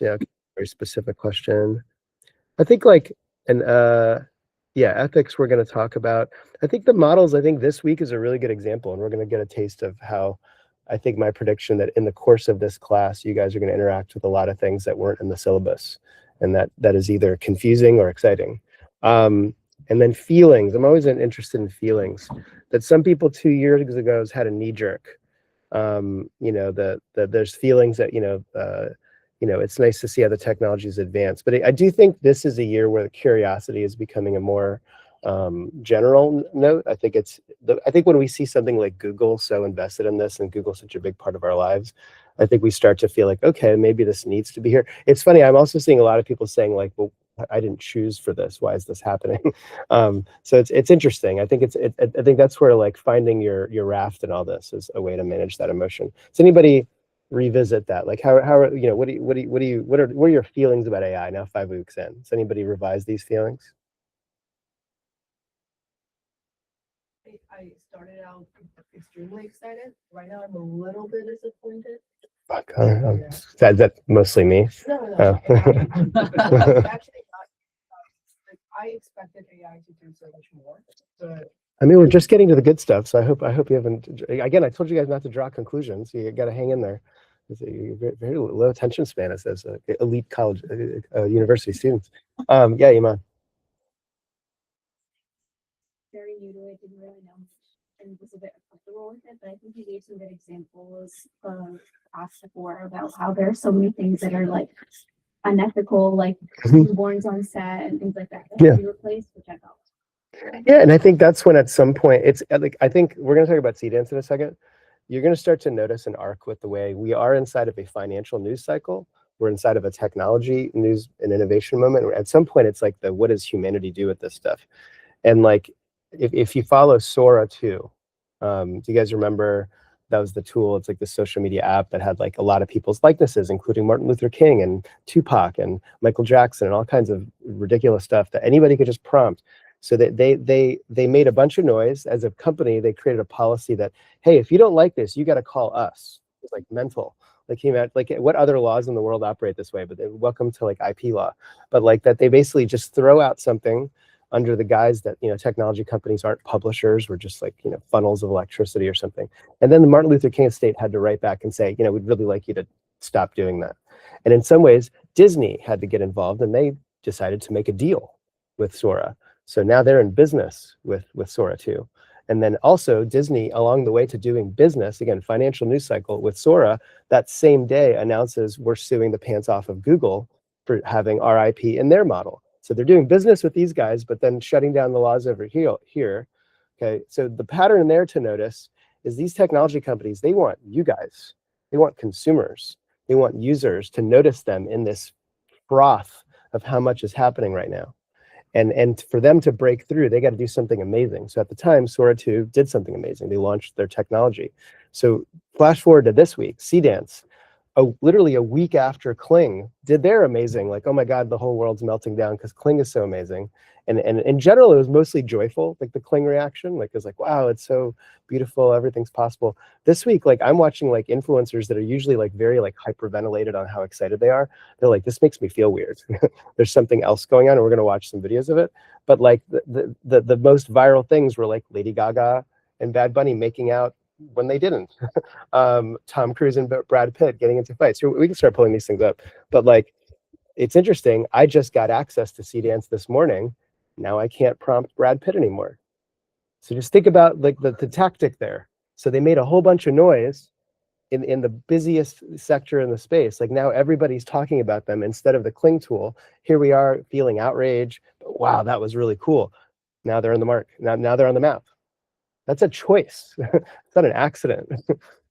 models. Yeah, very specific question. I think ethics we're going to talk about. I think the models, I think this week is a really good example, and we're going to get a taste of how I think my prediction that in the course of this class, you guys are going to interact with a lot of things that weren't in the syllabus, and that is either confusing or exciting. And then feelings. I'm always interested in feelings. That some people 2 years ago had a knee jerk. There's feelings that it's nice to see how the technology is advanced, but I do think this is a year where the curiosity is becoming a more general note. I think when we see something like Google so invested in this, and Google's such a big part of our lives, I think we start to feel like, okay, maybe this needs to be here. It's funny, I'm also seeing a lot of people saying like, well, I didn't choose for this. Why is this happening? So it's interesting. I think I think that's where like finding your raft and all this is a way to manage that emotion. Does anybody revisit that? Like what are your feelings about AI now 5 weeks in? Does anybody revise these feelings? I started out extremely excited. Right now I'm a little bit disappointed. Fuck, is that mostly me? No. Actually, I expected AI to do so much more. But I mean, we're just getting to the good stuff, so I hope you haven't. Again, I told you guys not to draw conclusions. So you got to hang in there. It's a very low attention span as elite college university students. Yeah, Iman. Very new to it, didn't really know much, and was a bit uncomfortable with it. But I think you gave some good examples of past before about how there are so many things that are like unethical, like newborns on set and things like that that have to be replaced, which I felt. Yeah, and I think that's when at some point it's like, I think we're going to talk about Seedance in a second. You're going to start to notice an arc with the way we are inside of a financial news cycle. We're inside of a technology news and innovation moment. At some point, it's like what does humanity do with this stuff? And like, if you follow Sora too, do you guys remember that was the tool? It's like the social media app that had like a lot of people's likenesses, including Martin Luther King and Tupac and Michael Jackson and all kinds of ridiculous stuff that anybody could just prompt. So that they made a bunch of noise. As a company, they created a policy that, hey, if you don't like this, you got to call us. It's like mental. Like, what other laws in the world operate this way? But welcome to like IP law. But like that, they basically just throw out something under the guise that technology companies aren't publishers, we're just like funnels of electricity or something. And then the Martin Luther King estate had to write back and say, we'd really like you to stop doing that. And in some ways, Disney had to get involved, and they decided to make a deal with Sora. So now they're in business with Sora too. And then also Disney, along the way to doing business, again, financial news cycle with Sora, that same day announces we're suing the pants off of Google for having our IP in their model. So they're doing business with these guys, but then shutting down the laws over here. Okay, so the pattern there to notice is these technology companies, they want you guys, they want consumers, they want users to notice them in this froth of how much is happening right now. And for them to break through, they got to do something amazing. So at the time, Sora 2 did something amazing. They launched their technology. So flash forward to this week, Seedance, literally a week after Kling did their amazing, like, oh my God, the whole world's melting down because Kling is so amazing. And in general, it was mostly joyful, like the Kling reaction, like it was like, wow, it's so beautiful, everything's possible. This week, like I'm watching like influencers that are usually like very like hyperventilated on how excited they are. They're like, this makes me feel weird. There's something else going on, and we're gonna watch some videos of it. But like the most viral things were like Lady Gaga and Bad Bunny making out when they didn't. Tom Cruise and Brad Pitt getting into fights. We can start pulling these things up. But like, it's interesting. I just got access to Seedance this morning. Now I can't prompt Brad Pitt anymore. So just think about like the tactic there. So they made a whole bunch of noise in the busiest sector in the space. Like now everybody's talking about them instead of the Kling tool. Here we are feeling outrage. But wow, that was really cool. Now they're in the mark. Now they're on the map. That's a choice. It's not an accident.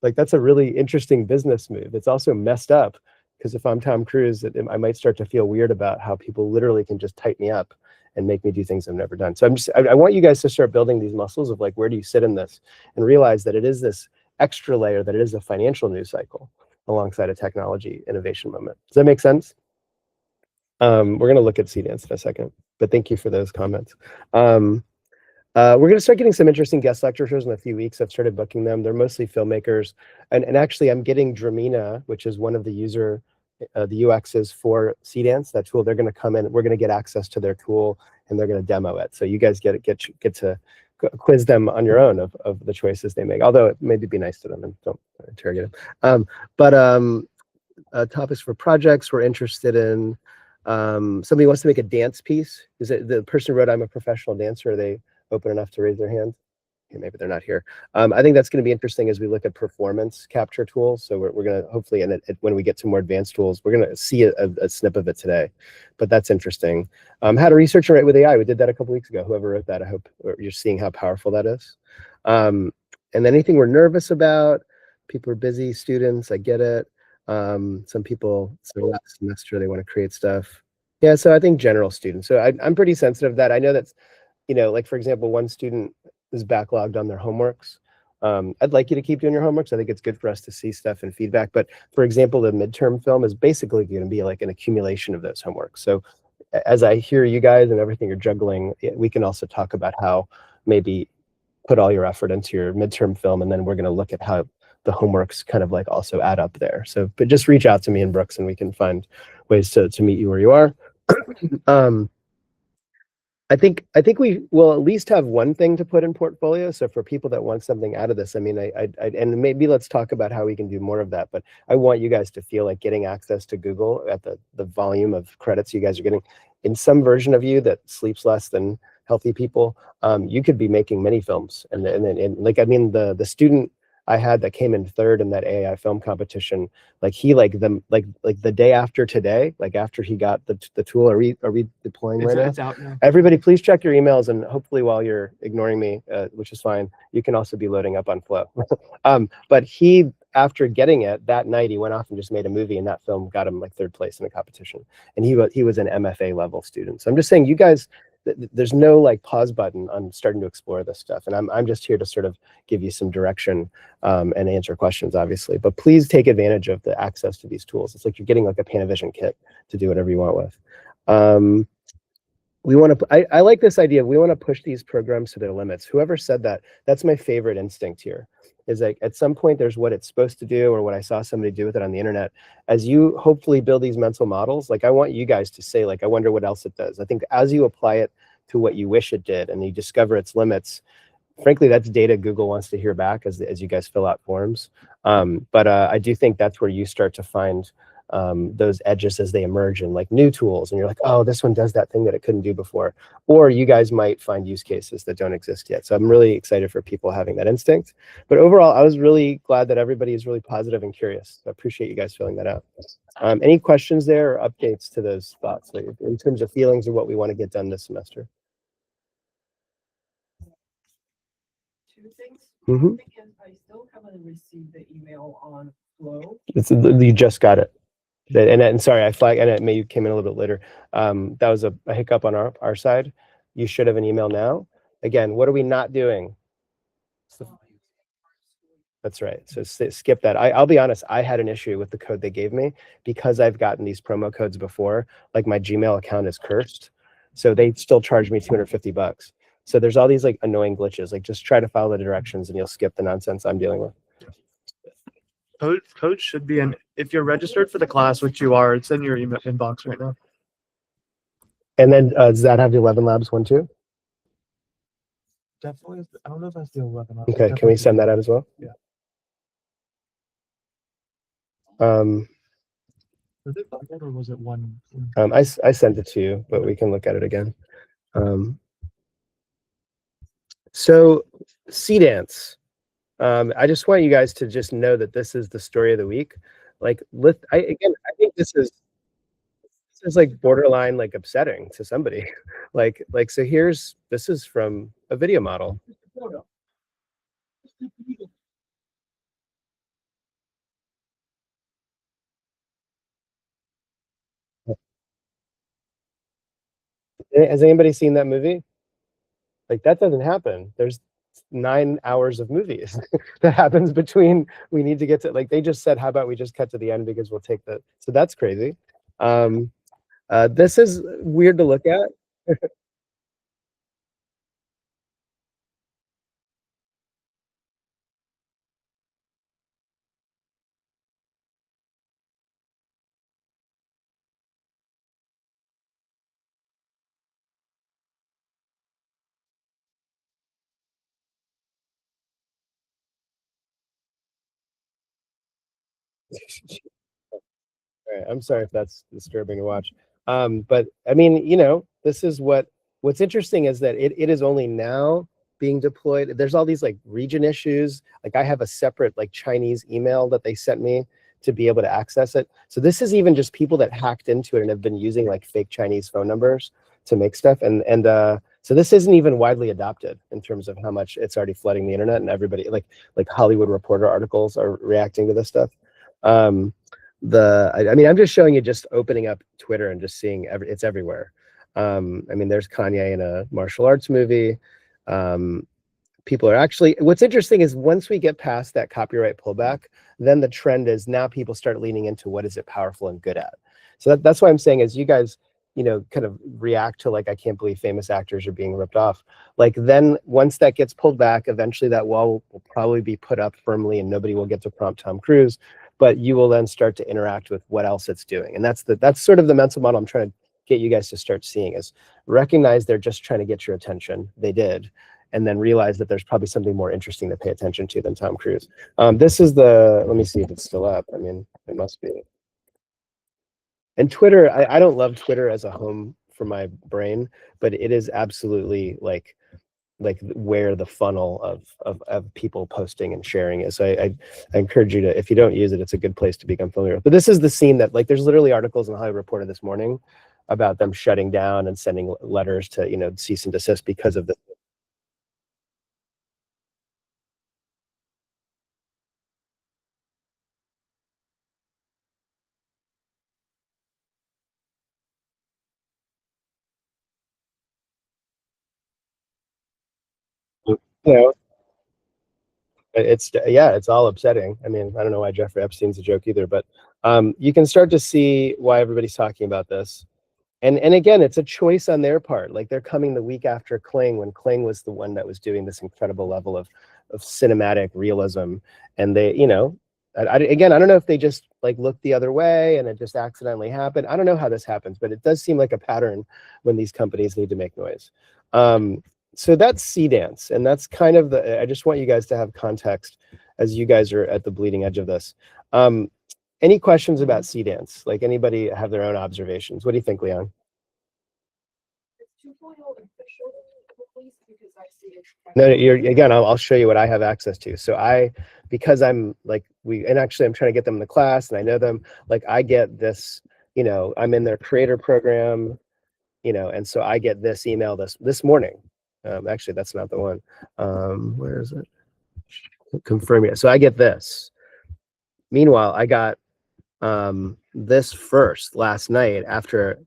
Like that's a really interesting business move. It's also messed up because if I'm Tom Cruise, I might start to feel weird about how people literally can just tighten me up and make me do things I've never done. So I want you guys to start building these muscles of like, where do you sit in this, and realize that it is this extra layer, that it is a financial news cycle alongside a technology innovation moment. Does that make sense? We're going to look at Seedance in a second, but thank you for those comments. We're going to start getting some interesting guest lecturers in a few weeks. I've started booking them. They're mostly filmmakers. And actually, I'm getting Dramina, which is one of the user the UXs for CDance, that tool. They're going to come in. We're going to get access to their tool, and they're going to demo it. So you guys get to quiz them on your own of the choices they make. Although it maybe be nice to them and don't interrogate them. Topics for projects we're interested in. Somebody wants to make a dance piece. Is it the person who wrote, "I'm a professional dancer"? Are they open enough to raise their hand? Okay, maybe they're not here. I think that's going to be interesting as we look at performance capture tools. So we're going to hopefully, and when we get to more advanced tools, we're going to see a snip of it today. But that's interesting. How to research and write with AI. We did that a couple weeks ago. Whoever wrote that, I hope you're seeing how powerful that is. And anything we're nervous about. People are busy, students. I get it. Some people, so last semester, they want to create stuff. Yeah, so I think general students. So I'm pretty sensitive to that. I know that's, like for example, one student is backlogged on their homeworks. I'd like you to keep doing your homeworks. I think it's good for us to see stuff and feedback. But for example, the midterm film is basically going to be like an accumulation of those homeworks. So as I hear you guys and everything you're juggling, we can also talk about how maybe put all your effort into your midterm film, and then we're going to look at how the homeworks kind of like also add up there. So, but just reach out to me and Brooks, and we can find ways to meet you where you are. I think we will at least have one thing to put in portfolio. So for people that want something out of this, I mean, and maybe let's talk about how we can do more of that. But I want you guys to feel like getting access to Google at the volume of credits you guys are getting. In some version of you that sleeps less than healthy people, you could be making many films. And like, I mean, the student I had that came in third in that AI film competition, like he like the day after today, like after he got the tool. Are we deploying right now? It's out now. Everybody, please check your emails, and hopefully while you're ignoring me, which is fine, you can also be loading up on Flow. But he, after getting it that night, he went off and just made a movie, and that film got him like third place in a competition. And he was an MFA level student. So I'm just saying, you guys, there's no like pause button on starting to explore this stuff. And I'm just here to sort of give you some direction and answer questions, obviously. But please take advantage of the access to these tools. It's like you're getting like a Panavision kit to do whatever you want with. We want to, I like this idea. We want to push these programs to their limits. Whoever said that, that's my favorite instinct here, is like at some point there's what it's supposed to do, or what I saw somebody do with it on the internet. As you hopefully build these mental models, like I want you guys to say, like, I wonder what else it does. I think as you apply it to what you wish it did and you discover its limits, frankly, that's data Google wants to hear back as you guys fill out forms. But I do think that's where you start to find those edges as they emerge in like new tools, and you're like, oh, this one does that thing that it couldn't do before. Or you guys might find use cases that don't exist yet. So I'm really excited for people having that instinct. But overall, I was really glad that everybody is really positive and curious. I appreciate you guys filling that out. Any questions there or updates to those thoughts, like, in terms of feelings of what we want to get done this semester? Two things. Mm-hmm. One thing is, I still haven't received the email on Flow. You just got it. And sorry, I flagged, and it maybe came in a little bit later. That was a hiccup on our side. You should have an email now. Again, what are we not doing? That's right. So skip that. I'll be honest, I had an issue with the code they gave me because I've gotten these promo codes before. Like my Gmail account is cursed, so they still charge me $250. So there's all these like annoying glitches. Like just try to follow the directions and you'll skip the nonsense I'm dealing with. Code should be in, if you're registered for the class, which you are, it's in your email inbox right now. And then does that have the 11 Labs one too? Definitely. I don't know if that's the 11. Okay, can we send that out as well? Yeah. Was it bundled or was it one? I sent it to you, but we can look at it again. So CDance. I just want you guys to just know that this is the story of the week. Like, I think this is like borderline like upsetting to somebody. like so this is from a video model. Has anybody seen that movie? Like that doesn't happen. There's 9 hours of movies that happens between. We need to get to, like, they just said, how about we just cut to the end because we'll take the, so that's crazy. This is weird to look at. All right, I'm sorry if that's disturbing to watch. But I mean, you know, this is what's interesting is that it is only now being deployed. There's all these like region issues. Like I have a separate like Chinese email that they sent me to be able to access it. So this is even just people that hacked into it and have been using like fake Chinese phone numbers to make stuff. And so this isn't even widely adopted in terms of how much it's already flooding the internet, and everybody like Hollywood Reporter articles are reacting to this stuff. I mean, I'm just showing you just opening up Twitter and just seeing it's everywhere. I mean, there's Kanye in a martial arts movie. People are actually, what's interesting is once we get past that copyright pullback, then the trend is now people start leaning into what is it powerful and good at. So that's why I'm saying as you guys, you know, kind of react to like, I can't believe famous actors are being ripped off. Like then once that gets pulled back, eventually that wall will probably be put up firmly and nobody will get to prompt Tom Cruise, but you will then start to interact with what else it's doing. And that's sort of the mental model I'm trying to get you guys to start seeing, is recognize they're just trying to get your attention. They did. And then realize that there's probably something more interesting to pay attention to than Tom Cruise. This is let me see if it's still up. I mean, it must be. And Twitter, I don't love Twitter as a home for my brain, but it is absolutely like where the funnel of people posting and sharing is. So I encourage you to, if you don't use it, it's a good place to become familiar with. But this is the scene that like, there's literally articles in the Hollywood Reporter this morning about them shutting down and sending letters to, you know, cease and desist because of this. You know, it's all upsetting. I mean, I don't know why Jeffrey Epstein's a joke either, but you can start to see why everybody's talking about this. And again, it's a choice on their part. Like they're coming the week after Kling, when Kling was the one that was doing this incredible level of cinematic realism. And they, you know, again, I don't know if they just like looked the other way and it just accidentally happened. I don't know how this happens, but it does seem like a pattern when these companies need to make noise. So that's Seedance, and that's kind of I just want you guys to have context as you guys are at the bleeding edge of this. Any questions about Seedance? Like anybody have their own observations? What do you think, Leon? It's 2.0 official release because I see it. No, again, I'll show you what I have access to. So because I'm like, and actually I'm trying to get them in the class and I know them, like I get this, you know, I'm in their creator program, you know, and so I get this email this morning. Actually, that's not the one. Where is it? Confirm it. So I get this. Meanwhile, I got this first last night after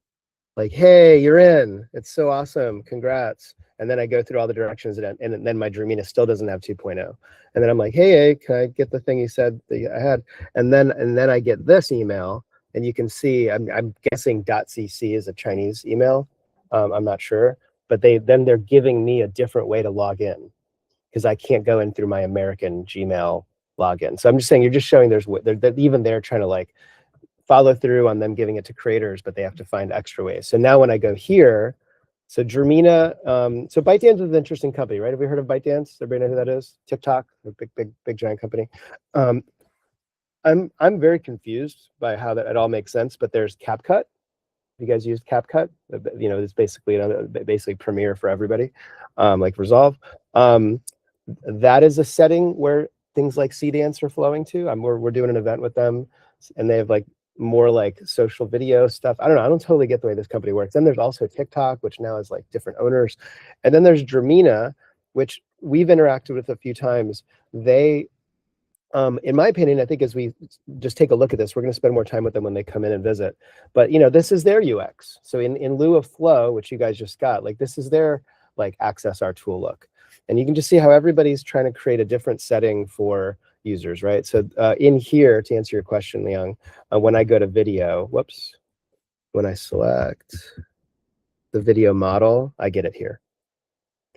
like, hey, you're in. It's so awesome. Congrats. And then I go through all the directions and then my Dreamina still doesn't have 2.0. And then I'm like, hey, can I get the thing you said that I had? And then I get this email and you can see, I'm guessing .cc is a Chinese email. I'm not sure, but they're giving me a different way to log in because I can't go in through my American Gmail login. So I'm just saying, you're just showing even they're trying to like follow through on them giving it to creators, but they have to find extra ways. So now when I go here, so Dreamina, so ByteDance is an interesting company, right? Have we heard of ByteDance? Everybody know who that is? TikTok, a big giant company. I'm very confused by how that it all makes sense, but there's CapCut. You guys used CapCut? You know, it's basically Premiere for everybody, like Resolve. That is a setting where things like Seedance are flowing to. We're doing an event with them, and they have like more like social video stuff. I don't know. I don't totally get the way this company works. Then there's also TikTok, which now is like different owners, and then there's Dreamina, which we've interacted with a few times. They in my opinion, I think as we just take a look at this, we're going to spend more time with them when they come in and visit. But you know, this is their UX. So in lieu of Flow, which you guys just got, like this is their like access our tool look. And you can just see how everybody's trying to create a different setting for users, right? So in here, to answer your question, Leon, when I go to video, when I select the video model, I get it here.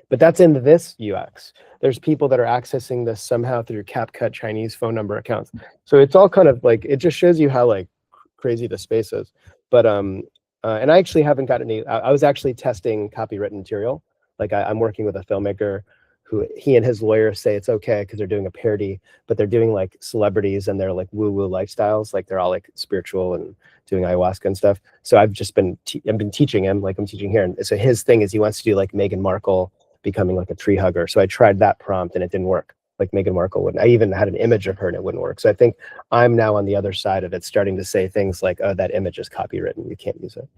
But that's in this UX. There's people that are accessing this somehow through CapCut Chinese phone number accounts. So it's all kind of like, it just shows you how like crazy the space is. But and I actually haven't got any. I was actually testing copywritten material. Like I'm working with a filmmaker who he and his lawyer say it's okay because they're doing a parody, but they're doing like celebrities and they're like woo-woo lifestyles, like they're all like spiritual and doing ayahuasca and stuff. So I've just been I've been teaching him, like I'm teaching here, and so his thing is he wants to do like Meghan Markle becoming like a tree hugger. So I tried that prompt and it didn't work. Like Meghan Markle wouldn't. I even had an image of her and it wouldn't work. So I think I'm now on the other side of it, starting to say things like, "Oh, that image is copywritten. You can't use it."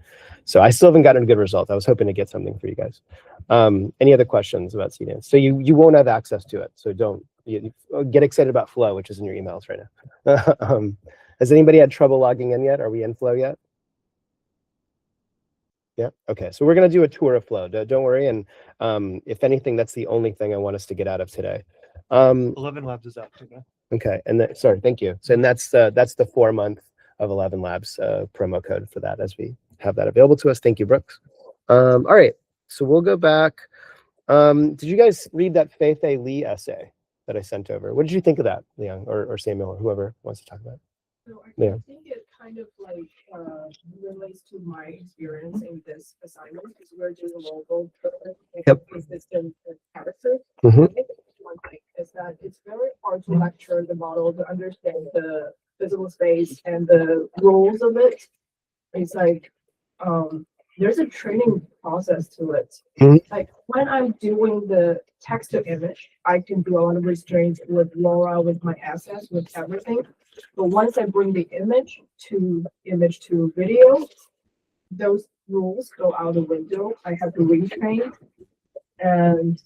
So I still haven't gotten a good result. I was hoping to get something for you guys. Any other questions about CDance? So you won't have access to it. So don't get excited about Flow, which is in your emails right now. Has anybody had trouble logging in yet? Are we in Flow yet? Yeah. Okay. So we're going to do a tour of Flow. Don't worry. And if anything, that's the only thing I want us to get out of today. 11 Labs is out. Okay. And sorry, thank you. So and that's the 4 month of 11 Labs promo code for that as we have that available to us. Thank you, Brooks. All right. So we'll go back. Did you guys read that Faith A. Lee essay that I sent over? What did you think of that, Leon or Samuel or whoever wants to talk about it? So I Yeah. think it kind of like relates to my experience in this assignment because we're doing local Yep. consistent characters. Mhm. I think one thing is that it's very hard to lecture the model to understand the physical space and the rules of it. It's like there's a training process to it. Mhm. Like when I'm doing the text to image, I can do a lot of restraints with LoRa, with my assets, with everything. But once I bring the image to video, those rules go out the window. I have to retrain, and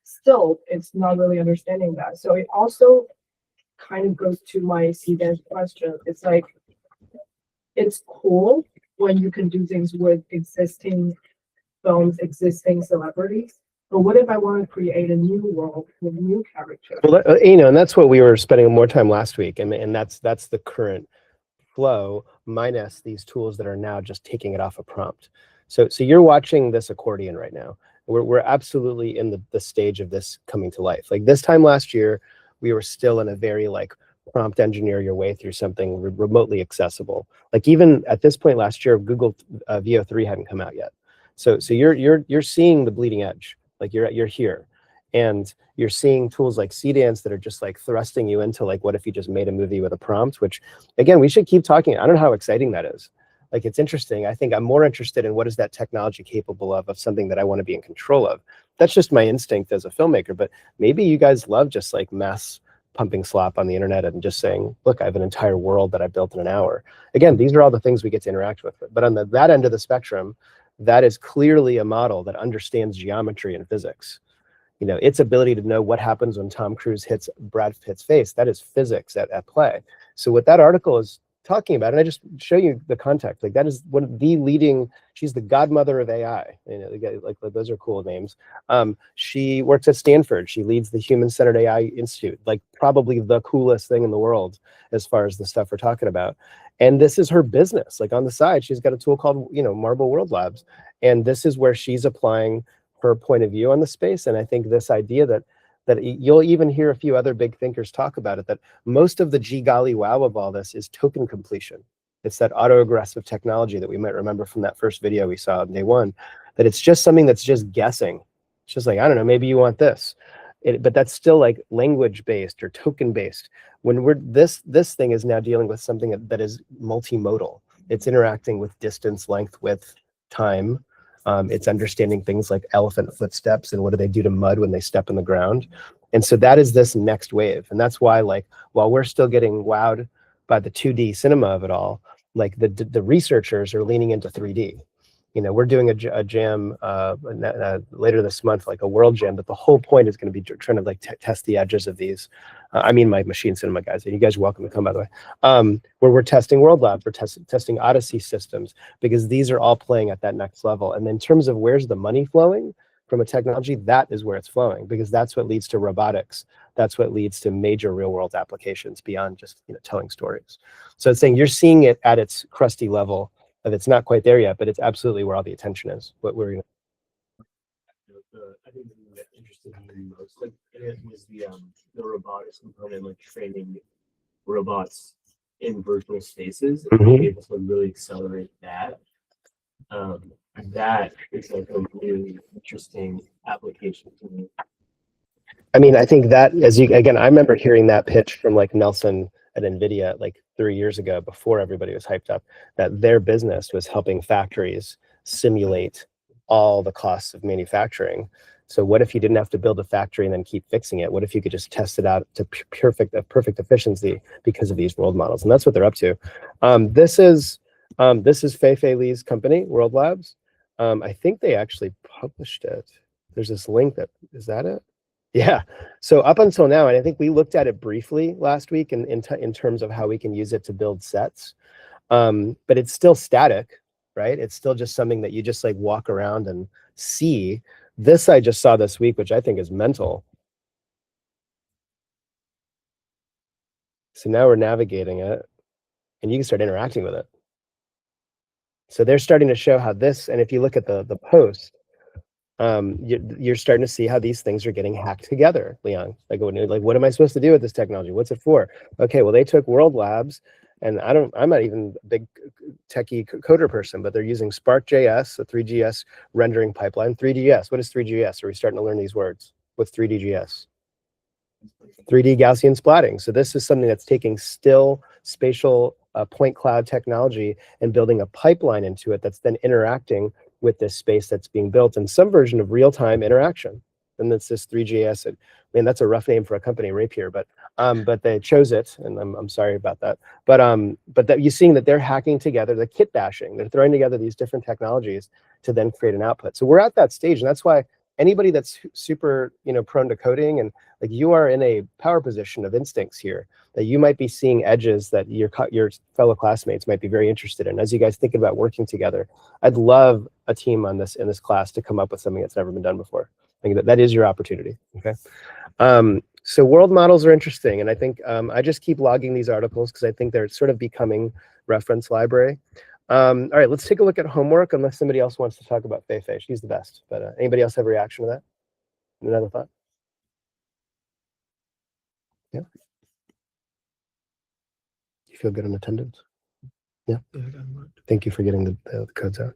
still, it's not really understanding that. So it also kind of goes to my CDAN question. It's like it's cool when you can do things with existing films, existing celebrities. But what if I want to create a new world with new characters? Well, and that's what we were spending more time last week, and that's the current flow minus these tools that are now just taking it off a prompt. So you're watching this accordion right now. We're absolutely in the stage of this coming to life. Like this time last year, we were still in a very like prompt engineer your way through something remotely accessible. Like even at this point last year, Google VO3 hadn't come out yet. So you're seeing the bleeding edge. Like you're here, and you're seeing tools like CDance that are just like thrusting you into like, what if you just made a movie with a prompt? Which, again, we should keep talking. I don't know how exciting that is. Like it's interesting. I think I'm more interested in what is that technology capable of something that I want to be in control of. That's just my instinct as a filmmaker. But maybe you guys love just like mass pumping slop on the internet and just saying, look, I have an entire world that I built in an hour. Again, these are all the things we get to interact with. But on that end of the spectrum, that is clearly a model that understands geometry and physics. You know, its ability to know what happens when Tom Cruise hits Brad Pitt's face, that is physics at play. So what that article is talking about, and I just show you the context, like that is one of the leading, she's the godmother of AI. You know, like those are cool names. She works at Stanford. She leads the Human-Centered AI Institute, like probably the coolest thing in the world as far as the stuff we're talking about. And this is her business. Like on the side, she's got a tool called, you know, Marble World Labs. And this is where she's applying her point of view on the space. And I think this idea that you'll even hear a few other big thinkers talk about it, that most of the gee golly wow of all this is token completion. It's that autoaggressive technology that we might remember from that first video we saw on day one, that it's just something that's just guessing. It's just like, I don't know, maybe you want this. But that's still like language based or token based. When this thing is now dealing with something that is multimodal. It's interacting with distance, length, width, time. It's understanding things like elephant footsteps and what do they do to mud when they step in the ground. And so that is this next wave. And that's why, like, while we're still getting wowed by the 2D cinema of it all, like the researchers are leaning into 3D. You know, we're doing a jam later this month, like a world jam, but the whole point is going to be trying to like test the edges of these. I mean, my machine cinema guys, and you guys are welcome to come, by the way, where we're testing World Labs, we're testing Odyssey systems, because these are all playing at that next level. And in terms of where's the money flowing from a technology, that is where it's flowing, because that's what leads to robotics. That's what leads to major real world applications beyond just, you know, telling stories. So it's saying you're seeing it at its crusty level. It's not quite there yet, but it's absolutely where all the attention is. What we're gonna. I think the thing that interested me most, like, it was the robotics component, like training robots in virtual spaces, and being able to really accelerate that. That is like a really interesting application to me. I mean, I think that again, I remember hearing that pitch from like Nelson at NVIDIA like 3 years ago before everybody was hyped up, that their business was helping factories simulate all the costs of manufacturing. So what if you didn't have to build a factory and then keep fixing it? What if you could just test it out to perfect efficiency because of these world models? And that's what they're up to. This is Fei Fei Li's company, World Labs. I think they actually published it. There's this link is that it? Yeah. So up until now, and I think we looked at it briefly last week in terms of how we can use it to build sets. But it's still static, right? It's still just something that you just like walk around and see. This I just saw this week, which I think is mental. So now we're navigating it and you can start interacting with it. So they're starting to show how this, and if you look at the post, you're starting to see how these things are getting hacked together, Leon. Like what am I supposed to do with this technology? What's it for? Okay, well, they took World Labs, and I'm not even a big techie coder person, but they're using Spark.js, a 3GS rendering pipeline. 3GS, what is 3GS? Are we starting to learn these words? What's 3DGS? 3D Gaussian splatting. So this is something that's taking still spatial point cloud technology and building a pipeline into it that's then interacting with this space that's being built in some version of real-time interaction. And that's this 3GS. I mean, that's a rough name for a company, Rapier, but they chose it, and I'm sorry about that. But that you're seeing that they're hacking together, the kit bashing. They're throwing together these different technologies to then create an output. So we're at that stage, and that's why anybody that's super prone to coding, and like you are in a power position of instincts here, that you might be seeing edges that your fellow classmates might be very interested in. As you guys think about working together, I'd love a team in this class to come up with something that's never been done before. I think that is your opportunity. Okay. So world models are interesting, and I think I just keep logging these articles because I think they're sort of becoming reference library. All right, let's take a look at homework, unless somebody else wants to talk about Fei Fei. She's the best. But anybody else have a reaction to that? Another thought? Yeah. You feel good in attendance? Yeah. Thank you for getting the codes out.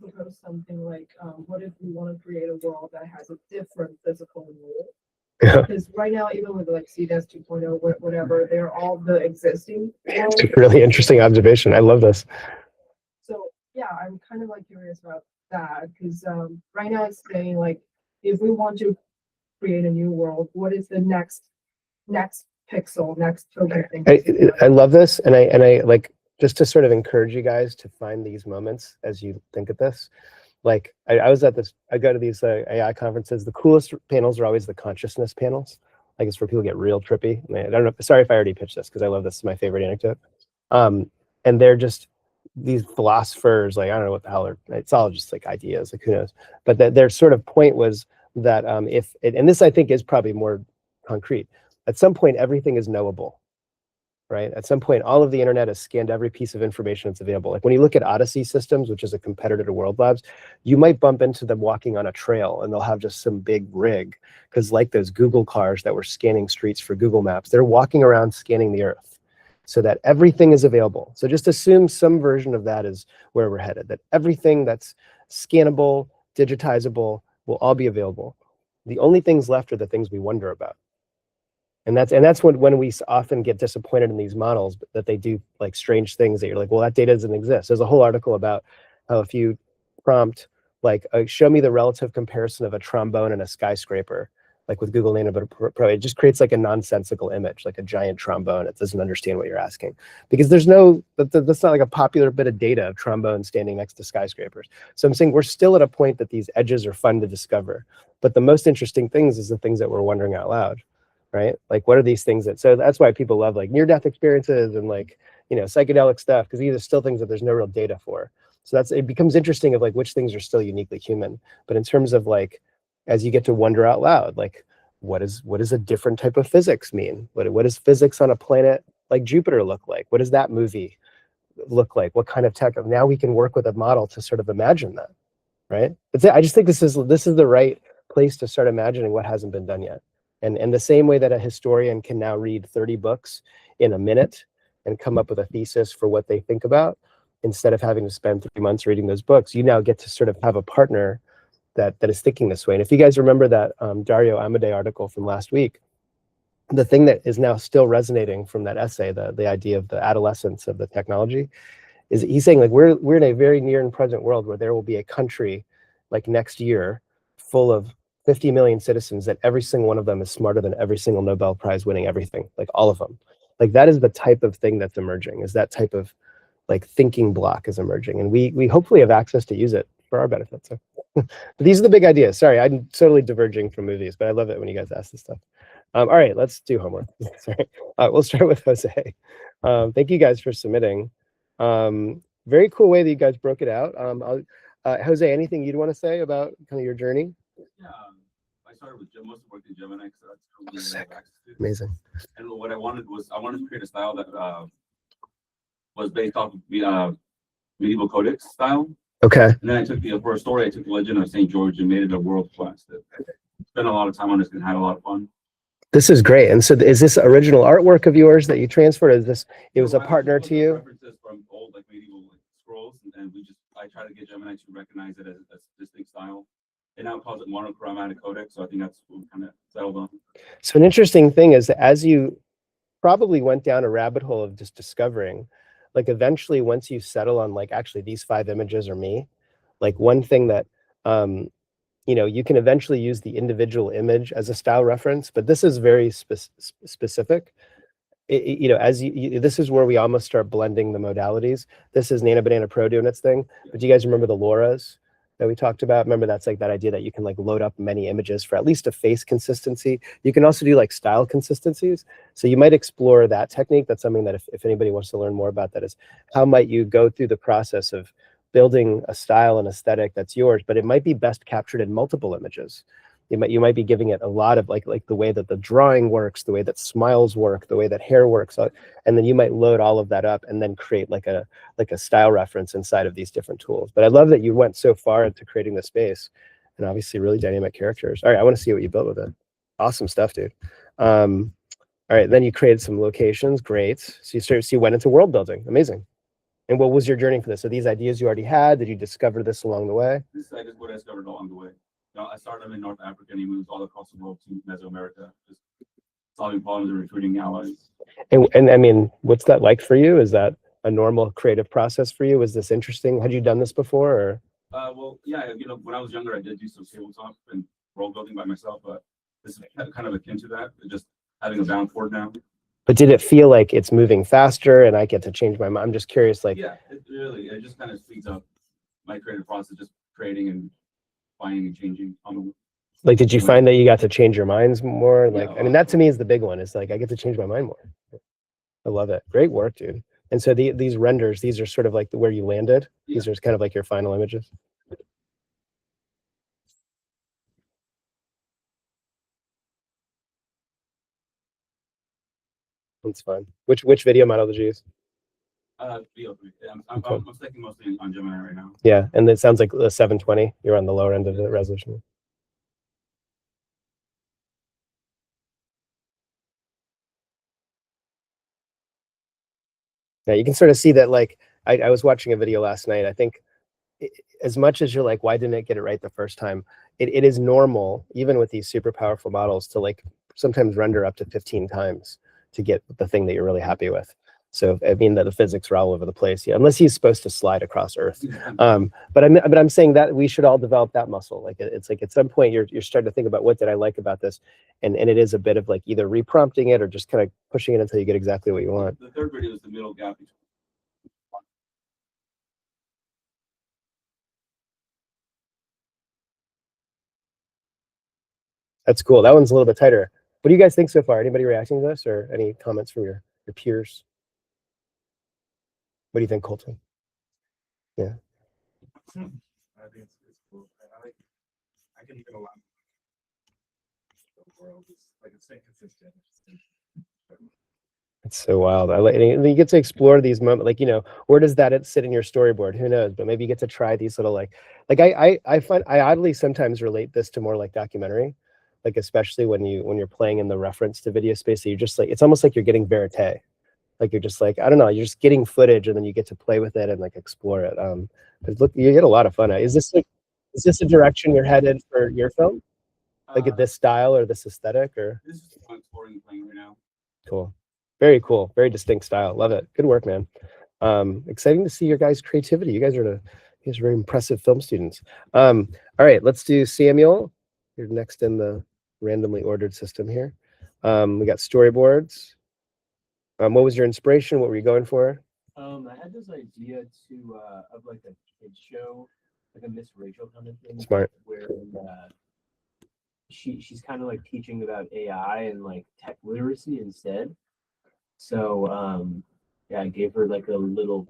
Propose something like, what if we want to create a world that has a different physical rule? Yeah. Because right now, even with like CDS 2.0, whatever, they're all the existing. It's a really interesting observation. I love this. So yeah, I'm kind of like curious about that because right now it's saying like, if we want to create a new world, what is the next pixel, next token thing? I love this, and I like, just to sort of encourage you guys to find these moments as you think of this. Like I was at this, I go to these AI conferences. The coolest panels are always the consciousness panels. Like it's where people get real trippy. I don't know. Sorry if I already pitched this because I love this. It's my favorite anecdote. And they're just these philosophers. Like I don't know what the hell it's all just like ideas. Like who knows? But their sort of point was that and this I think is probably more concrete. At some point, everything is knowable. Right? At some point, all of the internet has scanned every piece of information that's available. Like when you look at Odyssey Systems, which is a competitor to World Labs, you might bump into them walking on a trail and they'll have just some big rig. Because like those Google cars that were scanning streets for Google Maps, they're walking around scanning the earth so that everything is available. So just assume some version of that is where we're headed, that everything that's scannable, digitizable will all be available. The only things left are the things we wonder about. And that's when we often get disappointed in these models, that they do like strange things that you're like, well, that data doesn't exist. There's a whole article about how if you prompt like, show me the relative comparison of a trombone and a skyscraper, like with Google Nano Pro, it just creates like a nonsensical image, like a giant trombone. It doesn't understand what you're asking because that's not like a popular bit of data of trombones standing next to skyscrapers. So I'm saying we're still at a point that these edges are fun to discover, but the most interesting things is the things that we're wondering out loud. Right? Like, what are these things so that's why people love like near-death experiences and like, psychedelic stuff, because these are still things that there's no real data for. So it becomes interesting of like which things are still uniquely human. But in terms of like, as you get to wonder out loud, like what does a different type of physics mean? What does physics on a planet like Jupiter look like? What does that movie look like? What kind of tech? Now we can work with a model to sort of imagine that, right? I just think this is the right place to start imagining what hasn't been done yet. And the same way that a historian can now read 30 books in a minute and come up with a thesis for what they think about, instead of having to spend 3 months reading those books, you now get to sort of have a partner that is thinking this way. And if you guys remember that Dario Amodei article from last week, the thing that is now still resonating from that essay, the idea of the adolescence of the technology, is he's saying like we're in a very near and present world where there will be a country like next year full of 50 million citizens that every single one of them is smarter than every single Nobel Prize winning everything, like all of them. Like that is the type of thing that's emerging, is that type of like thinking block is emerging, and we hopefully have access to use it for our benefit. So but these are the big ideas. Sorry, I'm totally diverging from movies, but I love it when you guys ask this stuff. All right, let's do homework. Sorry. We'll start with Jose. Thank you guys for submitting. Very cool way that you guys broke it out. Jose, anything you'd want to say about kind of your journey? Yeah, I started with most of work in Gemini, so that's totally Sick. access to. Amazing. And what I wanted to create a style that was based off of medieval codex style. Okay. And then I took for a story, I took the Legend of St. George and made it a world class. Spent a lot of time on this and had a lot of fun. This is great. And so is this original artwork of yours that you transferred? Is this, it was a partner to you? References from old like medieval scrolls, and I try to get Gemini to recognize it as a distinct style. It now calls it monochromatic codex, so I think that's what we kind of settled on. So an interesting thing is that as you probably went down a rabbit hole of just discovering, like eventually once you settle on like, actually these 5 images are me, like one thing that, you know, you can eventually use the individual image as a style reference, but this is very specific. You know, as this is where we almost start blending the modalities. This is Nana Banana Pro doing its thing, but do you guys remember the LoRa's that we talked about? Remember, that's like that idea that you can like load up many images for at least a face consistency. You can also do like style consistencies. So you might explore that technique. That's something that if anybody wants to learn more about, that is how might you go through the process of building a style and aesthetic that's yours, but it might be best captured in multiple images. You might be giving it a lot of like the way that the drawing works, the way that smiles work, the way that hair works, and then you might load all of that up and then create like a style reference inside of these different tools. But I love that you went so far into creating the space, and obviously really dynamic characters. All right, I want to see what you built with it. Awesome stuff, dude. All right, then you created some locations. Great. So you went into world building. Amazing. And what was your journey for this? Are these ideas you already had? Did you discover this along the way? This is what I discovered along the way. You know, I started in North Africa and he moves all across the world to Mesoamerica, just solving problems and recruiting allies. And I mean, what's that like for you? Is that a normal creative process for you? Was this interesting? Had you done this before? Or? Well, yeah, you know, when I was younger, I did do some tabletop and world building by myself, but this is kind of akin to that, just having a bound board now. But did it feel like it's moving faster and I get to change my mind? I'm just curious, like. Yeah, it just kind of speeds up my creative process, just creating and finding and changing on the. Like, did you find that you got to change your minds more? Like, Yeah, I mean, that to me is the big one. It's like, I get to change my mind more. I love it. Great work, dude. And so these renders, these are sort of like where you landed. Yeah. These are kind of like your final images. That's fun. Which video model did you use? VO3. I'm sticking mostly on Gemini right now. Yeah, and it sounds like the 720. You're on the lower end of the resolution. Yeah, you can sort of see that. Like, I was watching a video last night. I think as much as you're like, why didn't it get it right the first time? It is normal, even with these super powerful models, to like sometimes render up to 15 times to get the thing that you're really happy with. So I mean that the physics are all over the place, yeah, unless he's supposed to slide across Earth. But I'm saying that we should all develop that muscle. Like it's like at some point you're starting to think about what did I like about this, and it is a bit of like either reprompting it or just kind of pushing it until you get exactly what you want. The third video is the middle gap between. That's cool. That one's a little bit tighter. What do you guys think so far? Anybody reacting to this, or any comments from your peers? What do you think, Colton? Yeah. I think it's cool. I can even allow the world is like it's staying consistent. It's so wild. I like, and you get to explore these moments, like, you know, where does that sit in your storyboard? Who knows? But maybe you get to try these little I find I oddly sometimes relate this to more like documentary, like especially when you're playing in the reference to video space. So you're just like, it's almost like you're getting verite. Like you're just like, I don't know, you're just getting footage and then you get to play with it and like explore it. But look, you get a lot of fun. Is this like, Is this a direction you're headed for your film? Like Uh, this style or this aesthetic or? This is just fun exploring and playing right now. Cool. Very cool. Very distinct style. Love it. Good work, man. Exciting to see your guys' creativity. You guys are very impressive film students. All right, let's do Samuel. You're next in the randomly ordered system here. We got storyboards. What was your inspiration? What were you going for? I had this idea of like a kids show, like a Miss Rachel kind of thing. Smart. Where she's kind of like teaching about AI and like tech literacy instead. So yeah, I gave her like a little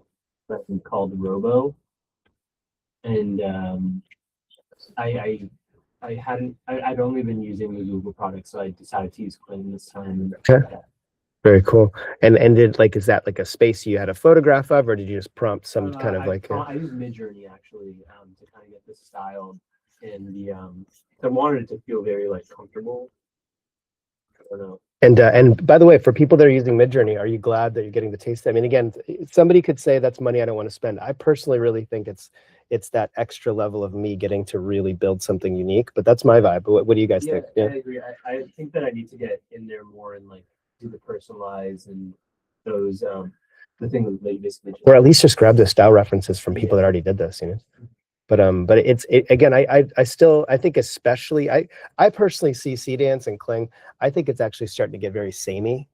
lesson called Robo, and I'd only been using the Google product, so I decided to use Cling this time. Okay. Very cool. And is that like a space you had a photograph of, or did you just prompt some kind of like? I used Midjourney actually to kind of get this style and I wanted it to feel very like comfortable. I don't know. And by the way, for people that are using Midjourney, are you glad that you're getting the taste? I mean, again, somebody could say that's money I don't want to spend. I personally really think it's that extra level of me getting to really build something unique. But that's my vibe. What do you guys think? Yeah, I agree. I think that I need to get in there more and like do the personalize and those the thing that you basically Or at least just grab the style references from people that already did this, you know. But again, I still think especially I personally see C Dance and Cling. I think it's actually starting to get very samey.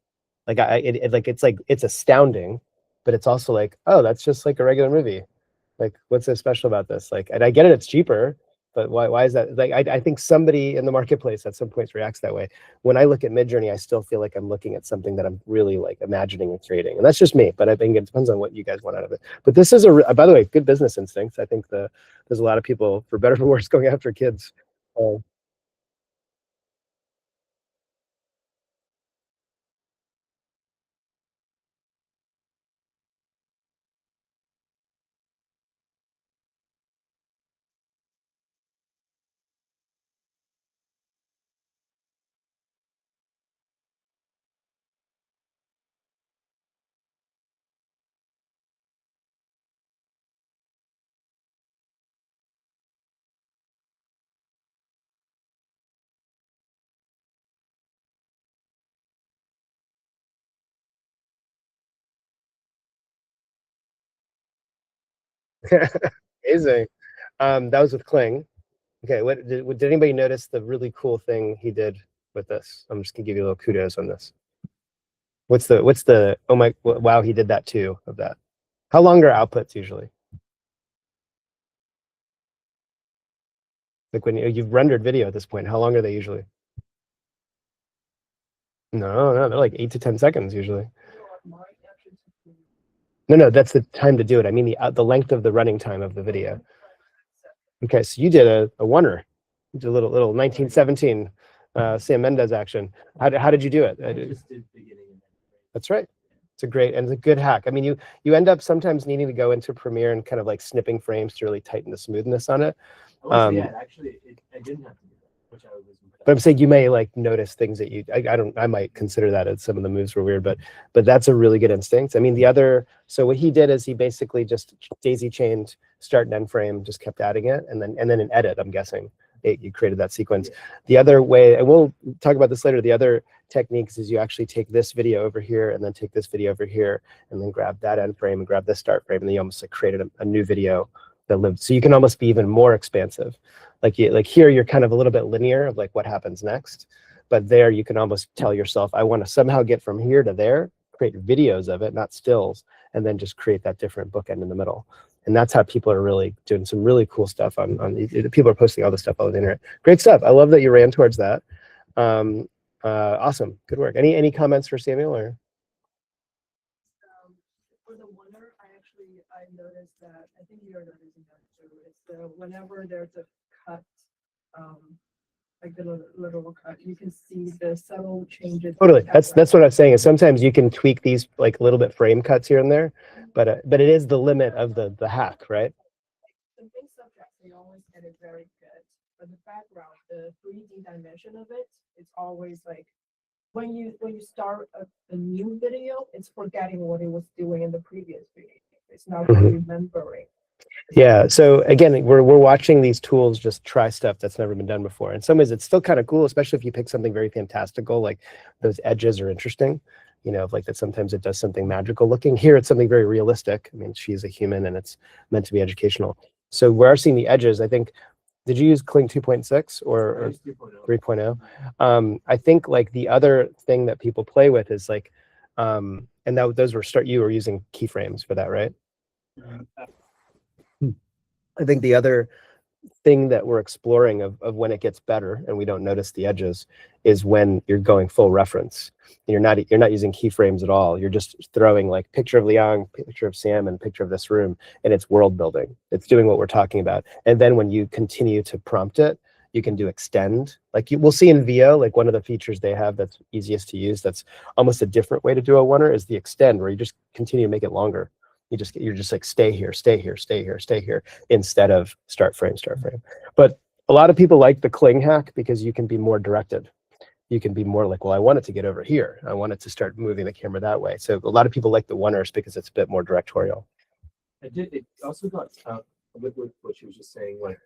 Like it's astounding, but it's also like, oh, that's just like a regular movie. Like, what's so special about this? Like, and I get it, it's cheaper, but why is that? Like, I think somebody in the marketplace at some points reacts that way. When I look at Midjourney, I still feel like I'm looking at something that I'm really like imagining and creating, and that's just me. But I think it depends on what you guys want out of it. But this is by the way, good business instincts. I think there's a lot of people, for better or for worse, going after kids. Amazing. That was with Kling. Okay, what did anybody notice the really cool thing he did with this? I'm just gonna give you a little kudos on this. What's the oh my wow, he did that too of that. How long are outputs usually? Like when you've rendered video at this point, how long are they usually? No, they're like 8 to 10 seconds usually. No, that's the time to do it. I mean the length of the running time of the video. Okay, so you did a oneer. You did a little 1917 Sam Mendes action. How did you do it? I just did beginning and end. That's right. It's a great and it's a good hack. I mean, you end up sometimes needing to go into Premiere and kind of like snipping frames to really tighten the smoothness on it. Oh, yeah, actually, I didn't have to do that, which I was. But I'm saying you may like notice things that I might consider that as some of the moves were weird, but that's a really good instinct. I mean, so what he did is he basically just daisy chained start and end frame, just kept adding it, and then in edit, I'm guessing you created that sequence. Yeah. The other way, and we'll talk about this later, the other techniques is you actually take this video over here and then take this video over here and then grab that end frame and grab this start frame, and then you almost like created a new video that lived. So you can almost be even more expansive. Like here, you're kind of a little bit linear of like what happens next, but there you can almost tell yourself, I want to somehow get from here to there, create videos of it, not stills, and then just create that different bookend in the middle. And that's how people are really doing some really cool stuff on people are posting all this stuff all over the internet. Great stuff. I love that you ran towards that. Awesome. Good work. Any comments for Samuel or? For the oneer, I noticed that, I think you're noticing that too, is whenever there's a cut, like the little cut, you can see the subtle changes. Totally. That's what I was saying is sometimes you can tweak these like a little bit frame cuts here and there, but it is the limit of the hack, right? The big subjects, they always get it very good, but the background, the 3D dimension of it, it's always like when you start a new video, it's forgetting what it was doing in the previous video. It's not remembering. Yeah. So again, we're watching these tools just try stuff that's never been done before. In some ways, it's still kind of cool, especially if you pick something very fantastical, like those edges are interesting. You know, like that sometimes it does something magical looking. Here, it's something very realistic. I mean, she's a human and it's meant to be educational. So we're seeing the edges. I think, did you use Kling 2.6 or 3.0? I think like the other thing that people play with is like, and that those were you were using keyframes for that, right? I think the other thing that we're exploring of when it gets better and we don't notice the edges is when you're going full reference. You're not using keyframes at all. You're just throwing like picture of Liang, picture of Sam, and picture of this room, and it's world building. It's doing what we're talking about. And then when you continue to prompt it, you can do extend. Like we'll see in VO, like one of the features they have that's easiest to use, that's almost a different way to do a oneer, is the extend, where you just continue to make it longer. You're just like stay here, stay here, stay here, stay here, instead of start frame, start frame. But a lot of people like the Kling hack because you can be more directed. You can be more like, well, I want it to get over here. I want it to start moving the camera that way. So a lot of people like the oneers because it's a bit more directorial. It also got tough with what she was just saying. Like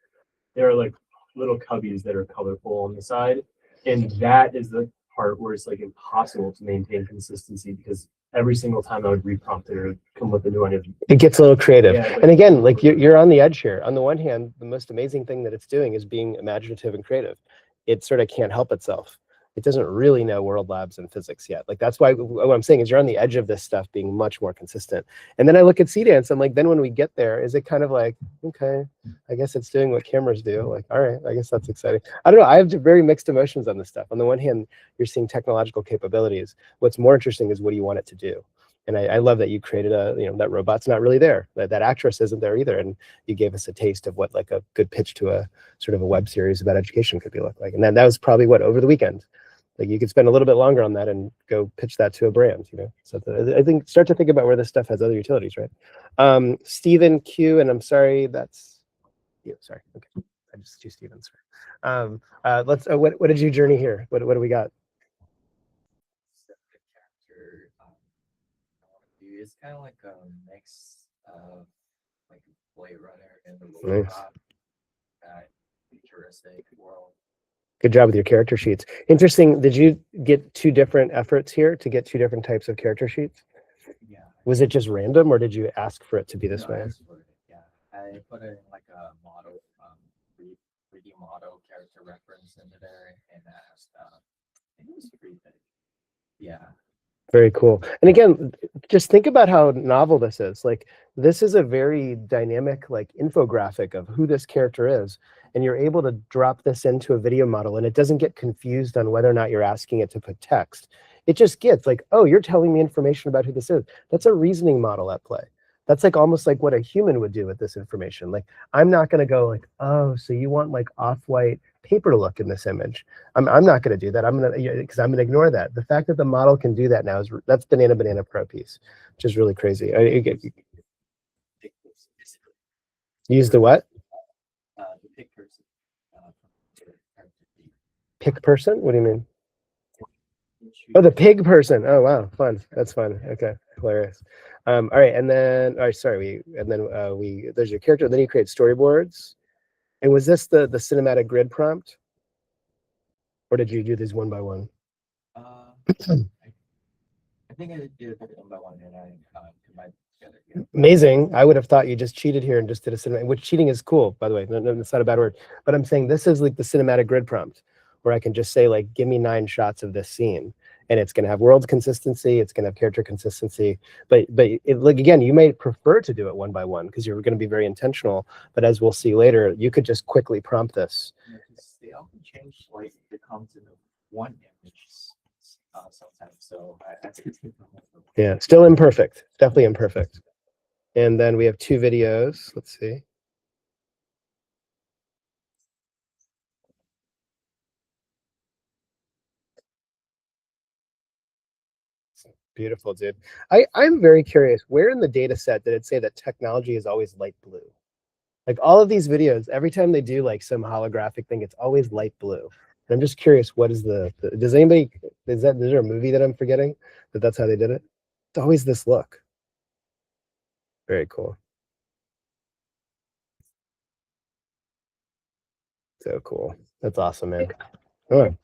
there are like little cubbies that are colorful on the side, and that is the part where it's like impossible to maintain consistency because every single time I would reprompt it or come with a new one, it gets a little creative. Yeah, and again, like you're on the edge here. On the one hand, the most amazing thing that it's doing is being imaginative and creative. It sort of can't help itself. It doesn't really know world labs and physics yet. Like that's why what I'm saying is you're on the edge of this stuff being much more consistent. And then I look at CDance, I'm like, then when we get there, is it kind of like, okay, I guess it's doing what cameras do. Like, all right, I guess that's exciting. I don't know. I have very mixed emotions on this stuff. On the one hand, you're seeing technological capabilities. What's more interesting is what do you want it to do? And I love that you created that robot's not really there. That actress isn't there either. And you gave us a taste of what like a good pitch to a sort of a web series about education could be look like. And then that was probably what, over the weekend. Like you could spend a little bit longer on that and go pitch that to a brand, So I think start to think about where this stuff has other utilities, right? Stephen Q, and I'm sorry, that's you. Sorry, okay, I just two Stevens. Let's. What did you journey here? What do we got? It's kind of like a mix of like Blade Runner and the Nice. futuristic world. Good job with your character sheets. Interesting. Did you get two different efforts here to get two different types of character sheets? Yeah. Was it just random, or did you ask for it to be this way? Yeah, I put it in like a model, 3D model character reference into there, and asked, I think it was free. Yeah. Very cool. And again, just think about how novel this is. Like, this is a very dynamic, like, infographic of who this character is. And you're able to drop this into a video model, and it doesn't get confused on whether or not you're asking it to put text. It just gets like, oh, you're telling me information about who this is. That's a reasoning model at play. That's like almost like what a human would do with this information. Like, I'm not going to go like, oh, so you want like off-white paper look in this image. I'm not going to do that. I'm going to, because I'm going to ignore that. The fact that the model can do that now is that's banana pro piece, which is really crazy. Use the what? The pick person. Pick person? What do you mean? Oh, the pig person. Oh, wow, fun. That's fun. Okay, hilarious. All right, and then, all right, sorry, there's your character. Then you create storyboards. And was this the cinematic grid prompt, or did you do these one by one? I think I did it one by one, and I combined together. Yeah. Amazing. I would have thought you just cheated here and just did a cinematic, which cheating is cool, by the way. No, it's not a bad word. But I'm saying this is like the cinematic grid prompt, where I can just say, like, give me 9 shots of this scene. And it's going to have world consistency. It's going to have character consistency. But like, again, you may prefer to do it one by one because you're going to be very intentional. But as we'll see later, you could just quickly prompt this. They often change like the content of one image sometimes. So I think it's yeah, still imperfect. Definitely imperfect. And then we have 2 videos. Let's see. Beautiful, dude. I'm very curious, where in the data set did it say that technology is always light blue? Like all of these videos, every time they do like some holographic thing, it's always light blue. And I'm just curious, what is does anybody, is there a movie that I'm forgetting that's how they did it? It's always this look. Very cool. So cool. That's awesome, man. Oh,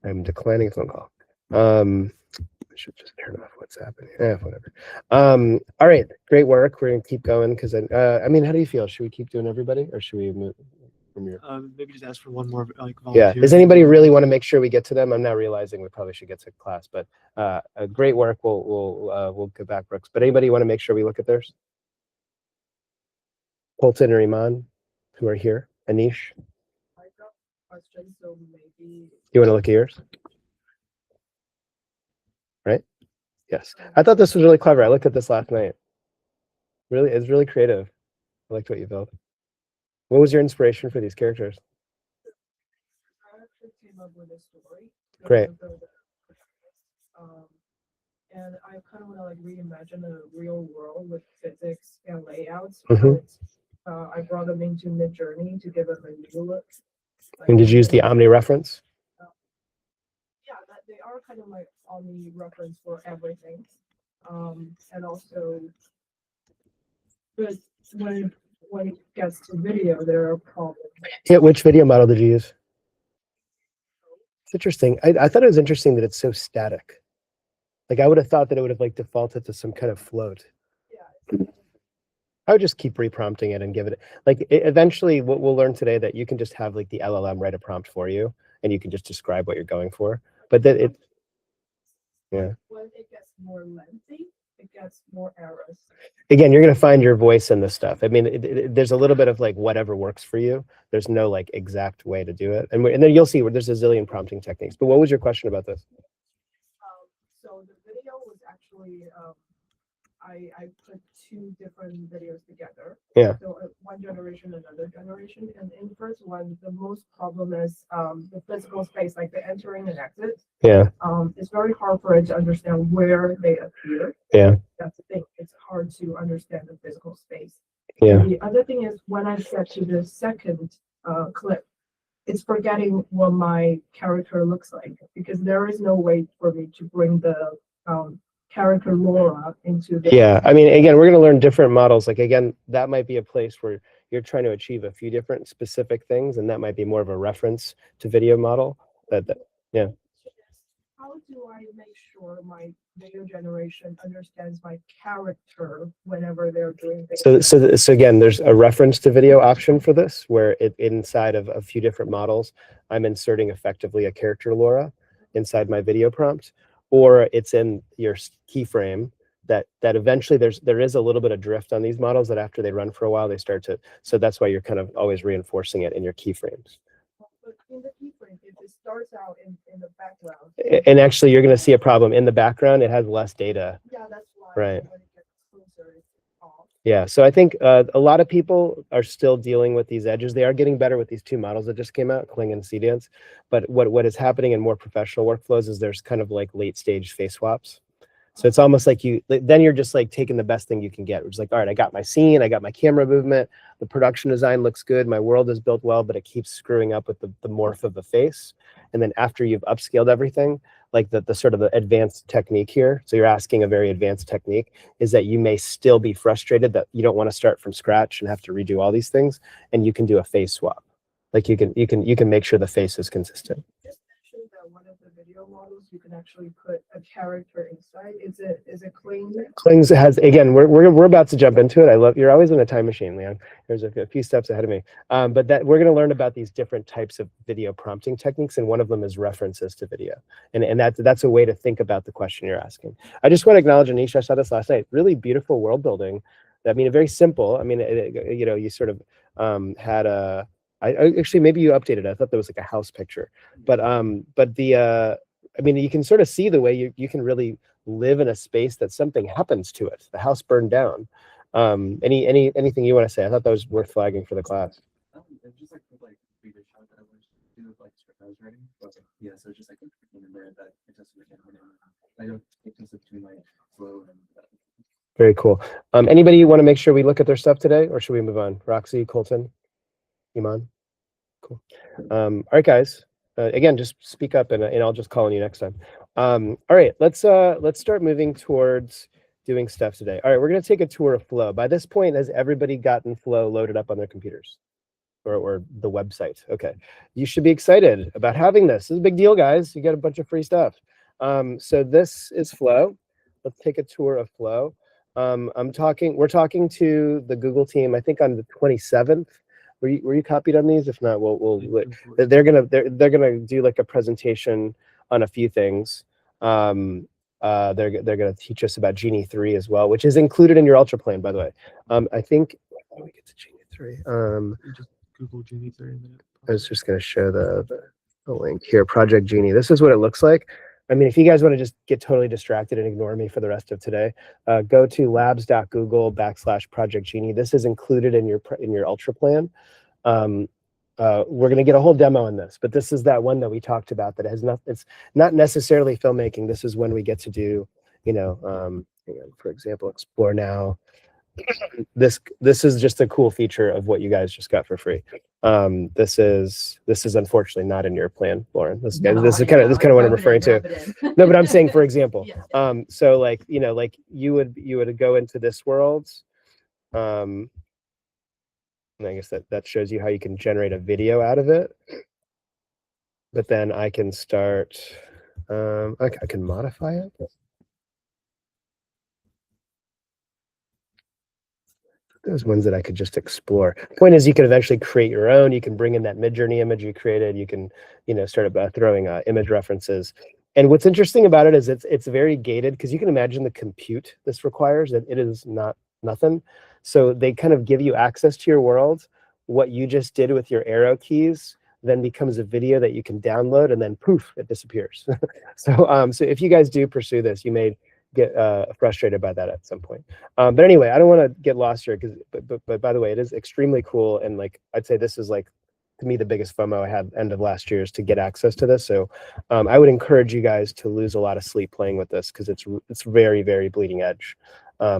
I'm declining a phone call. I should just turn off what's happening. Whatever. All right, great work. We're gonna keep going because I mean, how do you feel? Should we keep doing everybody, or should we move from your? Maybe just ask for one more like Yeah. volunteer. Does anybody really want to make sure we get to them? I'm now realizing we probably should get to class, but great work. We'll get back, Brooks. But anybody want to make sure we look at theirs? Colton or Iman, who are here. Anish, I got questions, so maybe. you want to look at yours? Right? Yes. I thought this was really clever. I looked at this last night. Really, it's really creative. I liked what you built. What was your inspiration for these characters? I actually came up with a story. Great. And I kind of want to like reimagine a real world with physics and layouts. Mhm. But, I brought them into Mid-Journey to give them a new look. And did you use the Omni reference? Yeah, they are kind of like Omni reference for everything. And also, but when it gets to video, there are problems. Yeah, which video model did you use? It's interesting. I thought it was interesting that it's so static. Like I would have thought that it would have like defaulted to some kind of float. Yeah. I would just keep reprompting it and give it like eventually what we'll learn today that you can just have like the LLM write a prompt for you and you can just describe what you're going for. But that it When it gets more lengthy, it gets more errors. again, you're going to find your voice in this stuff. I mean, there's a little bit of like whatever works for you. There's no like exact way to do it. And then you'll see where there's a zillion prompting techniques. But what was your question about this? So the video was actually, I put two different videos together. Yeah. So one generation, another generation. And in the first one, the most problem is the physical space, like the entering and exit. Yeah. It's very hard for it to understand where they appear. Yeah. That's the thing. It's hard to understand the physical space. Yeah. And the other thing is when I get to the second clip, it's forgetting what my character looks like because there is no way for me to bring the character Laura into the. Yeah. I mean, again, we're going to learn different models. Like, again, that might be a place where you're trying to achieve a few different specific things, and that might be more of a reference to video model. Yeah. How do I make sure my video generation understands my character whenever they're doing things? So again, there's a reference to video option for this, where it inside of a few different models, I'm inserting effectively a character Laura inside my video prompt, or it's in your keyframe that eventually there is a little bit of drift on these models that after they run for a while, they start to, so that's why you're kind of always reinforcing it in your keyframes. But in the keyframe, if it starts out in the background. And actually, you're going to see a problem in the background. It has less data. Yeah, that's why. Right. When it gets closer, it's off. Yeah, so I think a lot of people are still dealing with these edges. They are getting better with these two models that just came out, Kling and CDance. But what is happening in more professional workflows is there's kind of like late stage face swaps. So it's almost like then you're just like taking the best thing you can get, which is like, all right, I got my scene, I got my camera movement, the production design looks good, my world is built well, but it keeps screwing up with the morph of the face. And then after you've upscaled everything, like the sort of the advanced technique here, so you're asking a very advanced technique, is that you may still be frustrated that you don't want to start from scratch and have to redo all these things, and you can do a face swap. Like you can make sure the face is consistent. That one of the video models you can actually put a character inside. Is it Kling? Kling's has, again, we're about to jump into it. You're always in a time machine, Leon. There's a few steps ahead of me. But that we're going to learn about these different types of video prompting techniques, and one of them is references to video. And that's a way to think about the question you're asking. I just want to acknowledge, Anisha, I saw this last night, really beautiful world building. I mean, very simple. I mean, you sort of had a, actually, maybe you updated it. I thought there was like a house picture, but I mean, you can sort of see the way you can really live in a space that something happens to it. The house burned down. Anything you want to say? I thought that was worth flagging for the class. Just like previous shot that I was do like script I was writing. But yeah, so just like in there that it just I don't think this between like flow and Very cool. Anybody want to make sure we look at their stuff today, or should we move on? Roxy, Colton, Iman. Cool. All right, guys. Again, just speak up, and I'll just call on you next time. All right, let's start moving towards doing stuff today. All right, we're going to take a tour of Flow. By this point, has everybody gotten Flow loaded up on their computers? or the website. Okay, you should be excited about having this. This is a big deal, guys. You get a bunch of free stuff. So this is Flow. Let's take a tour of Flow. We're talking to the Google team, I think on the 27th. Were you copied on these? If not, they're gonna do like a presentation on a few things. They're gonna teach us about Genie 3 as well, which is included in your Ultra plan, by the way. I think when we get to Genie 3, Just Google Genie 3 a minute. I was just gonna show the link here, Project Genie. This is what it looks like. I mean, if you guys want to just get totally distracted and ignore me for the rest of today, go to labs.google/Project Genie. This is included in your Ultra plan. We're going to get a whole demo on this, but this is that one that we talked about that has not. It's not necessarily filmmaking. This is when we get to do, hang on, for example, Explore Now. This is just a cool feature of what you guys just got for free. This is unfortunately not in your plan, Lauren. This is kind of what I'm referring to. No, but I'm saying, for example, so like you would go into this world, and I guess that shows you how you can generate a video out of it. But then I can start. I can modify it. Those ones that I could just explore. Point is, you can eventually create your own. You can bring in that Midjourney image you created. You can, start throwing image references. And what's interesting about it is it's very gated, because you can imagine the compute this requires, that it is not nothing. So they kind of give you access to your world. What you just did with your arrow keys then becomes a video that you can download, and then poof, it disappears. So if you guys do pursue this, you may get frustrated by that at some point. But anyway, I don't want to get lost here, but by the way, it is extremely cool. And like, I'd say this is like, to me, the biggest FOMO I had end of last year is to get access to this. So I would encourage you guys to lose a lot of sleep playing with this, because it's very, very bleeding edge.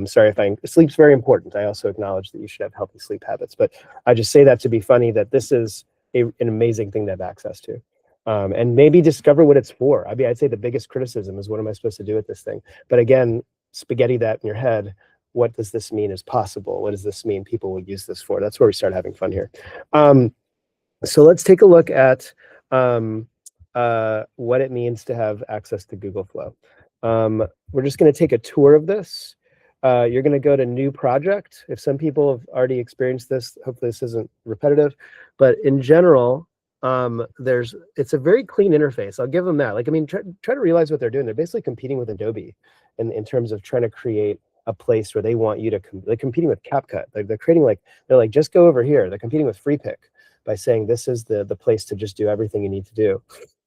Sorry sleep's very important. I also acknowledge that you should have healthy sleep habits, but I just say that to be funny, that this is an amazing thing to have access to. And maybe discover what it's for. I mean, I'd say the biggest criticism is, what am I supposed to do with this thing? But again, spaghetti that in your head. What does this mean is possible? What does this mean people will use this for? That's where we start having fun here. So let's take a look at what it means to have access to Google Flow. We're just going to take a tour of this. You're going to go to New Project. If some people have already experienced this, hopefully this isn't repetitive. But in general, it's a very clean interface. I'll give them that. Like, I mean, try to realize what they're doing. They're basically competing with Adobe in terms of trying to create a place where they want you to, they're competing with CapCut. They're like, just go over here. They're competing with FreePic by saying this is the place to just do everything you need to do.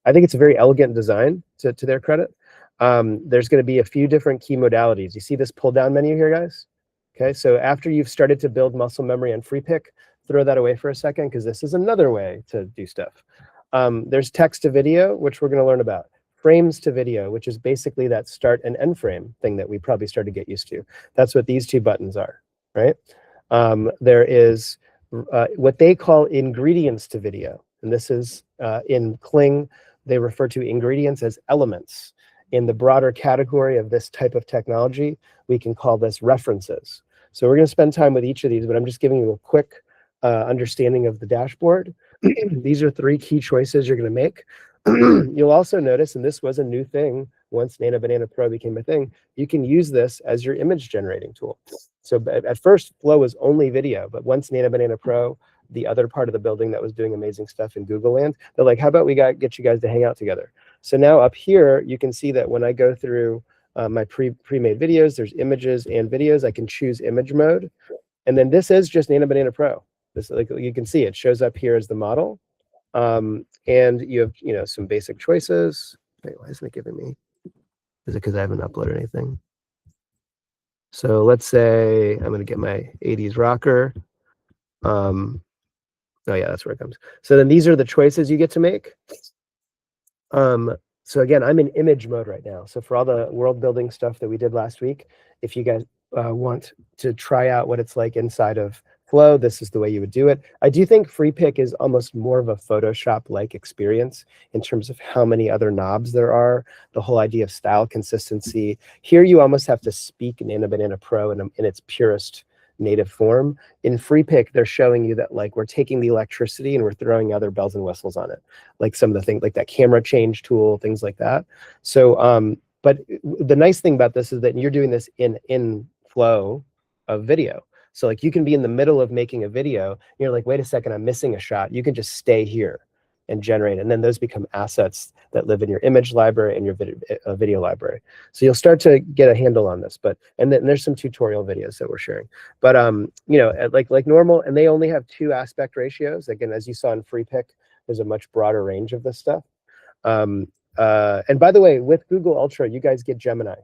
I think it's a very elegant design, to their credit. There's going to be a few different key modalities. You see this pull down menu here, guys? Okay, so after you've started to build muscle memory on FreePic, throw that away for a second, because this is another way to do stuff. There's text to video, which we're going to learn about. Frames to video, which is basically that start and end frame thing that we probably started to get used to. That's what these two buttons are, right? There is what they call ingredients to video. And this is in Kling, they refer to ingredients as elements. In the broader category of this type of technology, we can call this references. So we're going to spend time with each of these, but I'm just giving you a quick understanding of the dashboard. These are 3 key choices you're going to make. You'll also notice, and this was a new thing once Nano Banana Pro became a thing, you can use this as your image generating tool. So at first, Flow was only video, but once Nano Banana Pro, the other part of the building that was doing amazing stuff in Google Land, they're like, how about we get you guys to hang out together? So now up here, you can see that when I go through my pre-made videos, there's images and videos. I can choose image mode. And then this is just Nano Banana Pro. This, like you can see, it shows up here as the model. And you have, some basic choices. Wait, why isn't it giving me? Is it because I haven't uploaded anything? So let's say I'm going to get my 80s rocker. Oh yeah, that's where it comes. So then these are the choices you get to make. So again, I'm in image mode right now. So for all the world building stuff that we did last week, if you guys want to try out what it's like inside of Flow, this is the way you would do it. I do think FreePic is almost more of a Photoshop-like experience in terms of how many other knobs there are, the whole idea of style consistency. Here you almost have to speak Nano Banana Pro in its purest native form. In FreePic, they're showing you that like we're taking the electricity and we're throwing other bells and whistles on it, like some of the things like that camera change tool, things like that. So, but the nice thing about this is that you're doing this in flow of video. So like you can be in the middle of making a video, and you're like, wait a second, I'm missing a shot. You can just stay here and generate, and then those become assets that live in your image library and your video library. So you'll start to get a handle on this. But and then there's some tutorial videos that we're sharing. But you know, like normal, and they only have 2 aspect ratios. Again, as you saw in FreePic, there's a much broader range of this stuff. And by the way, with Google Ultra, you guys get Gemini.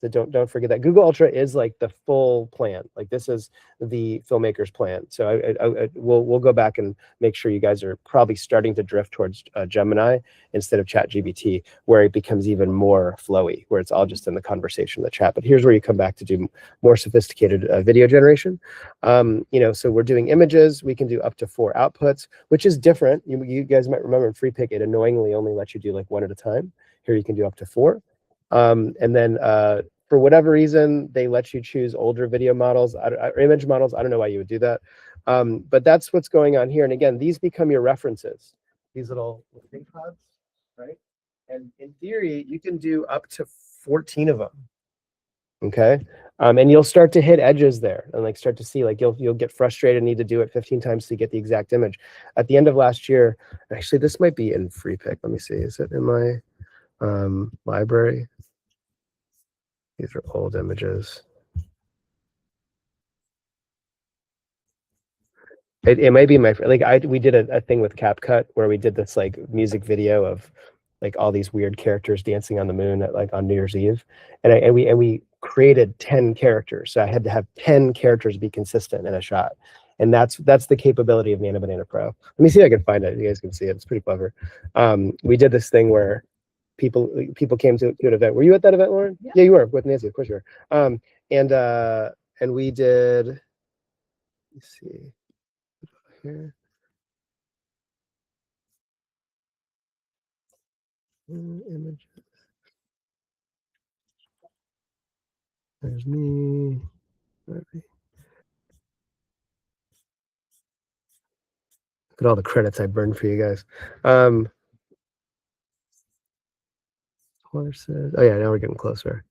So don't forget that Google Ultra is like the full plan. Like this is the filmmaker's plan. So we'll go back and make sure you guys are probably starting to drift towards Gemini instead of ChatGPT, where it becomes even more flowy, where it's all just in the conversation, the chat. But here's where you come back to do more sophisticated video generation. You know, so we're doing images. We can do up to 4 outputs, which is different. You guys might remember in FreePic, it annoyingly only lets you do like 1 at a time. Here you can do up to 4. And then for whatever reason, they let you choose older video models, or image models. I don't know why you would do that. But that's what's going on here. And again, these become your references, these little thing pods, right? And in theory, you can do up to 14 of them. Okay. And you'll start to hit edges there and like start to see like you'll get frustrated and need to do it 15 times to get the exact image. At the end of last year, actually, this might be in FreePic. Let me see. Is it in my library? These are old images. It might be my like we did a thing with CapCut where we did this like music video of like all these weird characters dancing on the moon at like on New Year's Eve, and we created 10 characters. So I had to have 10 characters be consistent in a shot, and that's the capability of Nano Banana Pro. Let me see if I can find it. You guys can see it. It's pretty clever. We did this thing where people came to an event. Were you at that event, Lauren? Yeah, you were with Nancy. Of course you were. And we did. Let's see here. Images. There's me. Look at all the credits I burned for you guys. Horses. Oh yeah, now we're getting closer.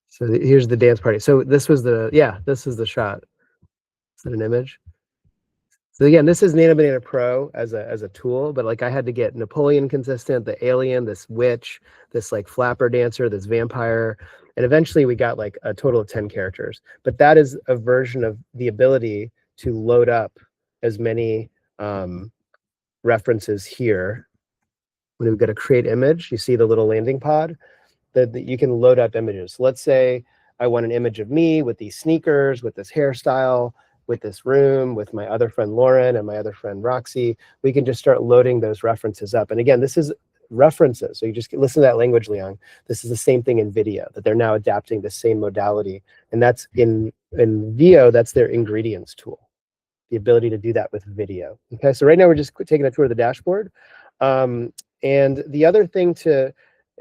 So here's the dance party. So this was this is the shot. Is that an image? So again, this is Nano Banana Pro as a tool, but like I had to get Napoleon consistent, the alien, this witch, this like flapper dancer, this vampire, and eventually we got like a total of 10 characters. But that is a version of the ability to load up as many references here. When we go to create image, you see the little landing pod that you can load up images. So let's say I want an image of me with these sneakers, with this hairstyle, with this room, with my other friend Lauren and my other friend Roxy. We can just start loading those references up. And again, this is references. So you just listen to that language, Leon. This is the same thing in video, that they're now adapting the same modality. And that's in VO, that's their ingredients tool, the ability to do that with video. Okay, so right now we're just taking a tour of the dashboard. And the other thing and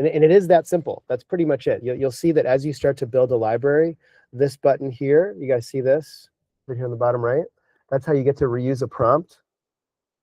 it is that simple. That's pretty much it. You'll see that as you start to build a library, this button here, you guys see this? Right here on the bottom right. That's how you get to reuse a prompt.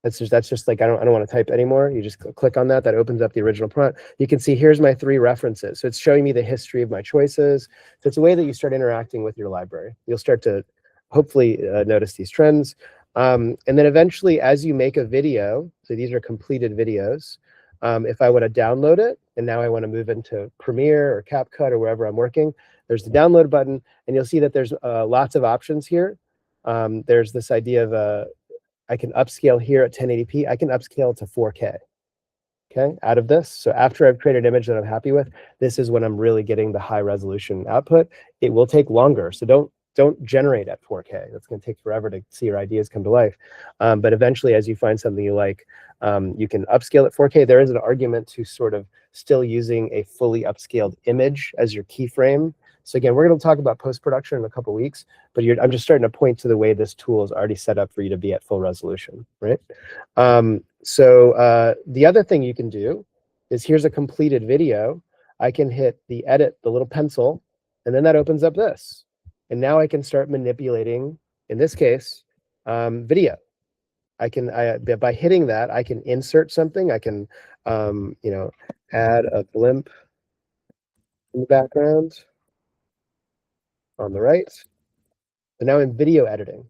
That's just like I don't want to type anymore. You just click on that. That opens up the original prompt. You can see here's my 3 references. So it's showing me the history of my choices. So it's a way that you start interacting with your library. You'll start to hopefully notice these trends. And then eventually, as you make a video, so these are completed videos. If I want to download it, and now I want to move into Premiere or CapCut or wherever I'm working, there's the download button, and you'll see that there's lots of options here. There's this idea of I can upscale here at 1080p. I can upscale to 4K. Okay, out of this. So after I've created an image that I'm happy with, this is when I'm really getting the high resolution output. It will take longer, so don't generate at 4K. That's going to take forever to see your ideas come to life. But eventually, as you find something you like, you can upscale at 4K. There is an argument to sort of still using a fully upscaled image as your keyframe. So again, we're going to talk about post-production in a couple of weeks, but I'm just starting to point to the way this tool is already set up for you to be at full resolution, right? So the other thing you can do is here's a completed video. I can hit the edit, the little pencil, and then that opens up this. And now I can start manipulating, in this case, video. By hitting that, I can insert something. I can, add a blimp in the background on the right. So now in video editing.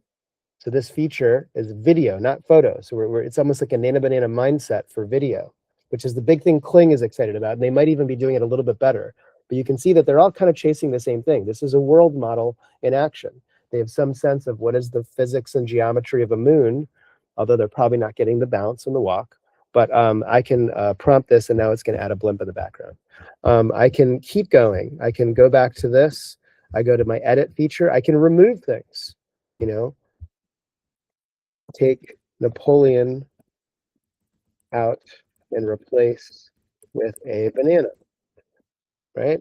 So this feature is video, not photo. So it's almost like a Nana Banana mindset for video, which is the big thing Kling is excited about. And they might even be doing it a little bit better. But you can see that they're all kind of chasing the same thing. This is a world model in action. They have some sense of what is the physics and geometry of a moon, although they're probably not getting the bounce and the walk. But I can prompt this, and now it's going to add a blimp in the background. I can keep going. I can go back to this. I go to my edit feature. I can remove things, take Napoleon out and replace with a banana, right?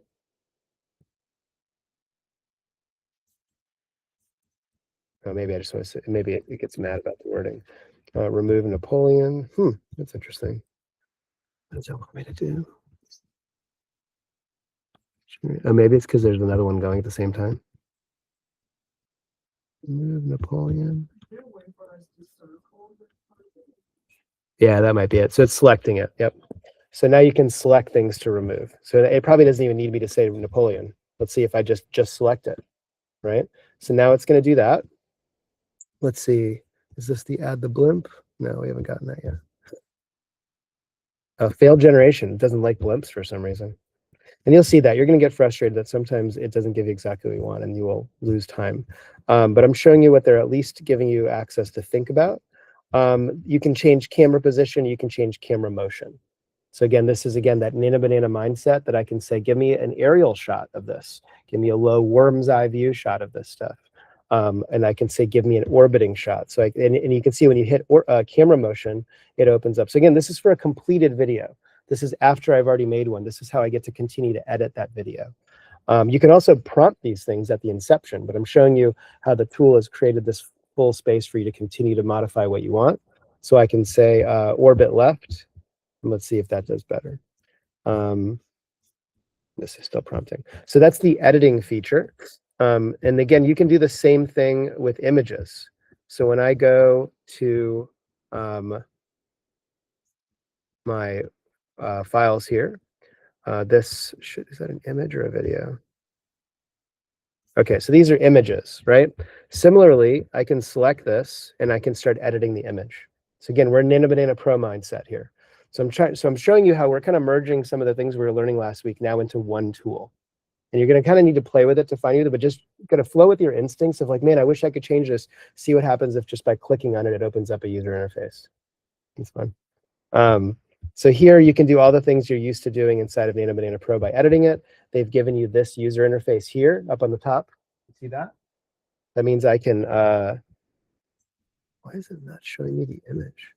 Oh, maybe I just want to say, maybe it gets mad about the wording. Remove Napoleon. That's interesting. What does that want me to do? Oh, maybe it's because there's another one going at the same time. Remove Napoleon. Yeah, that might be it. So it's selecting it. Yep. So now you can select things to remove. So it probably doesn't even need me to say Napoleon. Let's see if I just select it, right? So now it's going to do that. Let's see. Is this the add the blimp? No, we haven't gotten that yet. Failed generation. It doesn't like blimps for some reason. And you'll see that. You're going to get frustrated that sometimes it doesn't give you exactly what you want and you will lose time. But I'm showing you what they're at least giving you access to think about. You can change camera position. You can change camera motion. So again, this is, that Nana Banana mindset that I can say, give me an aerial shot of this. Give me a low worm's eye view shot of this stuff. And I can say, give me an orbiting shot. So and you can see when you hit camera motion, it opens up. So again, this is for a completed video. This is after I've already made one. This is how I get to continue to edit that video. You can also prompt these things at the inception, but I'm showing you how the tool has created this full space for you to continue to modify what you want. So I can say orbit left. And let's see if that does better. This is still prompting. So that's the editing feature. And again, you can do the same thing with images. So when I go to my files here, is that an image or a video? Okay, so these are images, right? Similarly, I can select this and I can start editing the image. So again, we're in Nana Banana Pro mindset here. So I'm showing you how we're kind of merging some of the things we were learning last week now into one tool. And you're going to kind of need to play with it to find it, but just going to flow with your instincts of like, man, I wish I could change this. See what happens if just by clicking on it, it opens up a user interface. It's fun. So here you can do all the things you're used to doing inside of Nana Banana Pro by editing it. They've given you this user interface here up on the top. See that? That means I can, why is it not showing me the image?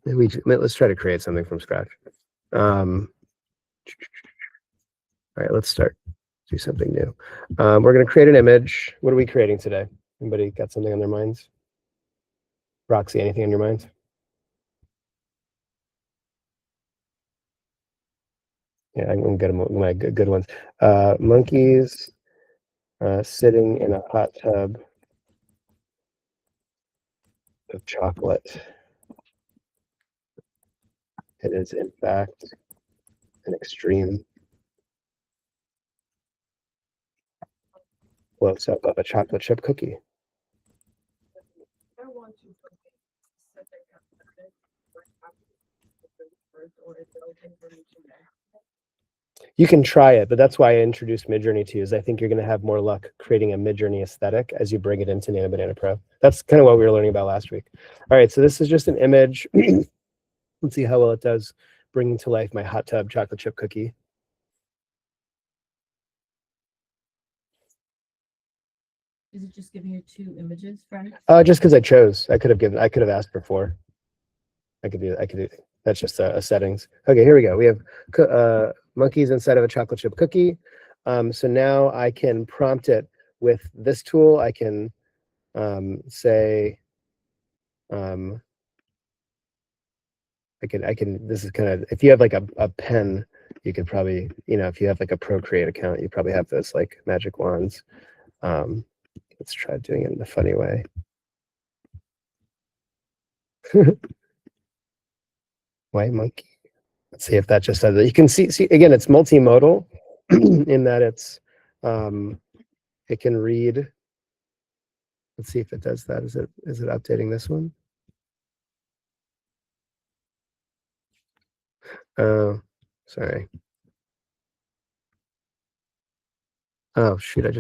Maybe let's try to create something from scratch. All right, let's start. Do something new. We're going to create an image. What are we creating today? Anybody got something on their minds? Roxy, anything on your mind? Yeah, I'm going to get my good ones. Monkeys sitting in a hot tub of chocolate. It is, in fact, an extreme close-up of a chocolate chip cookie. I want to put a specific method, like after the first, or is it okay for me to now? You can try it, but that's why I introduced Midjourney to you, is I think you're going to have more luck creating a Midjourney aesthetic as you bring it into Nana Banana Pro. That's kind of what we were learning about last week. All right, so this is just an image. Let's see how well it does bringing to life my hot tub chocolate chip cookie. Is it just giving you 2 images, friend? Just because I chose. I could have asked for 4. I could do. That's just a settings. Okay, here we go. We have monkeys inside of a chocolate chip cookie. So now I can prompt it with this tool. I can say, I can, this is kind of, if you have like a pen, you could probably, you know, if you have like a Procreate account, you probably have those like magic wands. Let's try doing it in a funny way. White monkey. Let's see if that just does it. You can see again, it's multimodal in that it's it can read. Let's see if it does that. Is it updating this one? Oh, sorry. Oh shoot, all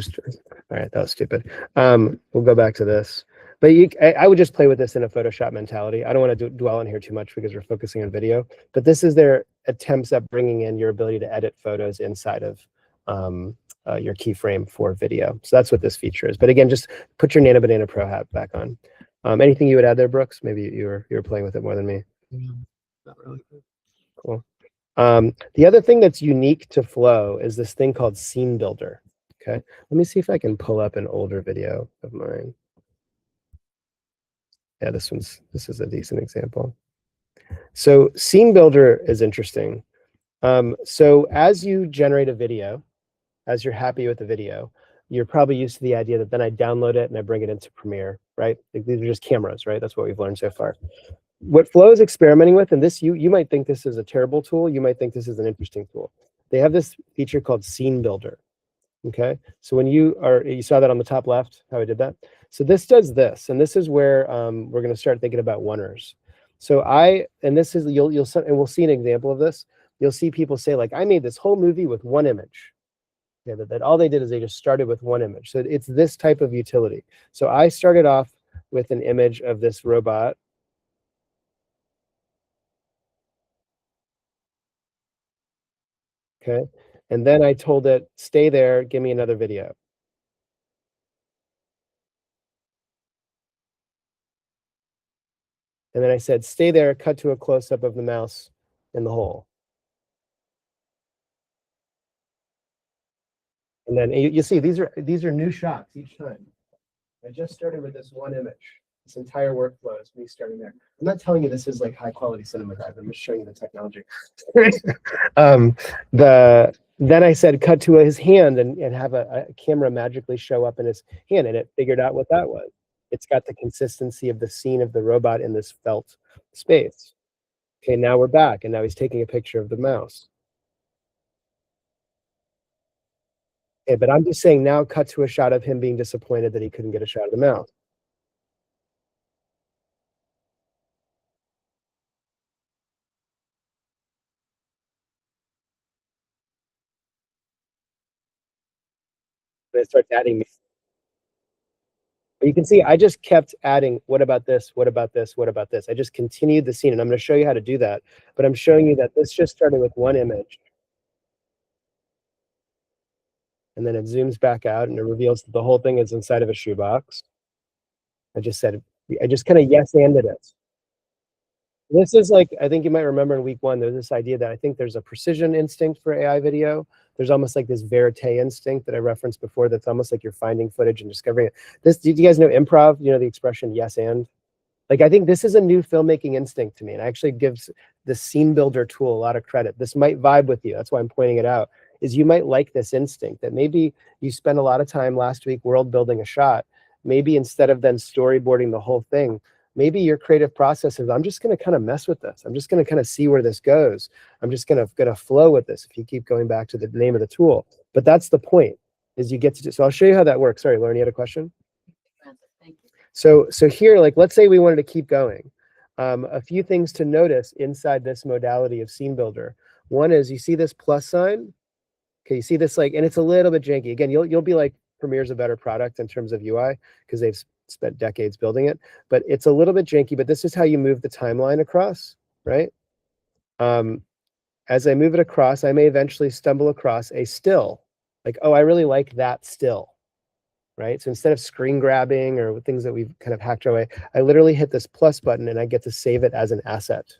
right, that was stupid. We'll go back to this. But I would just play with this in a Photoshop mentality. I don't want to dwell on here too much because we're focusing on video. But this is their attempts at bringing in your ability to edit photos inside of your keyframe for video. So that's what this feature is. But again, just put your Nano Banana Pro hat back on. Anything you would add there, Brooks? Maybe you were playing with it more than me. Not really. Cool. The other thing that's unique to Flow is this thing called Scene Builder. Okay, let me see if I can pull up an older video of mine. Yeah, this is a decent example. So Scene Builder is interesting. So as you generate a video, as you're happy with the video, you're probably used to the idea that then I download it and I bring it into Premiere, right? Like, these are just cameras, right? That's what we've learned so far. What Flow is experimenting with, and this you might think this is a terrible tool, you might think this is an interesting tool. They have this feature called Scene Builder. Okay, so when you saw that on the top left, how I did that. So this does this, and this is where we're going to start thinking about oneers. So this is and we'll see an example of this. You'll see people say like, I made this whole movie with one image. Yeah, that all they did is they just started with one image. So it's this type of utility. So I started off with an image of this robot. Okay, and then I told it, stay there, give me another video. And then I said, stay there, cut to a close-up of the mouse in the hole. And then you see these are new shots each time. I just started with this one image. This entire workflow is me starting there. I'm not telling you this is like high quality cinematography. I'm just showing you the technology. Then I said cut to his hand and have a camera magically show up in his hand, and it figured out what that was. It's got the consistency of the scene of the robot in this felt space. Okay, now we're back, and now he's taking a picture of the mouse. Okay, but I'm just saying now cut to a shot of him being disappointed that he couldn't get a shot of the mouse. And it starts adding. But you can see I just kept adding, what about this? What about this? What about this? I just continued the scene, and I'm going to show you how to do that. But I'm showing you that this just started with one image. And then it zooms back out and it reveals that the whole thing is inside of a shoebox. I just kind of yes-anded it. This is like, I think you might remember in week one, there's this idea that I think there's a precision instinct for AI video. There's almost like this verite instinct that I referenced before that's almost like you're finding footage and discovering it. Do you guys know improv? You know the expression yes and? Like, I think this is a new filmmaking instinct to me, and actually gives the Scene Builder tool a lot of credit. This might vibe with you. That's why I'm pointing it out, is you might like this instinct that maybe you spent a lot of time last week world building a shot. Maybe instead of then storyboarding the whole thing, maybe your creative process is, I'm just going to kind of mess with this. I'm just going to kind of see where this goes. I'm just going to flow with this if you keep going back to the name of the tool. But that's the point, is you get to do. So I'll show you how that works. Sorry, Lauren, you had a question? Thank you. So here, like, let's say we wanted to keep going. A few things to notice inside this modality of Scene Builder. One is, you see this plus sign? Okay, you see this, like, and it's a little bit janky. Again, you'll be like, Premiere's a better product in terms of UI because they've spent decades building it, but it's a little bit janky. But this is how you move the timeline across, right? As I move it across, I may eventually stumble across a still, like, oh, I really like that still. Right? So instead of screen grabbing or things that we've kind of hacked our way, I literally hit this plus button and I get to save it as an asset.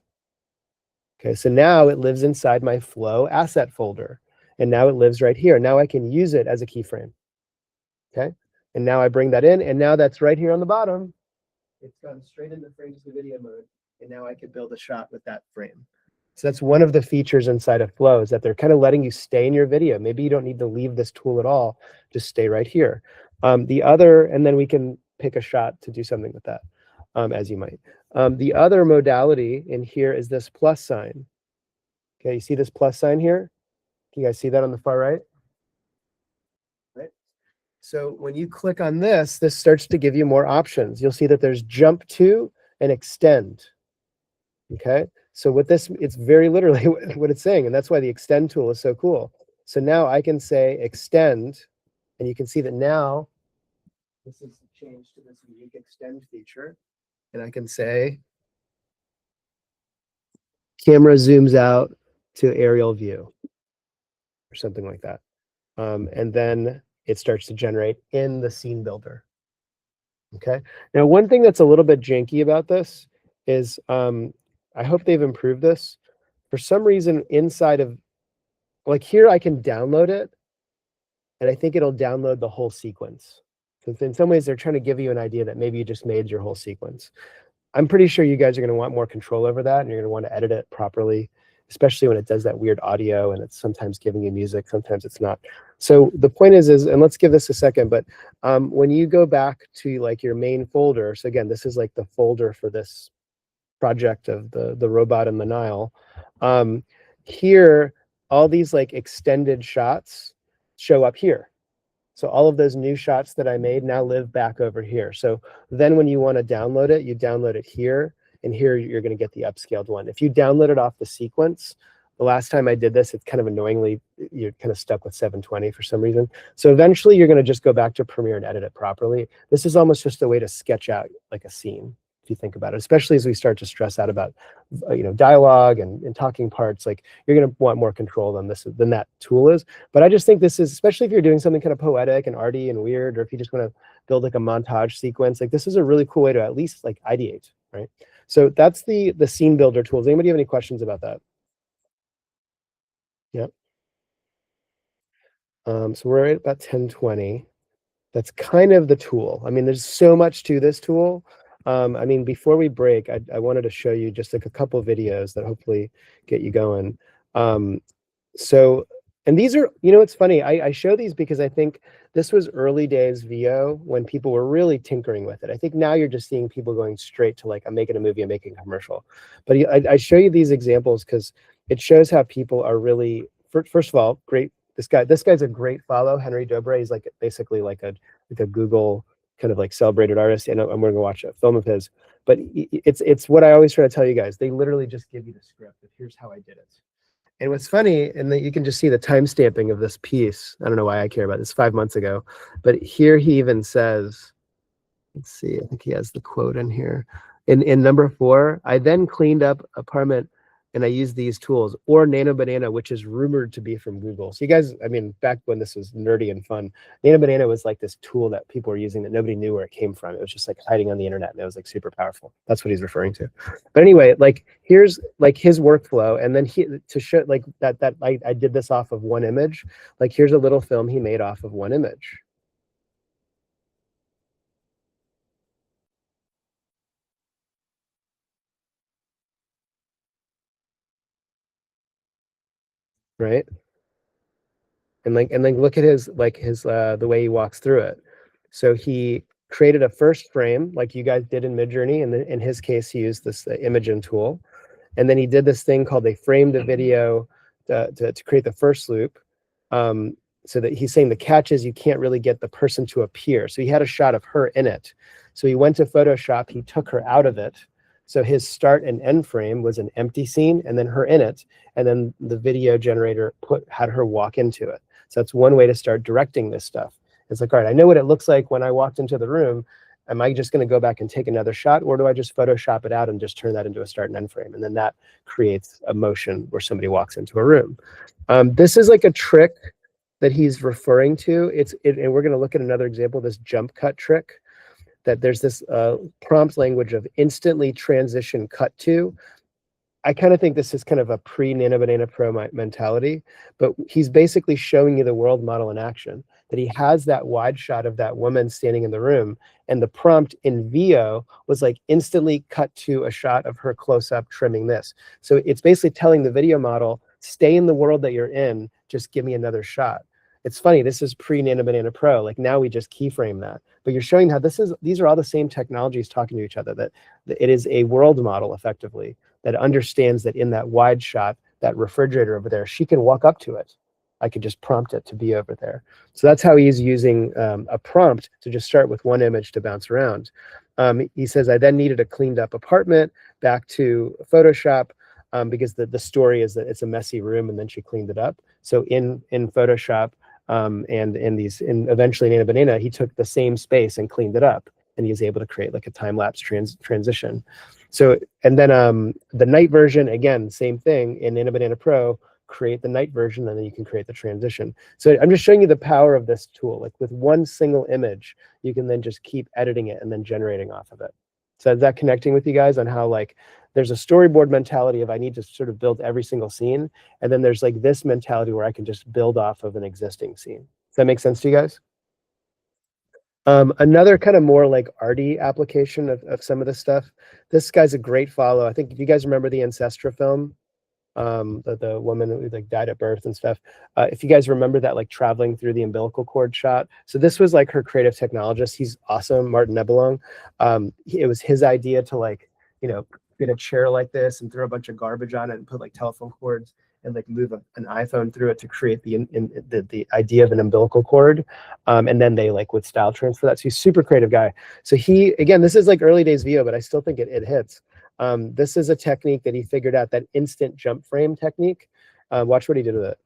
Okay, so now it lives inside my Flow asset folder. And now it lives right here. Now I can use it as a keyframe. Okay, and now I bring that in, and now that's right here on the bottom. It's gone straight into frames to video mode. And now I can build a shot with that frame. So that's one of the features inside of Flow, is that they're kind of letting you stay in your video. Maybe you don't need to leave this tool at all, just stay right here. The other, and then we can pick a shot to do something with that, as you might. The other modality in here is this plus sign. Okay, you see this plus sign here? Can you guys see that on the far right? Right. So when you click on this, this starts to give you more options. You'll see that there's jump to and extend. Okay, so with this, it's very literally what it's saying, and that's why the extend tool is so cool. So now I can say extend, and you can see that now this is changed to this unique extend feature, and I can say camera zooms out to aerial view or something like that. And then it starts to generate in the scene builder. Okay. Now, one thing that's a little bit janky about this is I hope they've improved this. For some reason, inside of, like here, I can download it, and I think it'll download the whole sequence. So in some ways, they're trying to give you an idea that maybe you just made your whole sequence. I'm pretty sure you guys are going to want more control over that, and you're going to want to edit it properly, especially when it does that weird audio and it's sometimes giving you music, sometimes it's not. So the point is, and let's give this a second, but when you go back to like your main folder, so again, this is like the folder for this project of the robot in the Nile. Here, all these like extended shots show up here. So all of those new shots that I made now live back over here. So then when you want to download it, you download it here, and here you're going to get the upscaled one. If you download it off the sequence, the last time I did this, it's kind of annoyingly, you're kind of stuck with 720 for some reason. So eventually you're going to just go back to Premiere and edit it properly. This is almost just a way to sketch out like a scene, if you think about it, especially as we start to stress out about dialogue and talking parts. Like you're going to want more control than that tool is. But I just think this is, especially if you're doing something kind of poetic and arty and weird, or if you just want to build like a montage sequence, like this is a really cool way to at least like ideate, right? So that's the scene builder tools. Anybody have any questions about that? Yeah. So we're at about 10:20. That's kind of the tool. I mean, there's so much to this tool. I mean, before we break, I wanted to show you just like a couple of videos that hopefully get you going. And these are, it's funny. I show these because I think this was early days VO when people were really tinkering with it. I think now you're just seeing people going straight to like, I'm making a movie, I'm making a commercial. But I show you these examples because it shows how people are really, first of all, great. This guy's a great follow, Henry Dobre. He's like basically like a Google kind of like celebrated artist, and I'm going to watch a film of his. But it's what I always try to tell you guys. They literally just give you the script. But here's how I did it. And what's funny, and that you can just see the time stamping of this piece. I don't know why I care about this, 5 months ago, but here he even says, let's see, I think he has the quote in here. In number 4, I then cleaned up apartment and I used these tools, or Nano Banana, which is rumored to be from Google. So you guys, I mean, back when this was nerdy and fun, Nano Banana was like this tool that people were using that nobody knew where it came from. It was just like hiding on the internet, and it was like super powerful. That's what he's referring to. But anyway, like here's like his workflow, and then to show like that I did this off of one image. Like here's a little film he made off of one image. Right? And then look at his the way he walks through it. So he created a first frame like you guys did in Midjourney, and in his case he used this Imagen tool, and then he did this thing called they framed a video to create the first loop. So that he's saying the catch is you can't really get the person to appear. So he had a shot of her in it. So he went to Photoshop, he took her out of it. So his start and end frame was an empty scene and then her in it. And then the video generator had her walk into it. So that's one way to start directing this stuff. It's like, all right, I know what it looks like when I walked into the room. Am I just going to go back and take another shot, or do I just Photoshop it out and just turn that into a start and end frame? And then that creates a motion where somebody walks into a room. This is like a trick that he's referring to. And we're going to look at another example, this jump cut trick, that there's this prompt language of instantly transition cut to. I kind of think this is kind of a pre-Nano Banana Pro mentality, but he's basically showing you the world model in action. that he has that wide shot of that woman standing in the room, and the prompt in VO was like instantly cut to a shot of her close up trimming this. So it's basically telling the video model, stay in the world that you're in, just give me another shot. It's funny, this is pre-Nano Banana Pro. Like now we just keyframe that. But you're showing how these are all the same technologies talking to each other, that it is a world model effectively that understands that in that wide shot, that refrigerator over there, she can walk up to it. I could just prompt it to be over there. So that's how he's using a prompt to just start with one image to bounce around. He says, I then needed a cleaned up apartment, back to Photoshop, because the story is that it's a messy room and then she cleaned it up. So in Photoshop, and eventually Nano Banana, he took the same space and cleaned it up, and he was able to create like a time-lapse transition. So, and then the night version, again, same thing in Nano Banana Pro, create the night version, and then you can create the transition. So I'm just showing you the power of this tool. Like with one single image, you can then just keep editing it and then generating off of it. So is that connecting with you guys on how like there's a storyboard mentality of I need to sort of build every single scene, and then there's like this mentality where I can just build off of an existing scene. Does that make sense to you guys? Another kind of more like arty application of some of this stuff. This guy's a great follow. I think if you guys remember the Ancestra film, the woman who like died at birth and stuff. If you guys remember that, like traveling through the umbilical cord shot. So this was like her creative technologist. He's awesome, Martin Nebelong. It was his idea to like, you know, get a chair like this and throw a bunch of garbage on it and put like telephone cords and like move an iPhone through it to create the idea of an umbilical cord. And then they like would style transfer that. So he's a super creative guy. So he, again, this is like early days VO, but I still think it hits. This is a technique that he figured out, that instant jump frame technique. Watch what he did with it.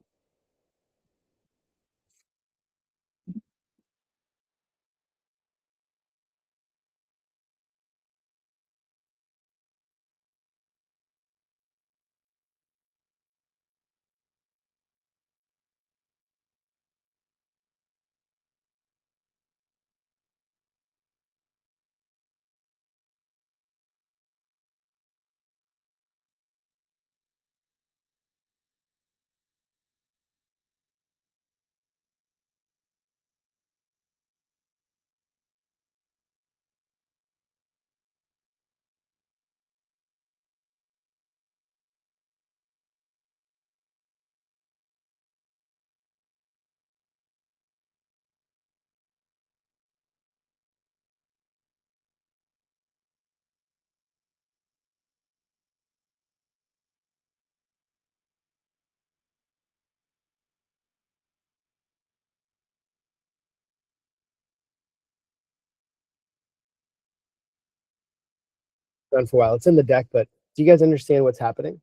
Done for a while. It's in the deck, but do you guys understand what's happening?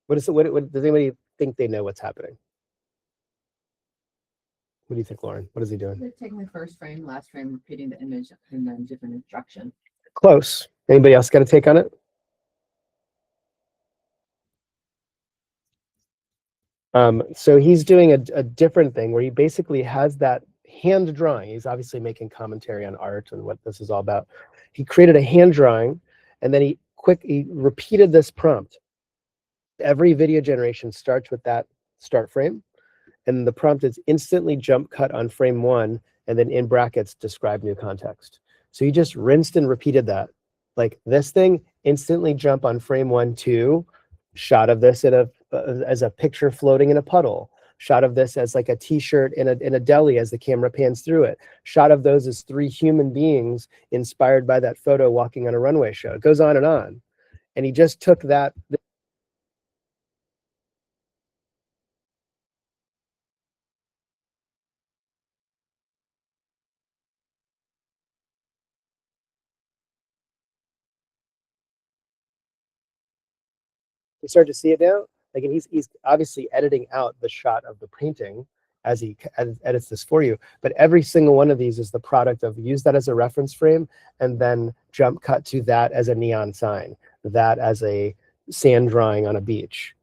What is it? What does anybody think they know what's happening? What do you think, Lauren? What is he doing? They're taking the first frame, last frame, repeating the image, and then different instruction. Close. Anybody else got a take on it? So he's doing a different thing where he basically has that hand drawing. He's obviously making commentary on art and what this is all about. He created a hand drawing, and then he repeated this prompt. Every video generation starts with that start frame, and the prompt is instantly jump cut on frame 1, and then in brackets describe new context. So he just rinsed and repeated that. Like this thing, instantly jump on frame 1, 2, shot of this as a picture floating in a puddle, shot of this as like a t-shirt in a deli as the camera pans through it, shot of those as 3 human beings inspired by that photo walking on a runway show. It goes on. And he just took that. You start to see it now. Like, and he's obviously editing out the shot of the painting as he edits this for you. But every single one of these is the product of use that as a reference frame and then jump cut to that as a neon sign, that as a sand drawing on a beach.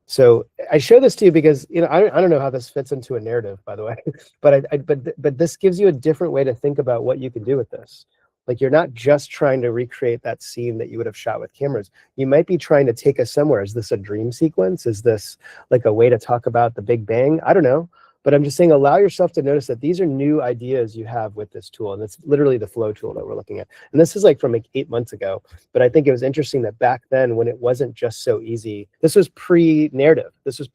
So I show this to you because, you know, I don't know how this fits into a narrative, by the way, but this gives you a different way to think about what you can do with this. Like, you're not just trying to recreate that scene that you would have shot with cameras. You might be trying to take us somewhere. Is this a dream sequence? Is this like a way to talk about the Big Bang? I don't know. But I'm just saying, allow yourself to notice that these are new ideas you have with this tool. And it's literally the flow tool that we're looking at. And this is like from like 8 months ago. But I think it was interesting that back then, when it wasn't just so easy, this was pre-narrative. This was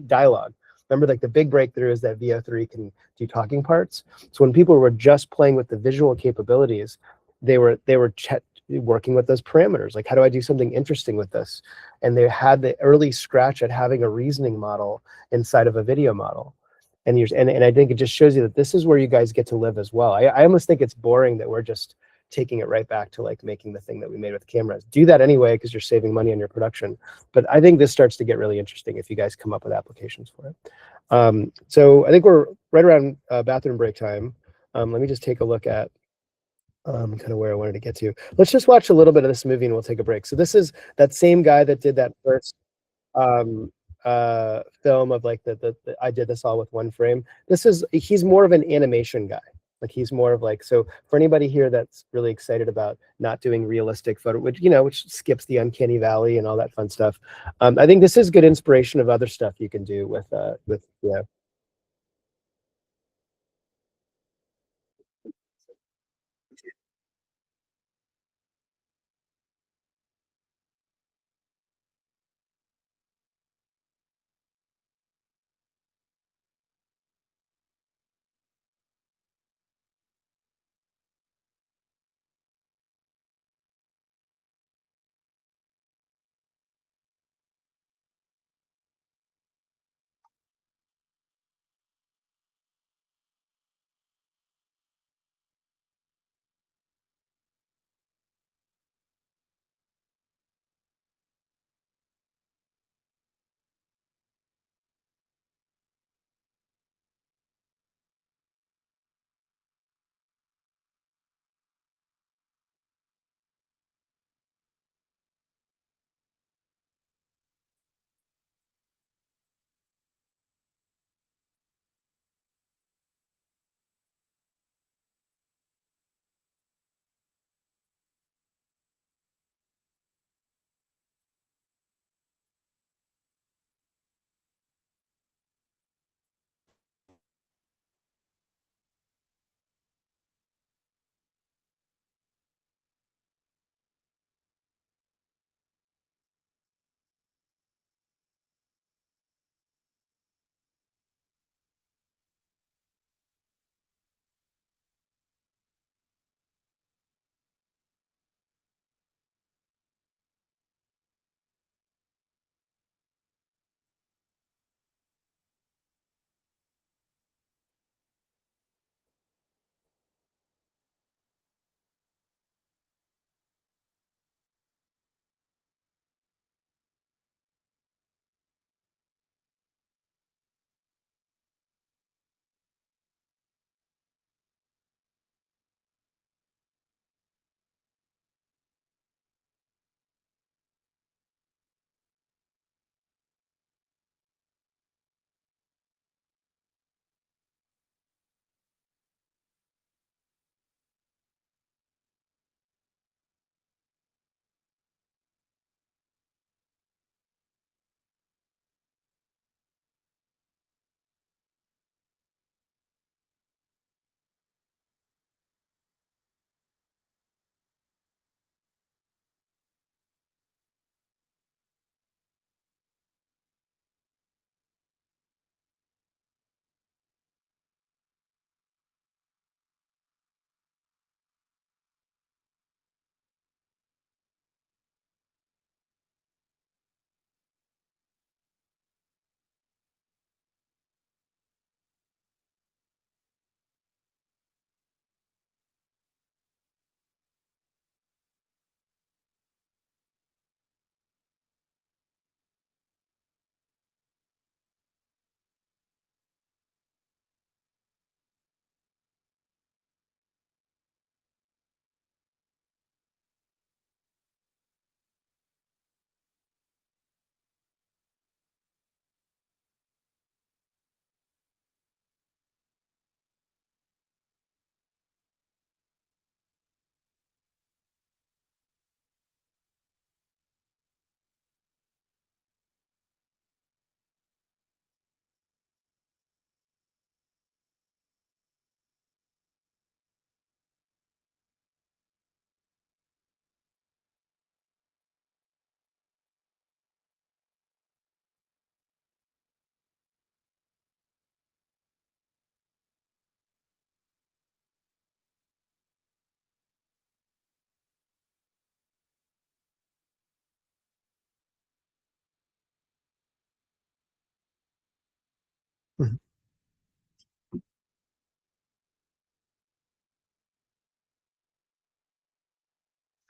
dialogue. Remember, like the big breakthrough is that VO3 can do talking parts. So when people were just playing with the visual capabilities, they were working with those parameters. Like, how do I do something interesting with this? And they had the early scratch at having a reasoning model inside of a video model. And I think it just shows you that this is where you guys get to live as well. I almost think it's boring that we're just taking it right back to like making the thing that we made with cameras. Do that anyway because you're saving money on your production. But I think this starts to get really interesting if you guys come up with applications for it. So I think we're right around bathroom break time. Let me just take a look at kind of where I wanted to get to. Let's just watch a little bit of this movie and we'll take a break. So this is that same guy that did that first film of like the I did this all with one frame. He's more of an animation guy. Like he's more of like, so for anybody here that's really excited about not doing realistic photo, which skips the uncanny valley and all that fun stuff. I think this is good inspiration of other stuff you can do with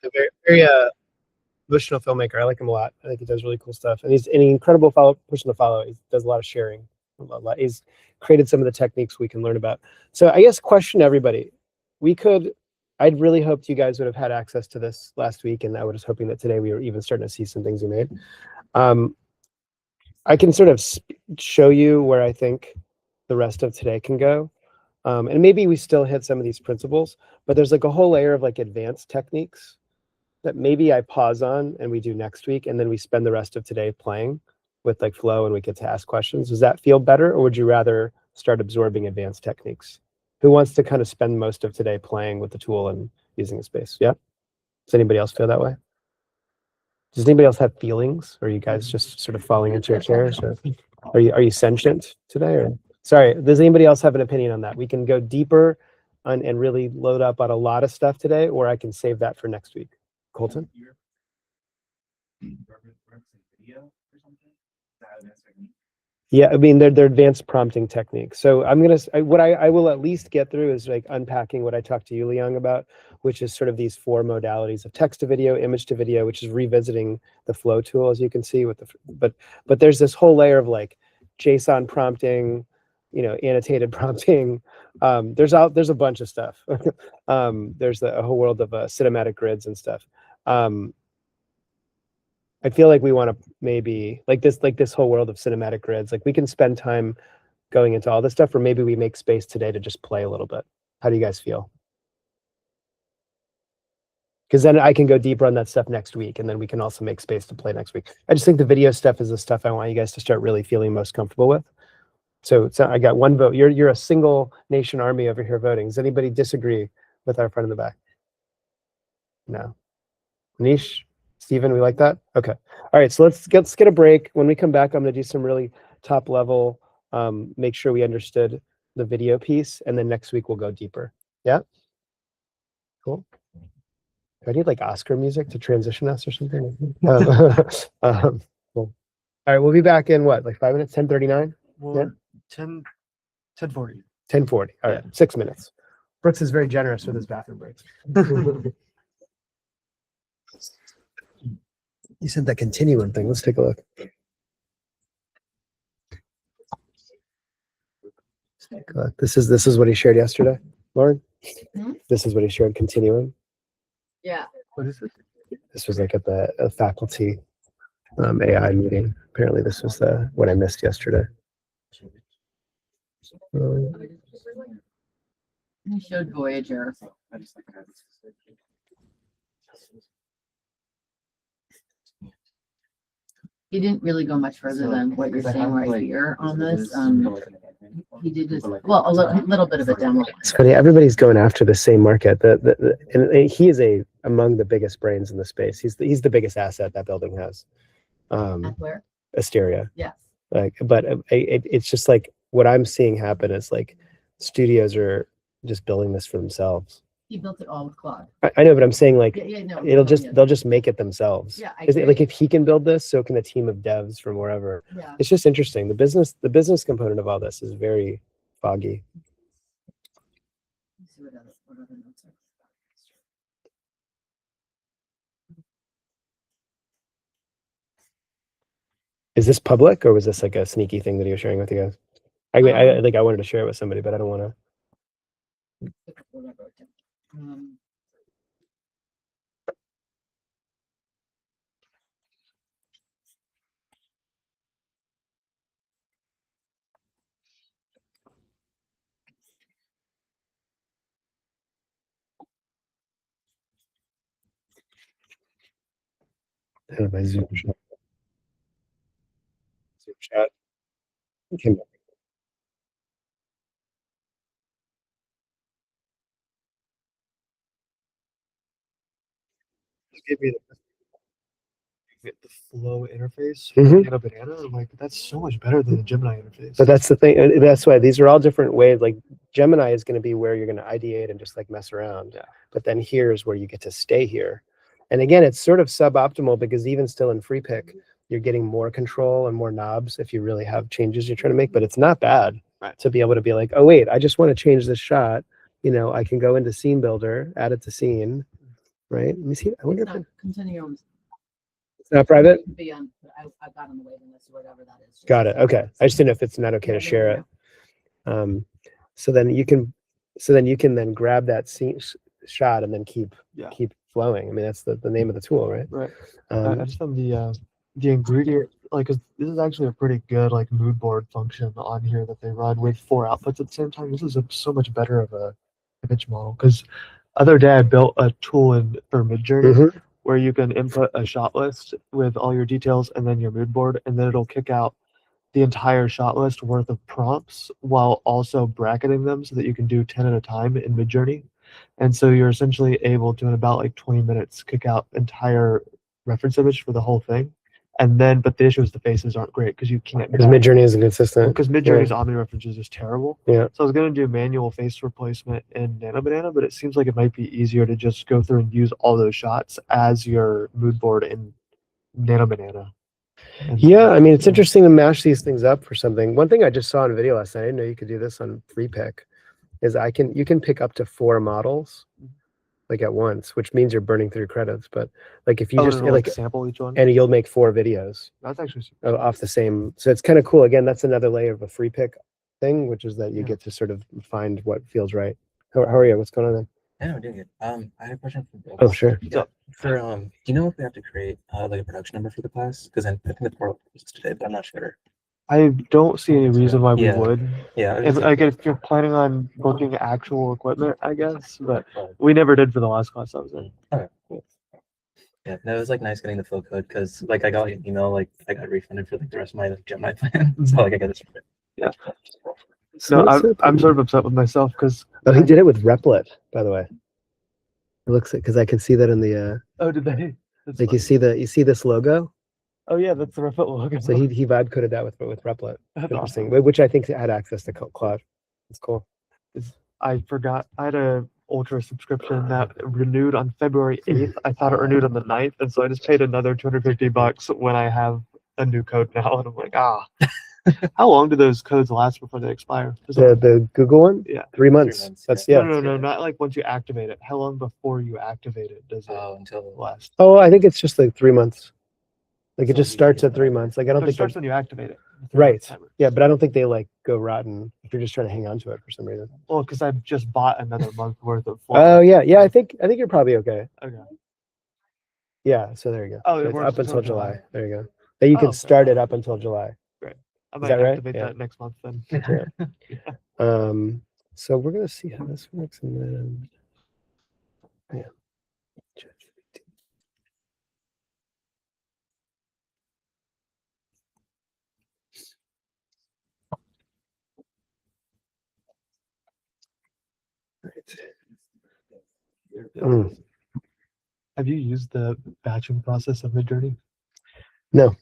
A very, very emotional filmmaker. I like him a lot. I think he does really cool stuff, and he's an incredible person to follow. He does a lot of sharing. He's created some of the techniques we can learn about. So I guess question to everybody. I'd really hoped you guys would have had access to this last week, and I was hoping that today we were even starting to see some things you made. I can sort of show you where I think the rest of today can go. And maybe we still hit some of these principles, but there's like a whole layer of like advanced techniques that maybe I pause on and we do next week, and then we spend the rest of today playing with like flow and we get to ask questions. Does that feel better, or would you rather start absorbing advanced techniques? Who wants to kind of spend most of today playing with the tool and using the space? Yeah? Does anybody else feel that way? Does anybody else have feelings? Or are you guys just sort of falling into your chairs? Or are you sentient today? Or sorry, does anybody else have an opinion on that? We can go deeper and really load up on a lot of stuff today, or I can save that for next week. Colton? Yeah, I mean, they're advanced prompting techniques. So I'm gonna what I will at least get through is like unpacking what I talked to you, Liang, about, which is sort of these 4 modalities of text to video, image to video, which is revisiting the flow tool, as you can see with the but there's this whole layer of like JSON prompting, annotated prompting. There's a bunch of stuff. There's a whole world of cinematic grids and stuff. I feel like we want to maybe like this whole world of cinematic grids. Like we can spend time going into all this stuff, or maybe we make space today to just play a little bit. How do you guys feel? Because then I can go deeper on that stuff next week, and then we can also make space to play next week. I just think the video stuff is the stuff I want you guys to start really feeling most comfortable with. So I got 1 vote. You're a single nation army over here voting. Does anybody disagree with our friend in the back? No. Niche? Steven, we like that? Okay. All right, so let's get a break. When we come back, I'm going to do some really top level, make sure we understood the video piece, and then next week we'll go deeper. Yeah? Cool. Do I need like Oscar music to transition us or something? Cool. All right, we'll be back in what, like 5 minutes, 10:39? Well, 10:40. 10:40. All right, 6 minutes. Brooks is very generous with his bathroom breaks. You said that continuum thing. Let's take a look. This is what he shared yesterday, Lauren. This is what he shared. Continuum. Yeah. What is it? This was like at the faculty AI meeting. Apparently, this was what I missed yesterday. He showed Voyager. He didn't really go much further than what you're saying right here on this. He did just, well, a little bit of a demo. It's funny. Everybody's going after the same market. And he is among the biggest brains in the space. He's the biggest asset that building has. At where? Asteria. Yes. But it's just like what I'm seeing happen is like studios are just building this for themselves. He built it all with Claude. I know, but I'm saying like No, they'll just make it themselves. Yeah, I Is it agree. like if he can build this, so can a team of devs from wherever. Yeah. It's just interesting. The business component of all this is very foggy. Let's see what other notes are. Is this public, or was this like a sneaky thing that he was sharing with you guys? I wanted to share it with somebody, but I don't want to. My Zoom chat. Zoom chat. Okay. Give me the flow interface. Mhm. Banana banana. I'm like, that's so much better than the Gemini interface. But that's the thing. That's why these are all different ways. Like Gemini is going to be where you're going to ideate and just like mess around. Yeah. But then here's where you get to stay here. And again, it's sort of suboptimal because even still in free pick, you're getting more control and more knobs if you really have changes you're trying to make. But it's not bad to be able to be like, oh wait, I just want to change this shot. I can go into scene builder, add it to scene, right? Let me see. I wonder It's if not continuum. it's not private. Beyond, I got on the waiting list or whatever that is. Got it. Okay. I just didn't know if it's not okay to share it. So then you can then grab that shot and then keep flowing. I mean, that's the name of the tool, right? Right. I Um, just found the ingredient, like, 'cause this is actually a pretty good like mood board function on here that they run with 4 outputs at the same time. This is so much better of a image model, because other day I built a tool for Midjourney mhm. where you can input a shot list with all your details and then your mood board, and then it'll kick out the entire shot list worth of prompts while also bracketing them so that you can do 10 at a time in Midjourney. And so you're essentially able to, in about like 20 minutes, kick out entire reference image for the whole thing. And then, but the issue is the faces aren't great because you can't. Because Midjourney isn't consistent. Because Midjourney's omni-reference is just terrible. Yeah. So I was going to do manual face replacement in Nano Banana, but it seems like it might be easier to just go through and use all those shots as your mood board in Nano Banana. Yeah, I mean, it's interesting to mash these things up for something. One thing I just saw in a video last night, I didn't know you could do this on free pick, is you can pick up to 4 models like at once, which means you're burning through credits. But like if you just like sample each one, and you'll make 4 videos that's actually off the same. So it's kind of cool. Again, that's another layer of a free pick thing, which is that you get to sort of find what feels right. How are you? What's going on then? Yeah, I'm doing it. I had a question for Bill. Oh, sure. Yeah. Do you know if we have to create like a production number for the class? Because I think the portal was today, but I'm not sure. I don't see any reason why we Yeah. would. Yeah. If you're planning on booking actual equipment, I guess, but we never did for the last class I was in. Okay, cool. Yeah, that was like nice getting the full code because like I got an email like I got refunded for like the rest of my like Gemini plan, so like I got this. Yeah. So So I'm sort of upset with myself because he did it with Replit, by the way. It looks like, because I can see that in the oh, did they? That's like funny. you see this logo. Oh yeah, that's the Replit logo. So he vibe coded that with Replit. That's Interesting, awesome. which I think had access to Cloud. It's cool. I forgot. I had a Ultra subscription that renewed on February 8th. I thought it renewed on the 9th, and so I just paid another $250 when I have a new code now, and I'm like, How long do those codes last before they expire? The Google one? Yeah. 3 months. That's No, not like once you activate it. How long before you activate it does it until last? Oh, I think it's just like 3 months. Like it just starts at 3 months. Like I don't So it think starts when you activate it. right. Yeah, but I don't think they like go rotten if you're just trying to hang on to it for some reason. Well, because I just bought another month worth of. Oh yeah. I think you're probably okay. Okay. Yeah. So there you go. Oh, So it it's works up until until July. July. There you go. Then you can okay. start it up until July. Great. I Is might that right? activate Yeah. that next month then. So we're gonna see how this works, and then yeah. Mm. Have you used the batching process of Midjourney? No.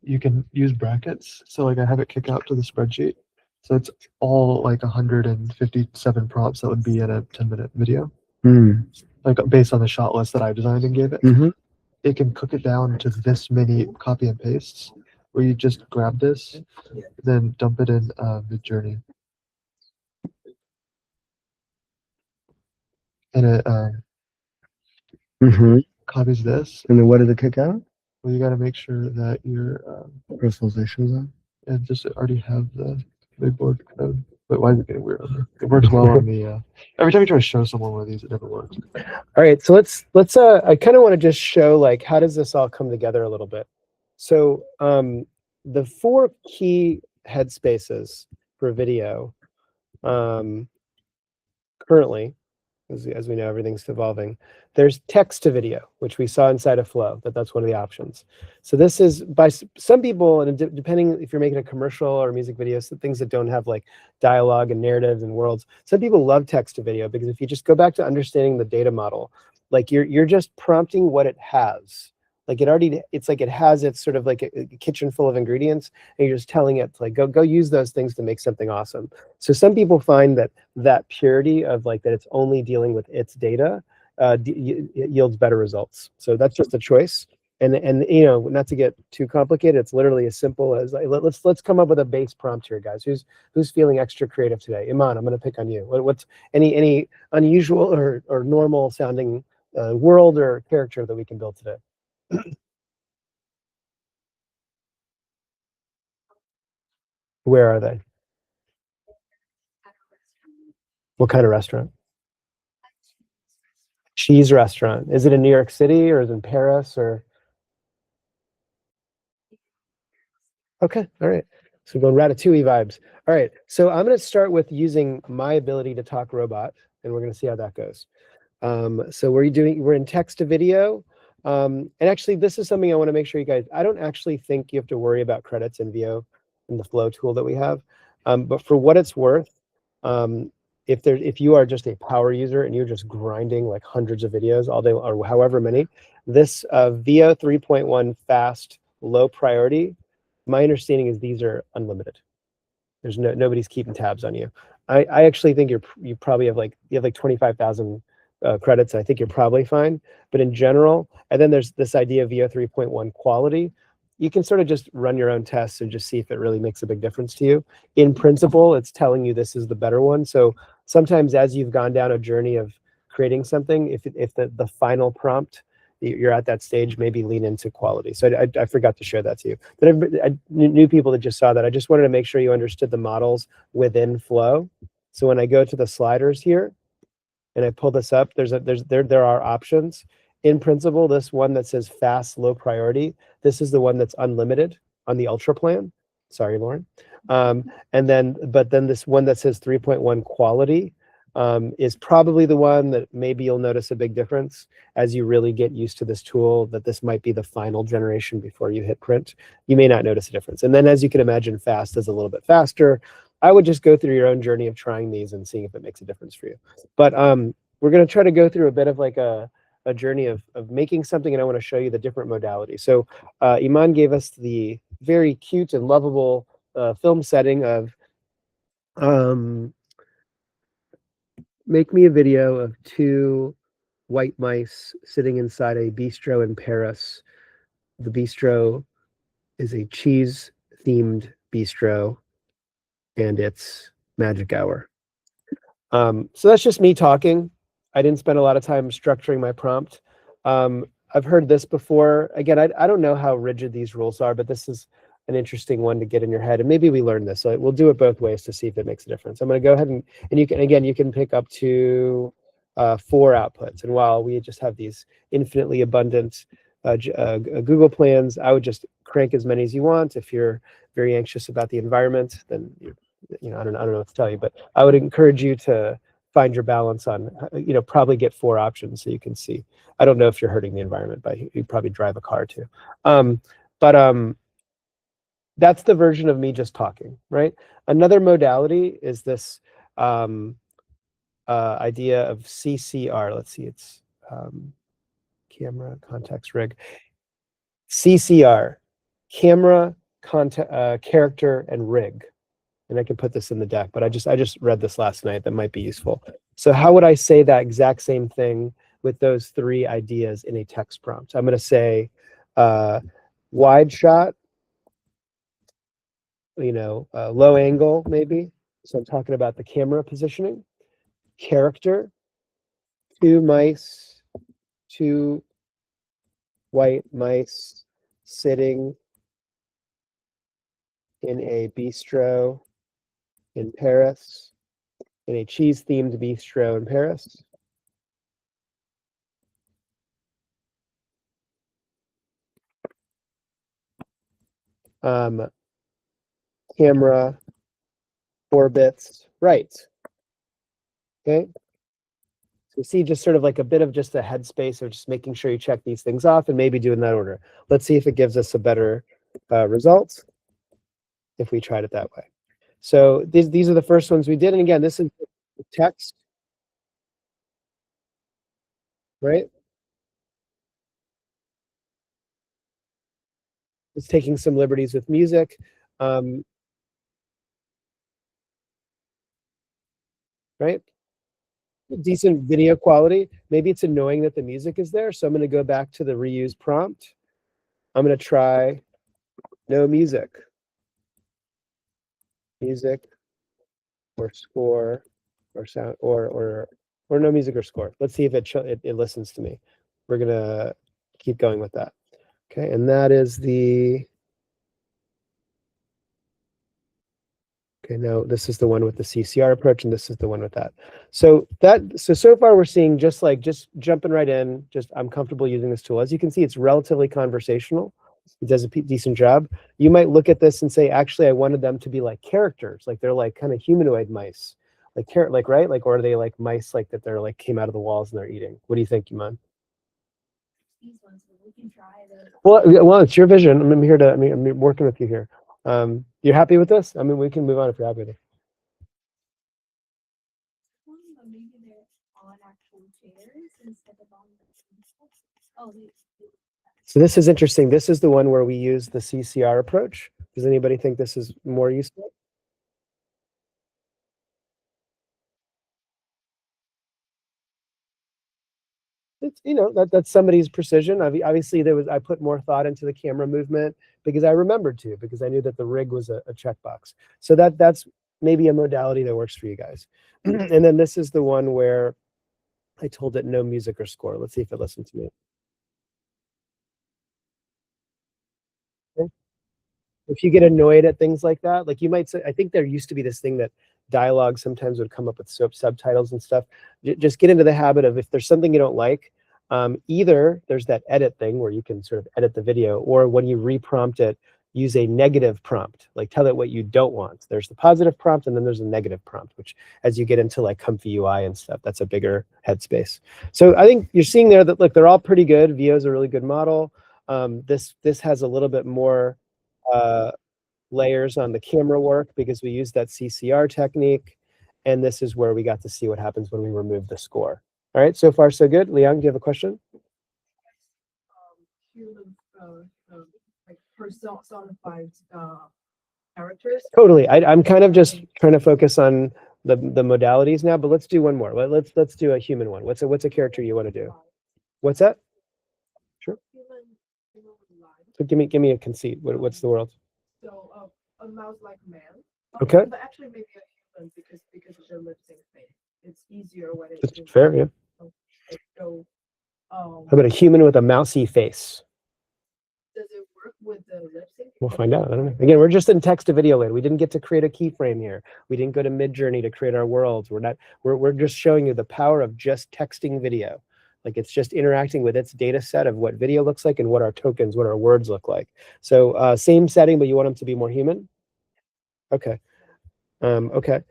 You can use brackets. So like I have it kick out to the spreadsheet. So it's all like 157 prompts that would be in a 10-minute video. Mm. Like based on the shot list that I designed and gave it. Mm-hmm. It can cook it down to this many copy and pastes where you just grab this, then dump it in Midjourney. And it Mm-hmm. copies this. And then what did it kick out? Well, you got to make sure that your Personalization's on. and just already have the big board code. But why is it getting weird on there? It works well on the every time you try to show someone one of these, it never works. All right, so let's I kind of want to just show like how does this all come together a little bit. So the 4 key headspaces for video currently, as we know, everything's evolving. There's text to video, which we saw inside of Flow, that's one of the options. So this is by some people, and depending if you're making a commercial or music video, so things that don't have like dialogue and narratives and worlds, some people love text to video because if you just go back to understanding the data model, like you're just prompting what it has. Like it's like it has it's sort of like a kitchen full of ingredients, and you're just telling it to like go use those things to make something awesome. So some people find that purity of like that it's only dealing with its data yields better results. So that's just a choice. And you know, not to get too complicated, it's literally as simple as like, let's come up with a base prompt here, guys. Who's feeling extra creative today? Iman, I'm going to pick on you. What's any unusual or normal sounding world or character that we can build today. Where are they? What kind of restaurant? Cheese restaurant. Is it in New York City or is it in Paris or? Okay, all right. So we're going Ratatouille vibes. All right, so I'm going to start with using my ability to talk robot, and we're going to see how that goes. So we're in text to video. And actually, this is something I want to make sure you guys, I don't actually think you have to worry about credits in VO in the flow tool that we have. But for what it's worth, if you are just a power user and you're just grinding like hundreds of videos all day or however many, this VO 3.1 fast low priority, my understanding is these are unlimited. There's nobody's keeping tabs on you. I actually think you probably have like 25,000 credits. I think you're probably fine. But in general, and then there's this idea of VO 3.1 quality. You can sort of just run your own tests and just see if it really makes a big difference to you. In principle, it's telling you this is the better one. So sometimes as you've gone down a journey of creating something, if the final prompt, you're at that stage, maybe lean into quality. So I forgot to share that to you. But I knew people that just saw that. I just wanted to make sure you understood the models within Flow. So when I go to the sliders here, and I pull this up, there are options. In principle, this one that says fast, low priority, this is the one that's unlimited on the Ultra plan. Sorry, Lauren. But then this one that says 3.1 quality is probably the one that maybe you'll notice a big difference as you really get used to this tool, that this might be the final generation before you hit print. You may not notice a difference. And then as you can imagine, fast is a little bit faster. I would just go through your own journey of trying these and seeing if it makes a difference for you. But we're going to try to go through a bit of like a journey of making something, and I want to show you the different modalities. So Iman gave us the very cute and lovable film setting of make me a video of two white mice sitting inside a bistro in Paris. The bistro is a cheese-themed bistro, and it's magic hour. So that's just me talking. I didn't spend a lot of time structuring my prompt. I've heard this before. Again, I don't know how rigid these rules are, but this is an interesting one to get in your head. And maybe we learn this. So we'll do it both ways to see if it makes a difference. I'm going to go ahead and you can pick up to 4 outputs. And while we just have these infinitely abundant Google plans, I would just crank as many as you want. If you're very anxious about the environment, then I don't know what to tell you, but I would encourage you to find your balance on, probably get 4 options so you can see. I don't know if you're hurting the environment, but you probably drive a car too. That's the version of me just talking, right? Another modality is this idea of CCR. Let's see, it's camera, context, rig. CCR, camera, character, and rig. And I can put this in the deck, but I just read this last night. That might be useful. So how would I say that exact same thing with those 3 ideas in a text prompt? I'm going to say wide shot, low angle maybe. So I'm talking about the camera positioning, character, 2 mice, 2 white mice sitting in a bistro in Paris, in a cheese-themed bistro in Paris. Camera orbits right. Okay. So you see just sort of like a bit of just a headspace of just making sure you check these things off and maybe do in that order. Let's see if it gives us a better result if we tried it that way. So these are the first ones we did. And again, this is text, right? It's taking some liberties with music. Right? Decent video quality. Maybe it's annoying that the music is there. So I'm going to go back to the reuse prompt. I'm going to try no music. Music or score or sound or or no music or score. Let's see if it listens to me. We're gonna keep going with that. Okay, and that is the. Okay, now this is the one with the CCR approach, and this is the one with that. So so far we're seeing just jumping right in. Just I'm comfortable using this tool. As you can see, it's relatively conversational. It does a decent job. You might look at this and say, actually, I wanted them to be like characters, like they're like kind of humanoid mice, like right, like, or are they like mice like that they're like came out of the walls and they're eating? What do you think, Iman? These ones, but we can try those. Well, it's your vision. I'm here to. I mean, I'm working with you here. You're happy with this? I mean, we can move on if you're happy with it. Maybe they're on actual chairs instead of on oh, So this is interesting. This is the one where we use the CCR approach. Does anybody think this is more useful? It's, that's somebody's precision. Obviously, I put more thought into the camera movement because I remembered to, because I knew that the rig was a checkbox. So that's maybe a modality that works for you guys. And then this is the one where I told it no music or score. Let's see if it listens to me. Okay. If you get annoyed at things like that, like you might say, I think there used to be this thing that dialogue sometimes would come up with subtitles and stuff. Just get into the habit of, if there's something you don't like, either there's that edit thing where you can sort of edit the video, or when you reprompt it, use a negative prompt, like tell it what you don't want. There's the positive prompt, and then there's a negative prompt, which as you get into like comfy UI and stuff, that's a bigger headspace. So I think you're seeing there that, look, they're all pretty good. VO is a really good model. This has a little bit more layers on the camera work because we use that CCR technique. And this is where we got to see what happens when we remove the score. All right, so far so good. Liang, do you have a question? Human, like personified characters. Totally. I'm kind of just trying to focus on the modalities now, but let's do one more. Let's do a human one. What's a character you want to do? What's that? Sure. So give me a conceit. What's the world? So a mouse like man. Okay. But actually maybe a human because of their lip sync thing. It's easier when it's That's fair, yeah. So How about a human with a mousy face? does it work with the lip sync? We'll find out. I don't know. Again, we're just in text to video land. We didn't get to create a keyframe here. We didn't go to Midjourney to create our worlds. We're just showing you the power of just texting video. Like, it's just interacting with its data set of what video looks like and what our tokens, what our words look like. So same setting, but you want them to be more human? Okay. Okay.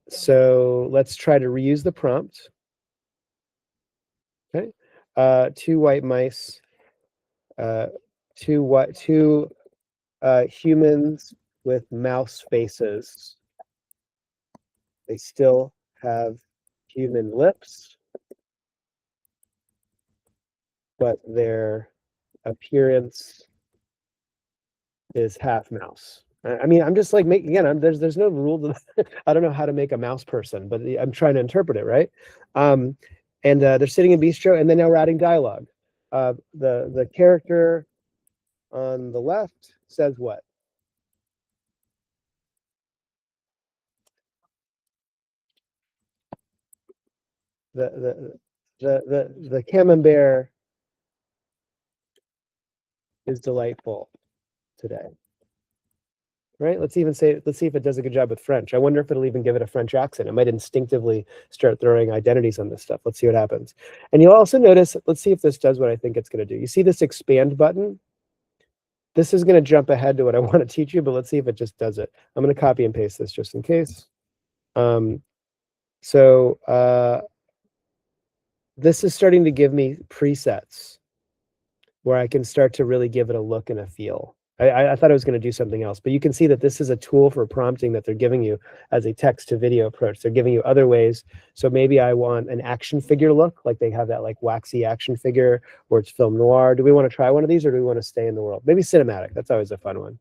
So let's try to reuse the prompt. Okay. 2 white mice, two humans with mouse faces. They still have human lips, but their appearance is half mouse. I mean, I'm just like making, again, there's no rule to, I don't know how to make a mouse person, but I'm trying to interpret it, right? And they're sitting in bistro, and then now we're adding dialogue. The character on the left says what? The camembert is delightful today. Right? Let's see if it does a good job with French. I wonder if it'll even give it a French accent. It might instinctively start throwing identities on this stuff. Let's see what happens. And you'll also notice, let's see if this does what I think it's going to do. You see this expand button? This is going to jump ahead to what I want to teach you, but let's see if it just does it. I'm going to copy and paste this just in case. This is starting to give me presets where I can start to really give it a look and a feel. I thought I was going to do something else, but you can see that this is a tool for prompting that they're giving you as a text to video approach. They're giving you other ways. So maybe I want an action figure look, like they have that like waxy action figure, or it's film noir. Do we want to try one of these, or do we want to stay in the world? Maybe cinematic. That's always a fun one.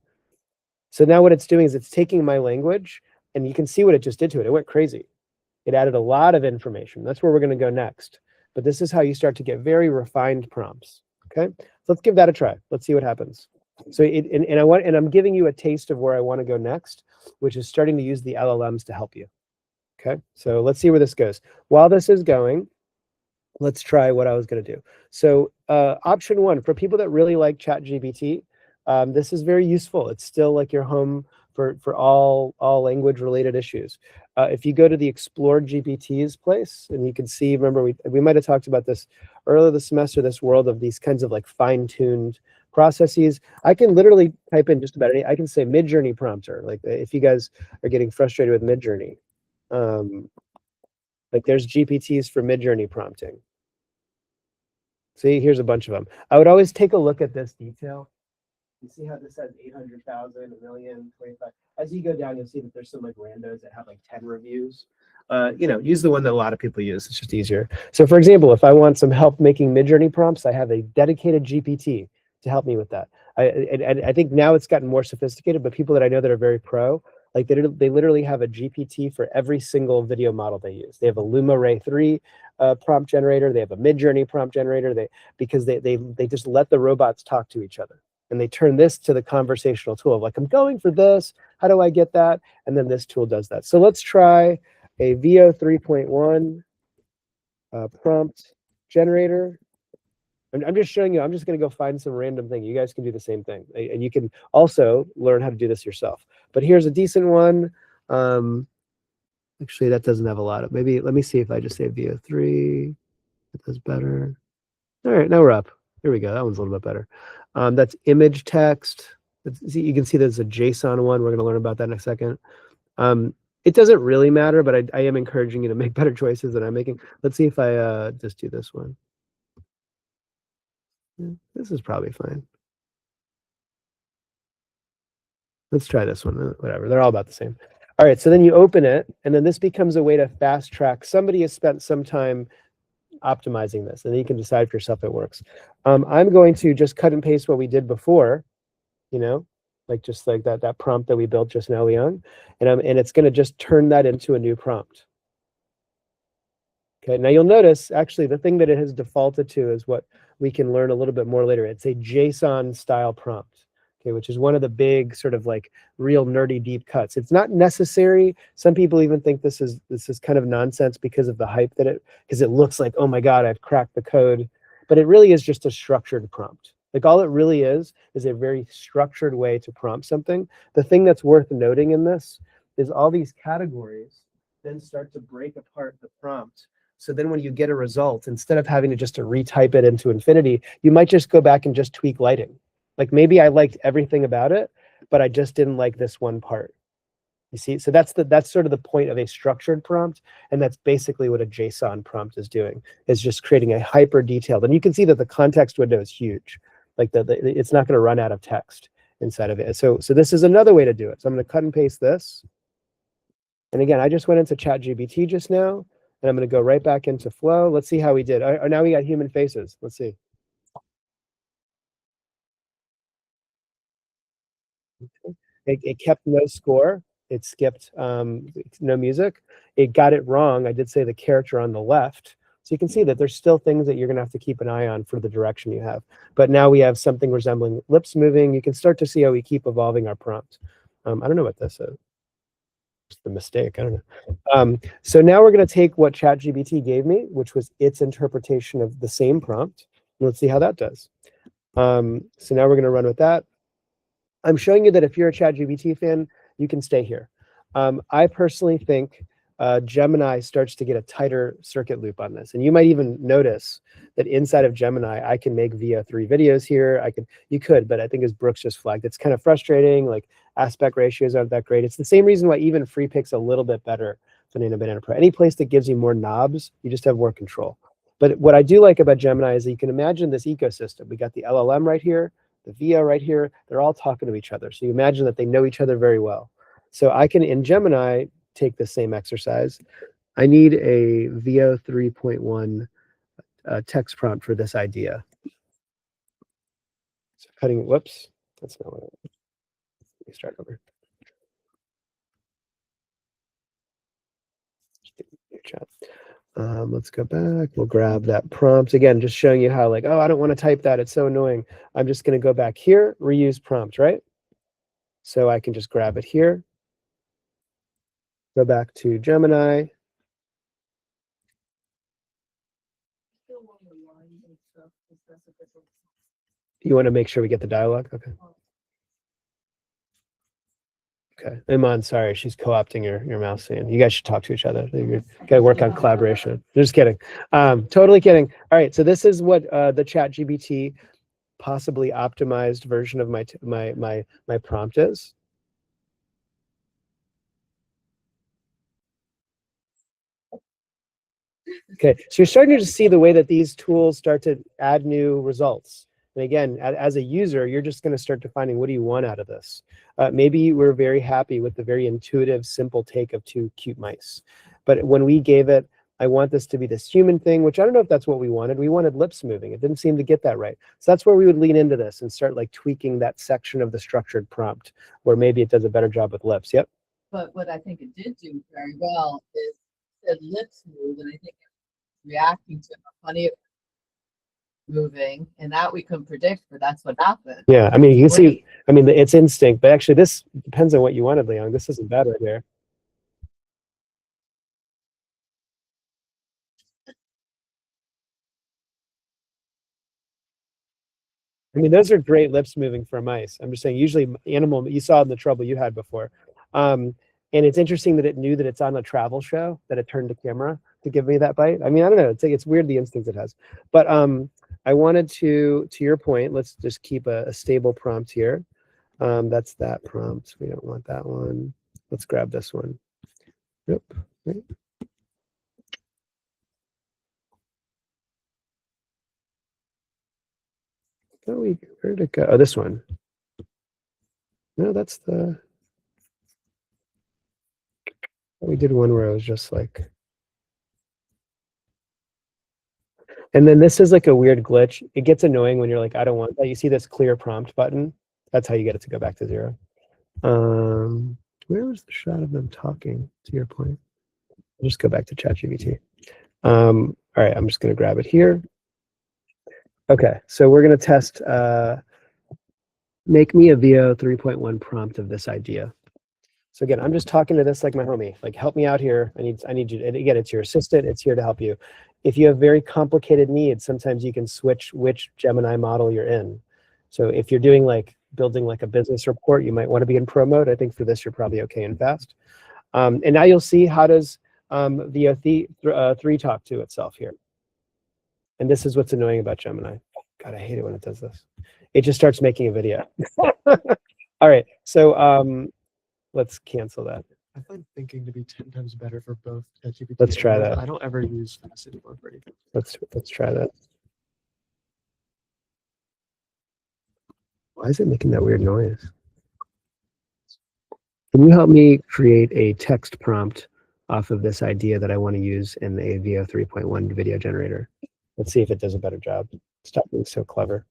So now what it's doing is it's taking my language, and you can see what it just did to it. It went crazy. It added a lot of information. That's where we're going to go next. But this is how you start to get very refined prompts. Okay, so let's give that a try. Let's see what happens. So I'm giving you a taste of where I want to go next, which is starting to use the LLMs to help you. Okay, so let's see where this goes. While this is going, let's try what I was going to do. So option one, for people that really like ChatGPT, this is very useful. It's still like your home for all language related issues. If you go to the Explore GPT's place, and you can see, remember we might have talked about this earlier this semester, this world of these kinds of like fine-tuned processes. I can literally type in just about any, I can say Midjourney prompter, like if you guys are getting frustrated with Midjourney. Like there's GPTs for Midjourney prompting. See, here's a bunch of them. I would always take a look at this detail. You see how this has 800,000, a million, 25. As you go down, you'll see that there's some like randos that have like 10 reviews. Use the one that a lot of people use. It's just easier. So for example, if I want some help making Midjourney prompts, I have a dedicated GPT to help me with that. I think now it's gotten more sophisticated, but people that I know that are very pro, like they literally have a GPT for every single video model they use. They have a Luma Ray 3 prompt generator. They have a Midjourney prompt generator. Because they just let the robots talk to each other. And they turn this to the conversational tool of like, I'm going for this. How do I get that? And then this tool does that. So let's try a VO 3.1 prompt generator. I'm just showing you, I'm just going to go find some random thing. You guys can do the same thing. And you can also learn how to do this yourself. But here's a decent one. Actually, that doesn't have a lot of, maybe, let me see if I just say VO3. It does better. All right, now we're up. Here we go. That one's a little bit better. That's image text. You can see there's a JSON one. We're going to learn about that in a second. It doesn't really matter, but I am encouraging you to make better choices than I'm making. Let's see if I just do this one. Yeah, this is probably fine. Let's try this one. Whatever. They're all about the same. All right, so then you open it, and then this becomes a way to fast track. Somebody has spent some time optimizing this, and then you can decide for yourself if it works. I'm going to just cut and paste what we did before, like just like that prompt that we built just now, Leon, and it's going to just turn that into a new prompt. Okay, now you'll notice actually the thing that it has defaulted to is what we can learn a little bit more later. It's a JSON style prompt. Okay, which is one of the big sort of like real nerdy deep cuts. It's not necessary. Some people even think this is kind of nonsense because of the hype because it looks like, oh my God, I've cracked the code. But it really is just a structured prompt. Like all it really is a very structured way to prompt something. The thing that's worth noting in this is all these categories then start to break apart the prompt. So then when you get a result, instead of having to just retype it into infinity, you might just go back and just tweak lighting. Like maybe I liked everything about it, but I just didn't like this one part. You see, so that's sort of the point of a structured prompt, and that's basically what a JSON prompt is doing, is just creating a hyper detailed. And you can see that the context window is huge. Like it's not going to run out of text inside of it. So this is another way to do it. So I'm going to cut and paste this. And again, I just went into ChatGPT just now, and I'm going to go right back into Flow. Let's see how we did. Now we got human faces. Let's see. It kept no score. It skipped no music. It got it wrong. I did say the character on the left. So you can see that there's still things that you're going to have to keep an eye on for the direction you have. But now we have something resembling lips moving. You can start to see how we keep evolving our prompt. I don't know what this is. It's the mistake. I don't know. So now we're going to take what ChatGPT gave me, which was its interpretation of the same prompt. And let's see how that does. So now we're going to run with that. I'm showing you that if you're a ChatGPT fan, you can stay here. I personally think Gemini starts to get a tighter circuit loop on this. And you might even notice that inside of Gemini, I can make VO3 videos here. You could, but I think as Brooks just flagged, it's kind of frustrating. Like aspect ratios aren't that great. It's the same reason why even Free Pick's a little bit better than Banana Pro. Any place that gives you more knobs, you just have more control. But what I do like about Gemini is that you can imagine this ecosystem. We got the LLM right here, the VO right here. They're all talking to each other. So you imagine that they know each other very well. So I can, in Gemini, take the same exercise. I need a VO 3.1 text prompt for this idea. So cutting, whoops, that's not what I want. Let me start over. Chat. Let's go back. We'll grab that prompt again, just showing you how like, oh, I don't want to type that. It's so annoying. I'm just going to go back here, reuse prompt, right? So I can just grab it here. Go back to Gemini, unique stuff, 'cause that's a different. You want to make sure we get the dialogue? Okay. Okay. Iman, sorry, she's co-opting your mouse in. You guys should talk to each other. You got to work on collaboration. Just kidding. Totally kidding. All right. So this is what the ChatGPT possibly optimized version of my prompt is. Okay, so you're starting to see the way that these tools start to add new results. And again, as a user, you're just going to start defining what do you want out of this. Maybe we're very happy with the very intuitive, simple take of 2 cute mice. But when we gave it, I want this to be this human thing, which I don't know if that's what we wanted. We wanted lips moving. It didn't seem to get that right. So that's where we would lean into this and start like tweaking that section of the structured prompt where maybe it does a better job with lips. Yep. But what I think it did do very well is said lips move, and I think reacting to funny moving, and that we couldn't predict, but that's what happened. Yeah, I mean, you can see, I mean, it's instinct, but actually this depends on what you wanted, Leon. This isn't bad right there. I mean, those are great lips moving for mice. I'm just saying, usually animal, you saw in the trouble you had before. And it's interesting that it knew that it's on a travel show, that it turned the camera to give me that bite. I mean, I don't know, it's weird the instinct it has. But I wanted to your point, let's just keep a stable prompt here. That's that prompt. We don't want that one. Let's grab this one. Yep. Right. Oh, where did it go? Oh, this one. No, that's the. We did one where I was just like. And then this is like a weird glitch. It gets annoying when you're like, I don't want that. You see this clear prompt button. That's how you get it to go back to 0. Where was the shot of them talking, to your point? I'll just go back to ChatGPT. All right, I'm just going to grab it here. Okay, so we're going to test make me a VO 3.1 prompt of this idea. So again, I'm just talking to this like my homie, like help me out here. I need you. And again, it's your assistant. It's here to help you. If you have very complicated needs, sometimes you can switch which Gemini model you're in. So if you're doing like building like a business report, you might want to be in pro mode. I think for this, you're probably okay and fast. And now you'll see how does VO3 talk to itself here. And this is what's annoying about Gemini. God, I hate it when it does this. It just starts making a video. All right, so let's cancel that. I find thinking to be 10 times better for both ChatGPT. Let's try that. I don't ever use Fast anymore for anything. Let's try that. Why is it making that weird noise? Can you help me create a text prompt off of this idea that I want to use in the VO 3.1 video generator? Let's see if it does a better job. Stop being so clever.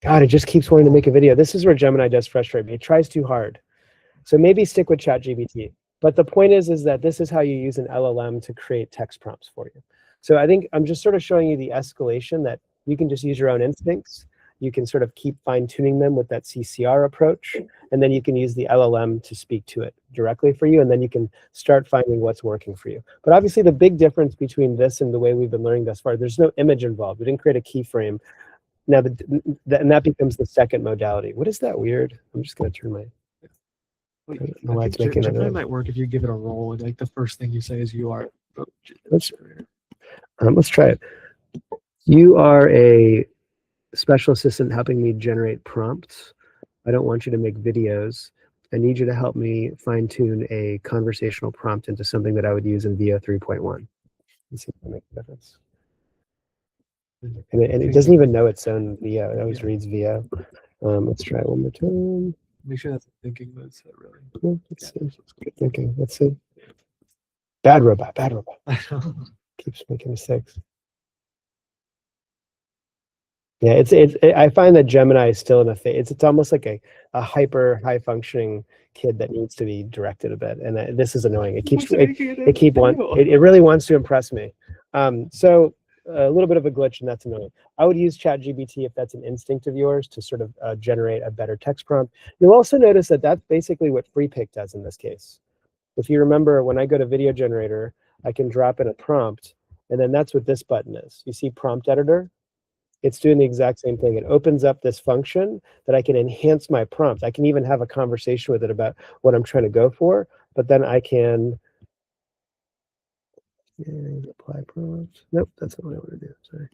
God, it just keeps wanting to make a video. This is where Gemini does frustrate me. It tries too hard. So maybe stick with ChatGPT. But the point is that this is how you use an LLM to create text prompts for you. So I think I'm just sort of showing you the escalation that you can just use your own instincts. You can sort of keep fine-tuning them with that CCR approach, and then you can use the LLM to speak to it directly for you, and then you can start finding what's working for you. But obviously the big difference between this and the way we've been learning thus far, there's no image involved. We didn't create a keyframe. Now, and that becomes the second modality. What is that weird? I'm just going to turn my... Wait, I don't know why I it's think making that Gemini noise. might work if you give it a role and like the first thing you say is you are. Let's try it. You are a special assistant helping me generate prompts. I don't want you to make videos. I need you to help me fine tune a conversational prompt into something that I would use in VO 3.1. Let's see if that makes a difference. And it doesn't even know its own VO. It always reads VO. Let's try it one more time. Make sure that's a thinking mode set, really. Yeah, let's see. Good thinking. Let's see. Bad robot. Bad robot. Keeps making mistakes. Yeah, I find that Gemini is still in a phase. It's almost like a hyper high functioning kid that needs to be directed a bit, and this is annoying. It really wants to impress me. So a little bit of a glitch, and that's annoying. I would use ChatGPT if that's an instinct of yours to sort of generate a better text prompt. You'll also notice that that's basically what FreePic does in this case. If you remember, when I go to video generator, I can drop in a prompt, and then that's what this button is. You see prompt editor? It's doing the exact same thing. It opens up this function that I can enhance my prompt. I can even have a conversation with it about what I'm trying to go for, but then I can apply prompt. Nope, that's not what I want to do. Sorry.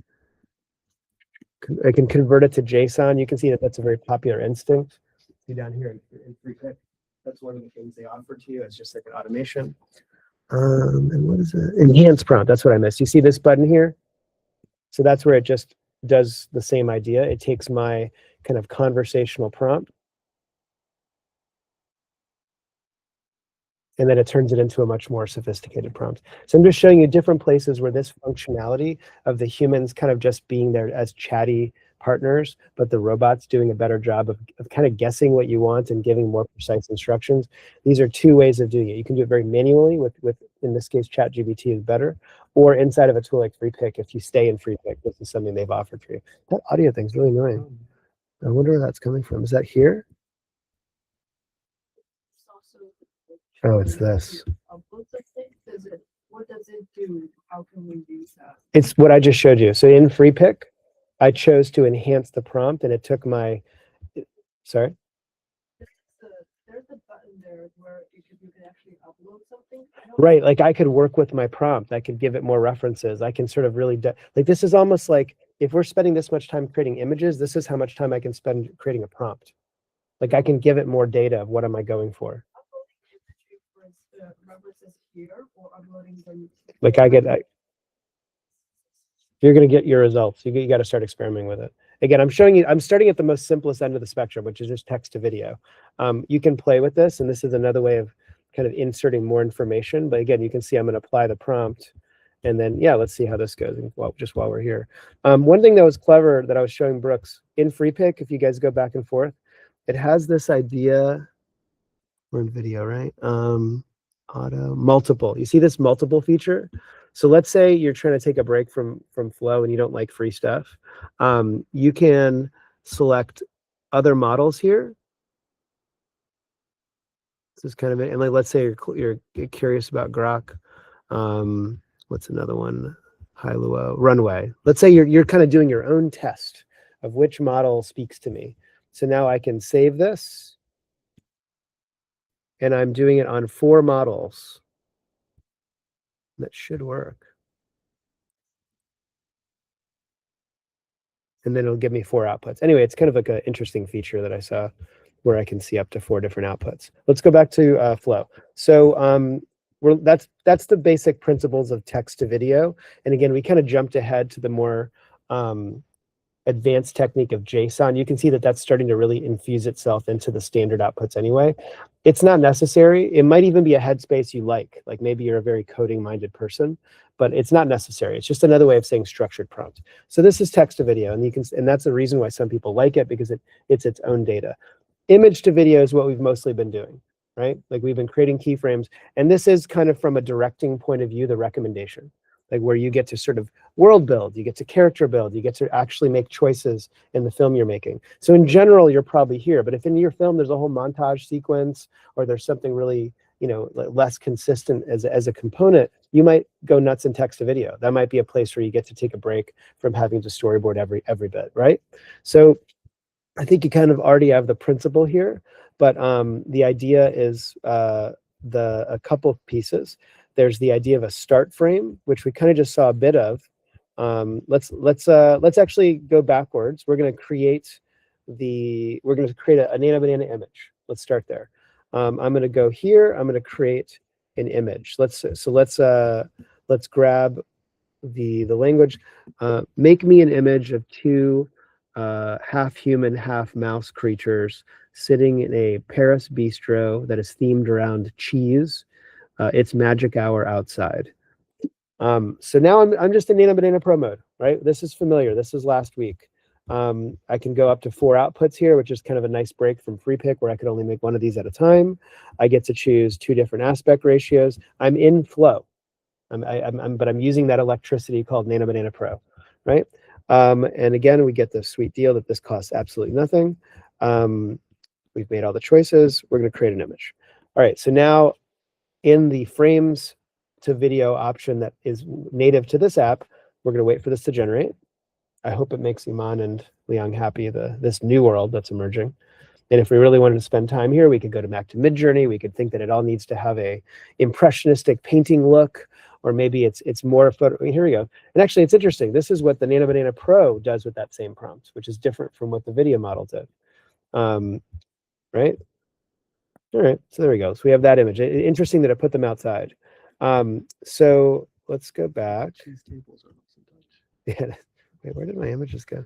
I can convert it to JSON. You can see that that's a very popular instinct. See down here in FreePic, that's one of the things they offer to you. It's just like an automation. And what is it? Enhance prompt. That's what I missed. You see this button here? So that's where it just does the same idea. It takes my kind of conversational prompt, and then it turns it into a much more sophisticated prompt. So I'm just showing you different places where this functionality of the humans kind of just being there as chatty partners, but the robots doing a better job of kind of guessing what you want and giving more precise instructions. These are two ways of doing it. You can do it very manually with in this case, ChatGPT is better, or inside of a tool like FreePic, if you stay in FreePic, this is something they've offered for you. That audio thing's really annoying. I wonder where that's coming from. Is that here? Oh, it's this. What does it do? How can we use that? It's what I just showed you. So in FreePic, I chose to enhance the prompt, and it took my, sorry? There's a button there where you can actually upload something. Right, like I could work with my prompt. I could give it more references. I can sort of really, like this is almost like, if we're spending this much time creating images, this is how much time I can spend creating a prompt. Like I can give it more data of what am I going for. Like I get, you're going to get your results. You got to start experimenting with it. Again, I'm showing you, I'm starting at the most simplest end of the spectrum, which is just text to video. You can play with this, and this is another way of kind of inserting more information. But again, you can see I'm going to apply the prompt, and then, yeah, let's see how this goes just while we're here. One thing that was clever that I was showing Brooks, in FreePic, if you guys go back and forth, it has this idea, we're in video, right? Auto, multiple. You see this multiple feature? So let's say you're trying to take a break from Flow and you don't like free stuff. You can select other models here. This is kind of it. And like, let's say you're curious about Grok. What's another one? Hailuo, Runway. Let's say you're kind of doing your own test of which model speaks to me. So now I can save this, and I'm doing it on 4 models. That should work. And then it'll give me 4 outputs. Anyway, it's kind of like an interesting feature that I saw where I can see up to 4 different outputs. Let's go back to Flow. So that's the basic principles of text to video. And again, we kind of jumped ahead to the more advanced technique of JSON. You can see that that's starting to really infuse itself into the standard outputs anyway. It's not necessary. It might even be a headspace you like maybe you're a very coding-minded person, but it's not necessary. It's just another way of saying structured prompt. So this is text to video, and that's the reason why some people like it, because it's its own data. Image to video is what we've mostly been doing, right? Like we've been creating keyframes, and this is kind of from a directing point of view, the recommendation. Like where you get to sort of world build, you get to character build, you get to actually make choices in the film you're making. So in general, you're probably here, but if in your film there's a whole montage sequence, or there's something really, less consistent as a component, you might go nuts in text to video. That might be a place where you get to take a break from having to storyboard every bit, right? So I think you kind of already have the principle here, but the idea is a couple of pieces. There's the idea of a start frame, which we kind of just saw a bit of. Let's actually go backwards. We're going to create an banana image. Let's start there. I'm going to go here. I'm going to create an image. Let's grab the language. Make me an image of 2 half human, half mouse creatures sitting in a Paris bistro that is themed around cheese. It's magic hour outside. So now I'm just in Nano Banana Pro mode, right? This is familiar. This is last week. I can go up to 4 outputs here, which is kind of a nice break from FreePic, where I could only make one of these at a time. I get to choose 2 different aspect ratios. I'm in Flow. But I'm using that electricity called Nano Banana Pro, right? And again, we get this sweet deal that this costs absolutely nothing. We've made all the choices. We're going to create an image. All right, so now in the frames to video option that is native to this app, we're going to wait for this to generate. I hope it makes Iman and Liang happy, this new world that's emerging. And if we really wanted to spend time here, we could go to back to Midjourney. We could think that it all needs to have a impressionistic painting look, or maybe it's more photo. Here we go. And actually, it's interesting. This is what the Nano Banana Pro does with that same prompt, which is different from what the video model did. Right? All right, so there we go. So we have that image. Interesting that it put them outside. So let's go back. These tables are also Dutch. Yeah. Wait, where did my images go?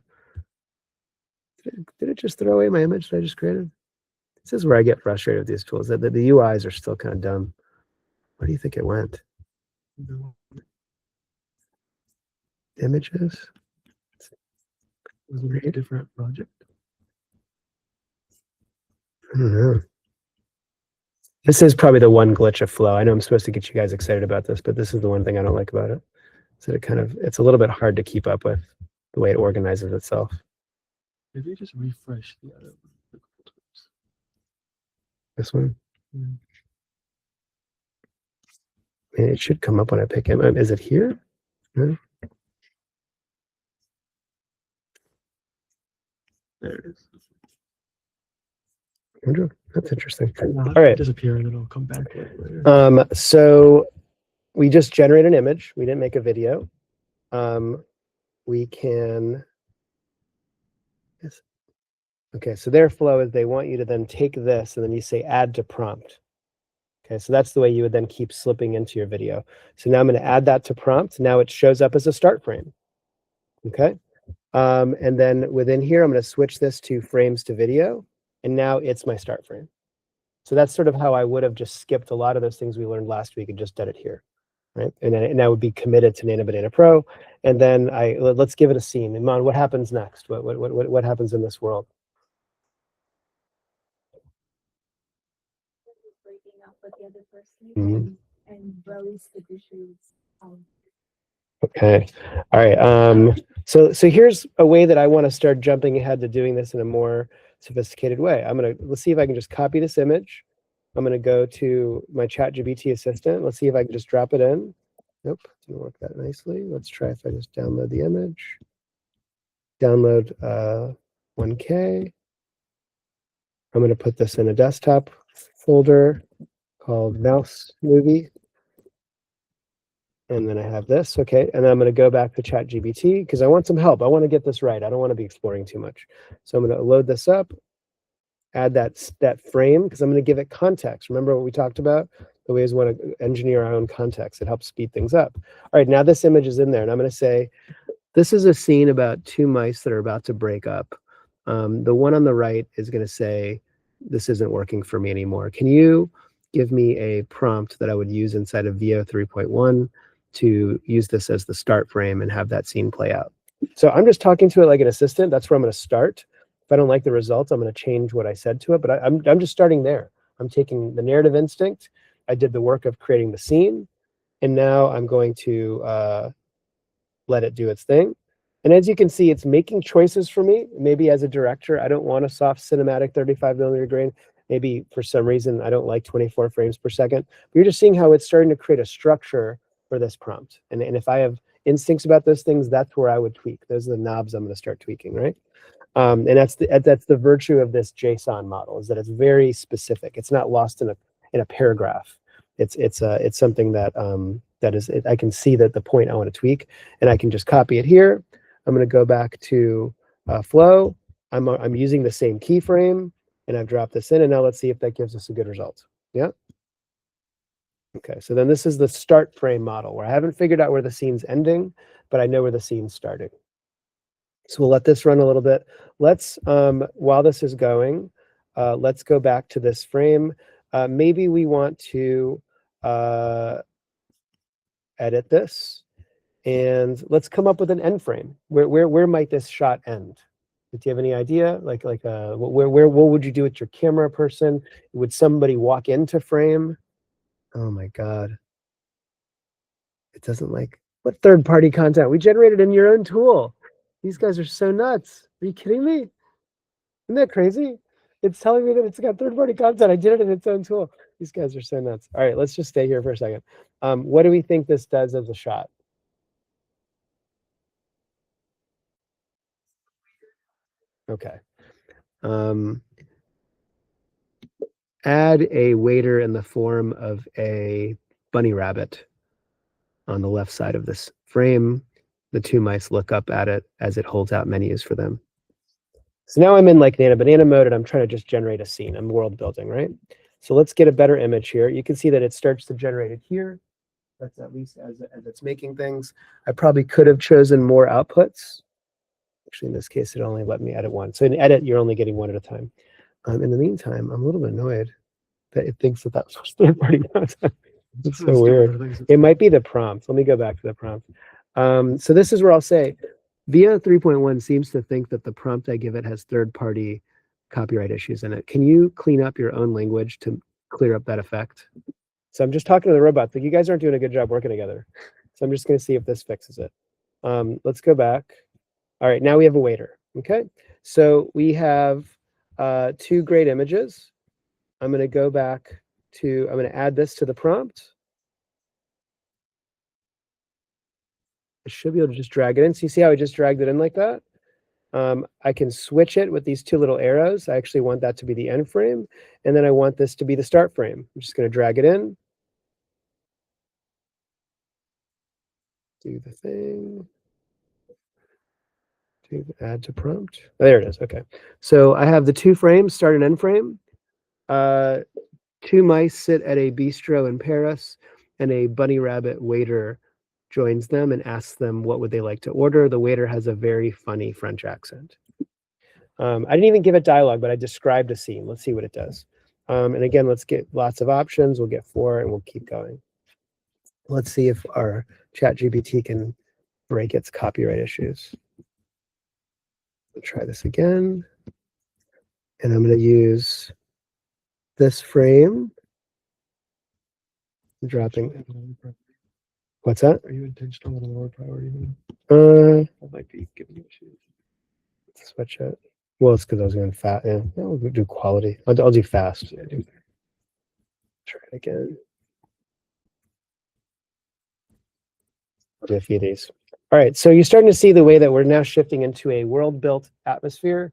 Did it just throw away my image that I just created? This is where I get frustrated with these tools. The UIs are still kind of dumb. Where do you think it went? No, Images? was it a different project? I don't know. This is probably the one glitch of Flow. I know I'm supposed to get you guys excited about this, but this is the one thing I don't like about it. So it's a little bit hard to keep up with the way it organizes itself. Maybe just refresh the other one. This one? Yeah. And it should come up when I pick him. Is it here? No? There it is. That's interesting. All right. Disappear and then it'll come back later. So we just generate an image. We didn't make a video. We can. Yes. Okay, so their flow is they want you to then take this and then you say add to prompt. Okay, so that's the way you would then keep slipping into your video. So now I'm going to add that to prompt. Now it shows up as a start frame. Okay. And then within here, I'm going to switch this to frames to video. And now it's my start frame. So that's sort of how I would have just skipped a lot of those things we learned last week and just done it here. Right. And I would be committed to Nano Banana Pro. And then let's give it a scene. Iman, what happens next? What happens in this world? Breaking up with the other person Mhm. and release the dishes. Okay. All right. So here's a way that I want to start jumping ahead to doing this in a more sophisticated way. Let's see if I can just copy this image. I'm going to go to my ChatGPT assistant. Let's see if I can just drop it in. Nope, didn't work that nicely. Let's try if I just download the image. Download 1K. I'm going to put this in a desktop folder called Mouse Movie. And then I have this, okay. And then I'm going to go back to ChatGPT because I want some help. I want to get this right. I don't want to be exploring too much. So I'm going to load this up, add that frame because I'm going to give it context. Remember what we talked about? The ways we want to engineer our own context. It helps speed things up. All right, now this image is in there, and I'm going to say, this is a scene about two mice that are about to break up. The one on the right is going to say, this isn't working for me anymore. Can you give me a prompt that I would use inside of VO 3.1 to use this as the start frame and have that scene play out? So I'm just talking to it like an assistant. That's where I'm going to start. If I don't like the results, I'm going to change what I said to it. But I'm just starting there. I'm taking the narrative instinct. I did the work of creating the scene. And now I'm going to let it do its thing. And as you can see, it's making choices for me. Maybe as a director, I don't want a soft cinematic 35mm grain. Maybe for some reason, I don't like 24 frames per second. But you're just seeing how it's starting to create a structure for this prompt. And if I have instincts about those things, that's where I would tweak. Those are the knobs I'm going to start tweaking, right? And that's the virtue of this JSON model, is that it's very specific. It's not lost in a paragraph. It's something that I can see that the point I want to tweak, and I can just copy it here. I'm going to go back to Flow. I'm using the same keyframe, and I've dropped this in, and now let's see if that gives us a good result. Yeah. Okay, so then this is the start frame model, where I haven't figured out where the scene's ending, but I know where the scene's starting. So we'll let this run a little bit. Let's, while this is going, let's go back to this frame. Maybe we want to edit this, and let's come up with an end frame. Where might this shot end? Do you have any idea? What would you do with your camera person? Would somebody walk into frame? Oh my God. It doesn't like what third-party content? We generated in your own tool. These guys are so nuts. Are you kidding me? Isn't that crazy? It's telling me that it's got third-party content. I did it in its own tool. These guys are so nuts. All right, let's just stay here for a second. What do we think this does as a shot? Okay. Add a waiter in the form of a bunny rabbit on the left side of this frame. The two mice look up at it as it holds out menus for them. So now I'm in like Nana Banana mode and I'm trying to just generate a scene. I'm world building, right? So let's get a better image here. You can see that it starts to generate it here. That's at least as it's making things. I probably could have chosen more outputs. Actually, in this case, it only let me edit one. So in edit, you're only getting one at a time. In the meantime, I'm a little bit annoyed that it thinks that that was third-party content. It's so weird. It might be the prompt. Let me go back to the prompt. So this is where I'll say, VIA 3.1 seems to think that the prompt I give it has third-party copyright issues in it. Can you clean up your own language to clear up that effect? So I'm just talking to the robot. Like, you guys aren't doing a good job working together. So I'm just going to see if this fixes it. Let's go back. All right, now we have a waiter. Okay, so we have two great images. I'm going to go back to, I'm going to add this to the prompt. I should be able to just drag it in. So you see how I just dragged it in like that? I can switch it with these two little arrows. I actually want that to be the end frame. And then I want this to be the start frame. I'm just going to drag it in. Do the thing. Do the add to prompt. Oh, there it is. Okay. So I have the two frames, start and end frame. Two mice sit at a bistro in Paris, and a bunny rabbit waiter joins them and asks them what would they like to order. The waiter has a very funny French accent. I didn't even give it dialogue, but I described a scene. Let's see what it does. And again, let's get lots of options. We'll get 4 and we'll keep going. Let's see if our ChatGPT can break its copyright issues. I'll try this again. And I'm going to use this frame. Dropping. What's that? Are you intentional on a lower priority? I might be giving you issues. Switch it. Well, it's because I was going fast. Yeah, we'll do quality. I'll do fast. Yeah, try it again. I'll do a few of these. All right, so you're starting to see the way that we're now shifting into a world-built atmosphere.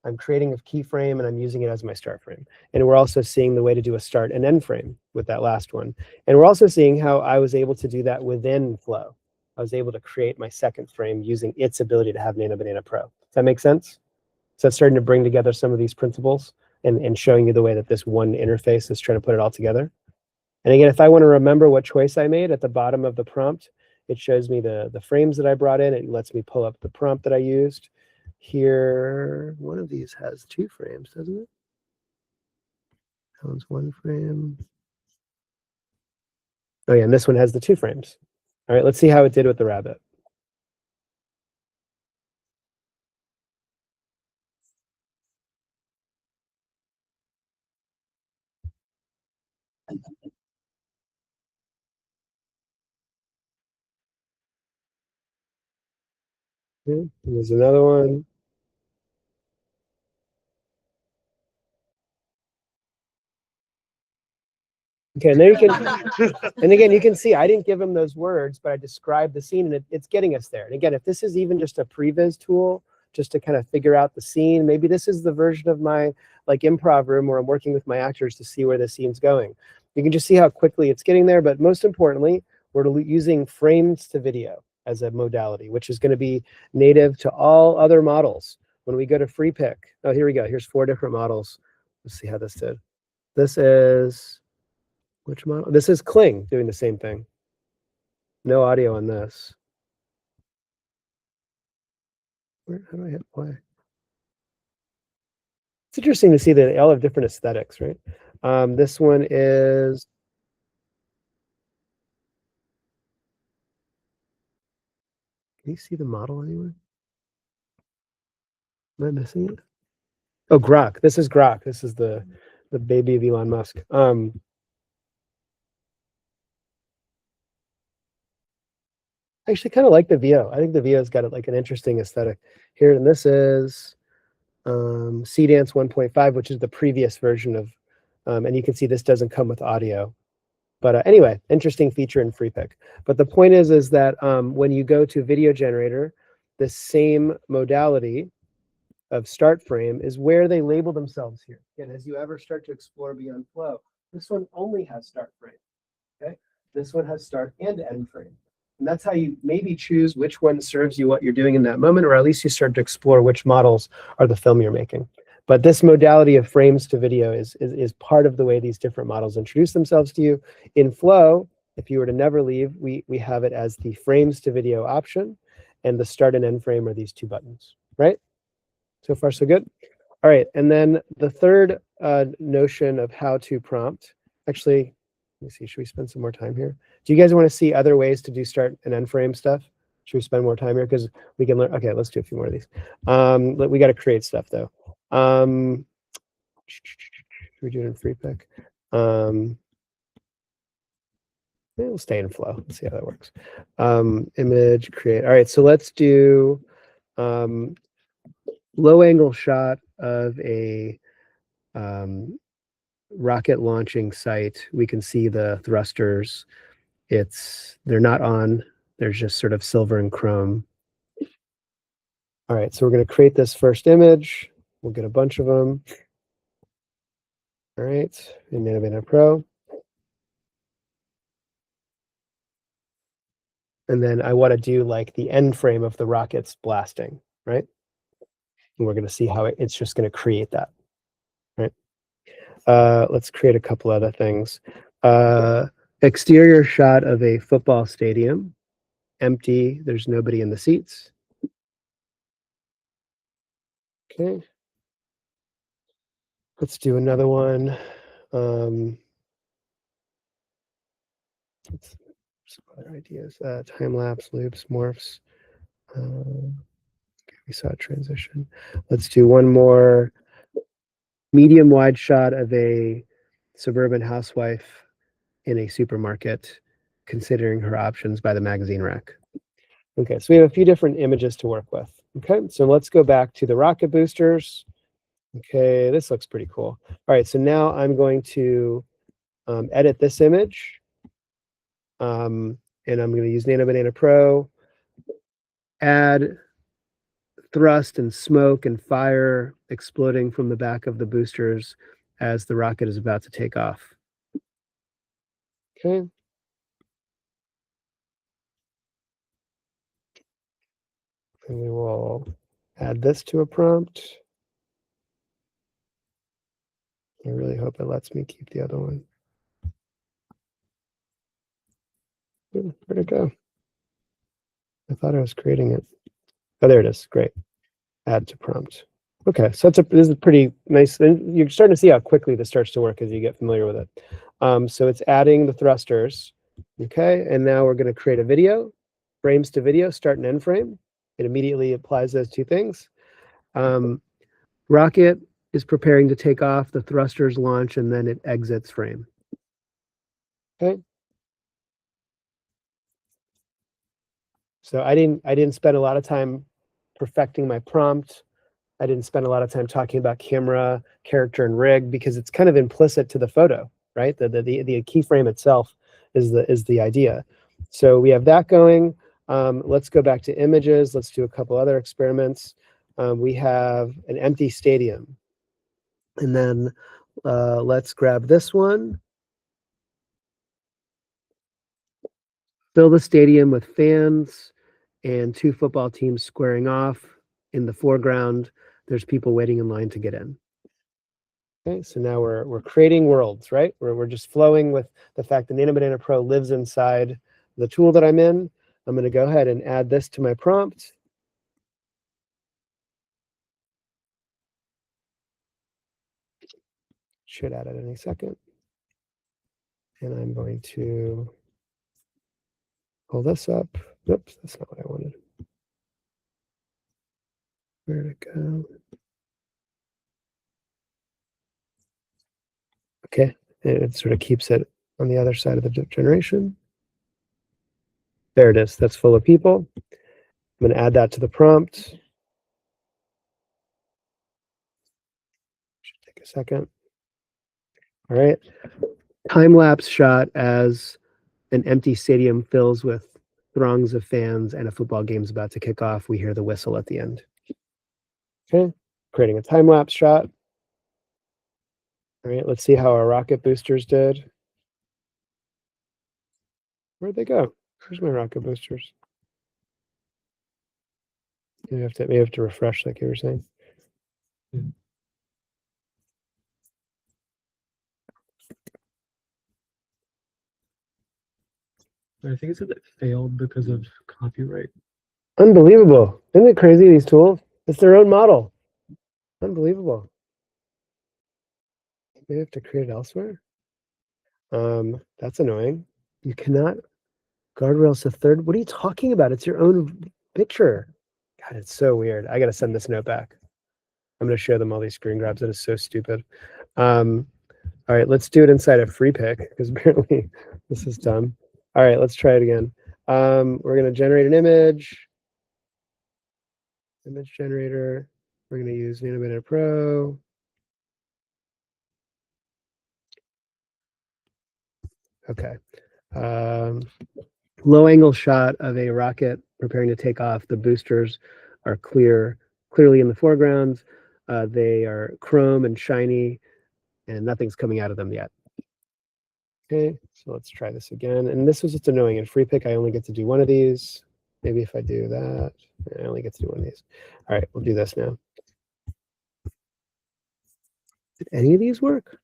I'm creating a keyframe and I'm using it as my start frame. And we're also seeing the way to do a start and end frame with that last one. And we're also seeing how I was able to do that within Flow. I was able to create my second frame using its ability to have Nano Banana Pro. Does that make sense? So it's starting to bring together some of these principles and showing you the way that this one interface is trying to put it all together. And again, if I want to remember what choice I made at the bottom of the prompt, it shows me the frames that I brought in. It lets me pull up the prompt that I used. Here, one of these has 2 frames, doesn't it? That one's 1 frame. Oh yeah, and this one has the 2 frames. All right, let's see how it did with the rabbit. Okay, there's another one. Okay, and there you can, and again, you can see I didn't give him those words, but I described the scene, and it's getting us there. And again, if this is even just a previs tool, just to kind of figure out the scene, maybe this is the version of my like improv room where I'm working with my actors to see where the scene's going. You can just see how quickly it's getting there, but most importantly, we're using frames to video as a modality, which is going to be native to all other models. When we go to free pick, oh, here we go. Here's 4 different models. Let's see how this did. This is, which model? This is Kling doing the same thing. No audio on this. How do I hit play? It's interesting to see that they all have different aesthetics, right? This one is, can you see the model anywhere? Am I missing it? Oh, Grok. This is Grok. This is the baby of Elon Musk. I actually kind of like the VO. I think the VO's got like an interesting aesthetic here. And this is CDance 1.5, which is the previous version of, and you can see this doesn't come with audio. But anyway, interesting feature in FreePic. But the point is that when you go to video generator, the same modality of start frame is where they label themselves here. And as you ever start to explore beyond flow, this one only has start frame. Okay, this one has start and end frame. And that's how you maybe choose which one serves you what you're doing in that moment, or at least you start to explore which models are the film you're making. But this modality of frames to video is part of the way these different models introduce themselves to you. In Flow, if you were to never leave, we have it as the frames to video option, and the start and end frame are these two buttons, right? So far, so good. All right, and then the third notion of how to prompt, actually, let me see, should we spend some more time here? Do you guys want to see other ways to do start and end frame stuff? Should we spend more time here? Because we can learn, okay, let's do a few more of these. We got to create stuff though. Should we do it in FreePic? We'll stay in Flow. Let's see how that works. Image, create. All right, so let's do low angle shot of a rocket launching site. We can see the thrusters. They're not on. They're just sort of silver and chrome. All right, so we're going to create this first image. We'll get a bunch of them. All right, in Animator Pro. And then I want to do like the end frame of the rockets blasting, right? And we're going to see how it's just going to create that, right? Let's create a couple other things. Exterior shot of a football stadium, empty. There's nobody in the seats. Okay. Let's do another one. Some other ideas. Time lapse, loops, morphs. Okay, we saw a transition. Let's do one more medium wide shot of a suburban housewife in a supermarket, considering her options by the magazine rack. Okay, so we have a few different images to work with. Okay, so let's go back to the rocket boosters. Okay, this looks pretty cool. All right, so now I'm going to edit this image. And I'm going to use Nano Banana Pro, add thrust and smoke and fire exploding from the back of the boosters as the rocket is about to take off. Okay. And we will add this to a prompt. I really hope it lets me keep the other one. Where'd it go? I thought I was creating it. Oh, there it is. Great. Add to prompt. Okay, so this is pretty nice. And you're starting to see how quickly this starts to work as you get familiar with it. So it's adding the thrusters. Okay, and now we're going to create a video, frames to video, start and end frame. It immediately applies those two things. Rocket is preparing to take off, the thrusters launch, and then it exits frame. Okay. So I didn't spend a lot of time perfecting my prompt. I didn't spend a lot of time talking about camera, character, and rig because it's kind of implicit to the photo, right? The keyframe itself is the idea. So we have that going. Let's go back to images. Let's do a couple other experiments. We have an empty stadium. And then let's grab this one. Fill the stadium with fans and two football teams squaring off. In the foreground, there's people waiting in line to get in. Okay, so now we're creating worlds, right? We're just flowing with the fact that Nano Banana Pro lives inside the tool that I'm in. I'm going to go ahead and add this to my prompt. Should add it any second. And I'm going to pull this up. Oops, that's not what I wanted. Where'd it go? Okay, and it sort of keeps it on the other side of the generation. There it is. That's full of people. I'm going to add that to the prompt. Should take a second. All right. Time lapse shot as an empty stadium fills with throngs of fans and a football game's about to kick off. We hear the whistle at the end. Okay. Creating a time lapse shot. All right. Let's see how our rocket boosters did. Where'd they go? Where's my rocket boosters? You have to refresh, like you were saying. I think it said it failed because of copyright. Unbelievable. Isn't it crazy, these tools? It's their own model. Unbelievable. They have to create it elsewhere. That's annoying. You cannot guardrails to third. What are you talking about? It's your own picture. God, it's so weird. I gotta send this note back. I'm gonna show them all these screen grabs. That is so stupid. All right, let's do it inside of free pick because apparently this is dumb. All right, let's try it again. We're gonna generate an image. Image generator. We're gonna use Nanometer Pro. Okay. Low angle shot of a rocket preparing to take off. The boosters are clearly in the foreground. They are chrome and shiny, and nothing's coming out of them yet. Okay, so let's try this again. And this was just annoying. In free pick, I only get to do one of these. Maybe if I do that, I only get to do one of these. All right, we'll do this now. Did any of these work?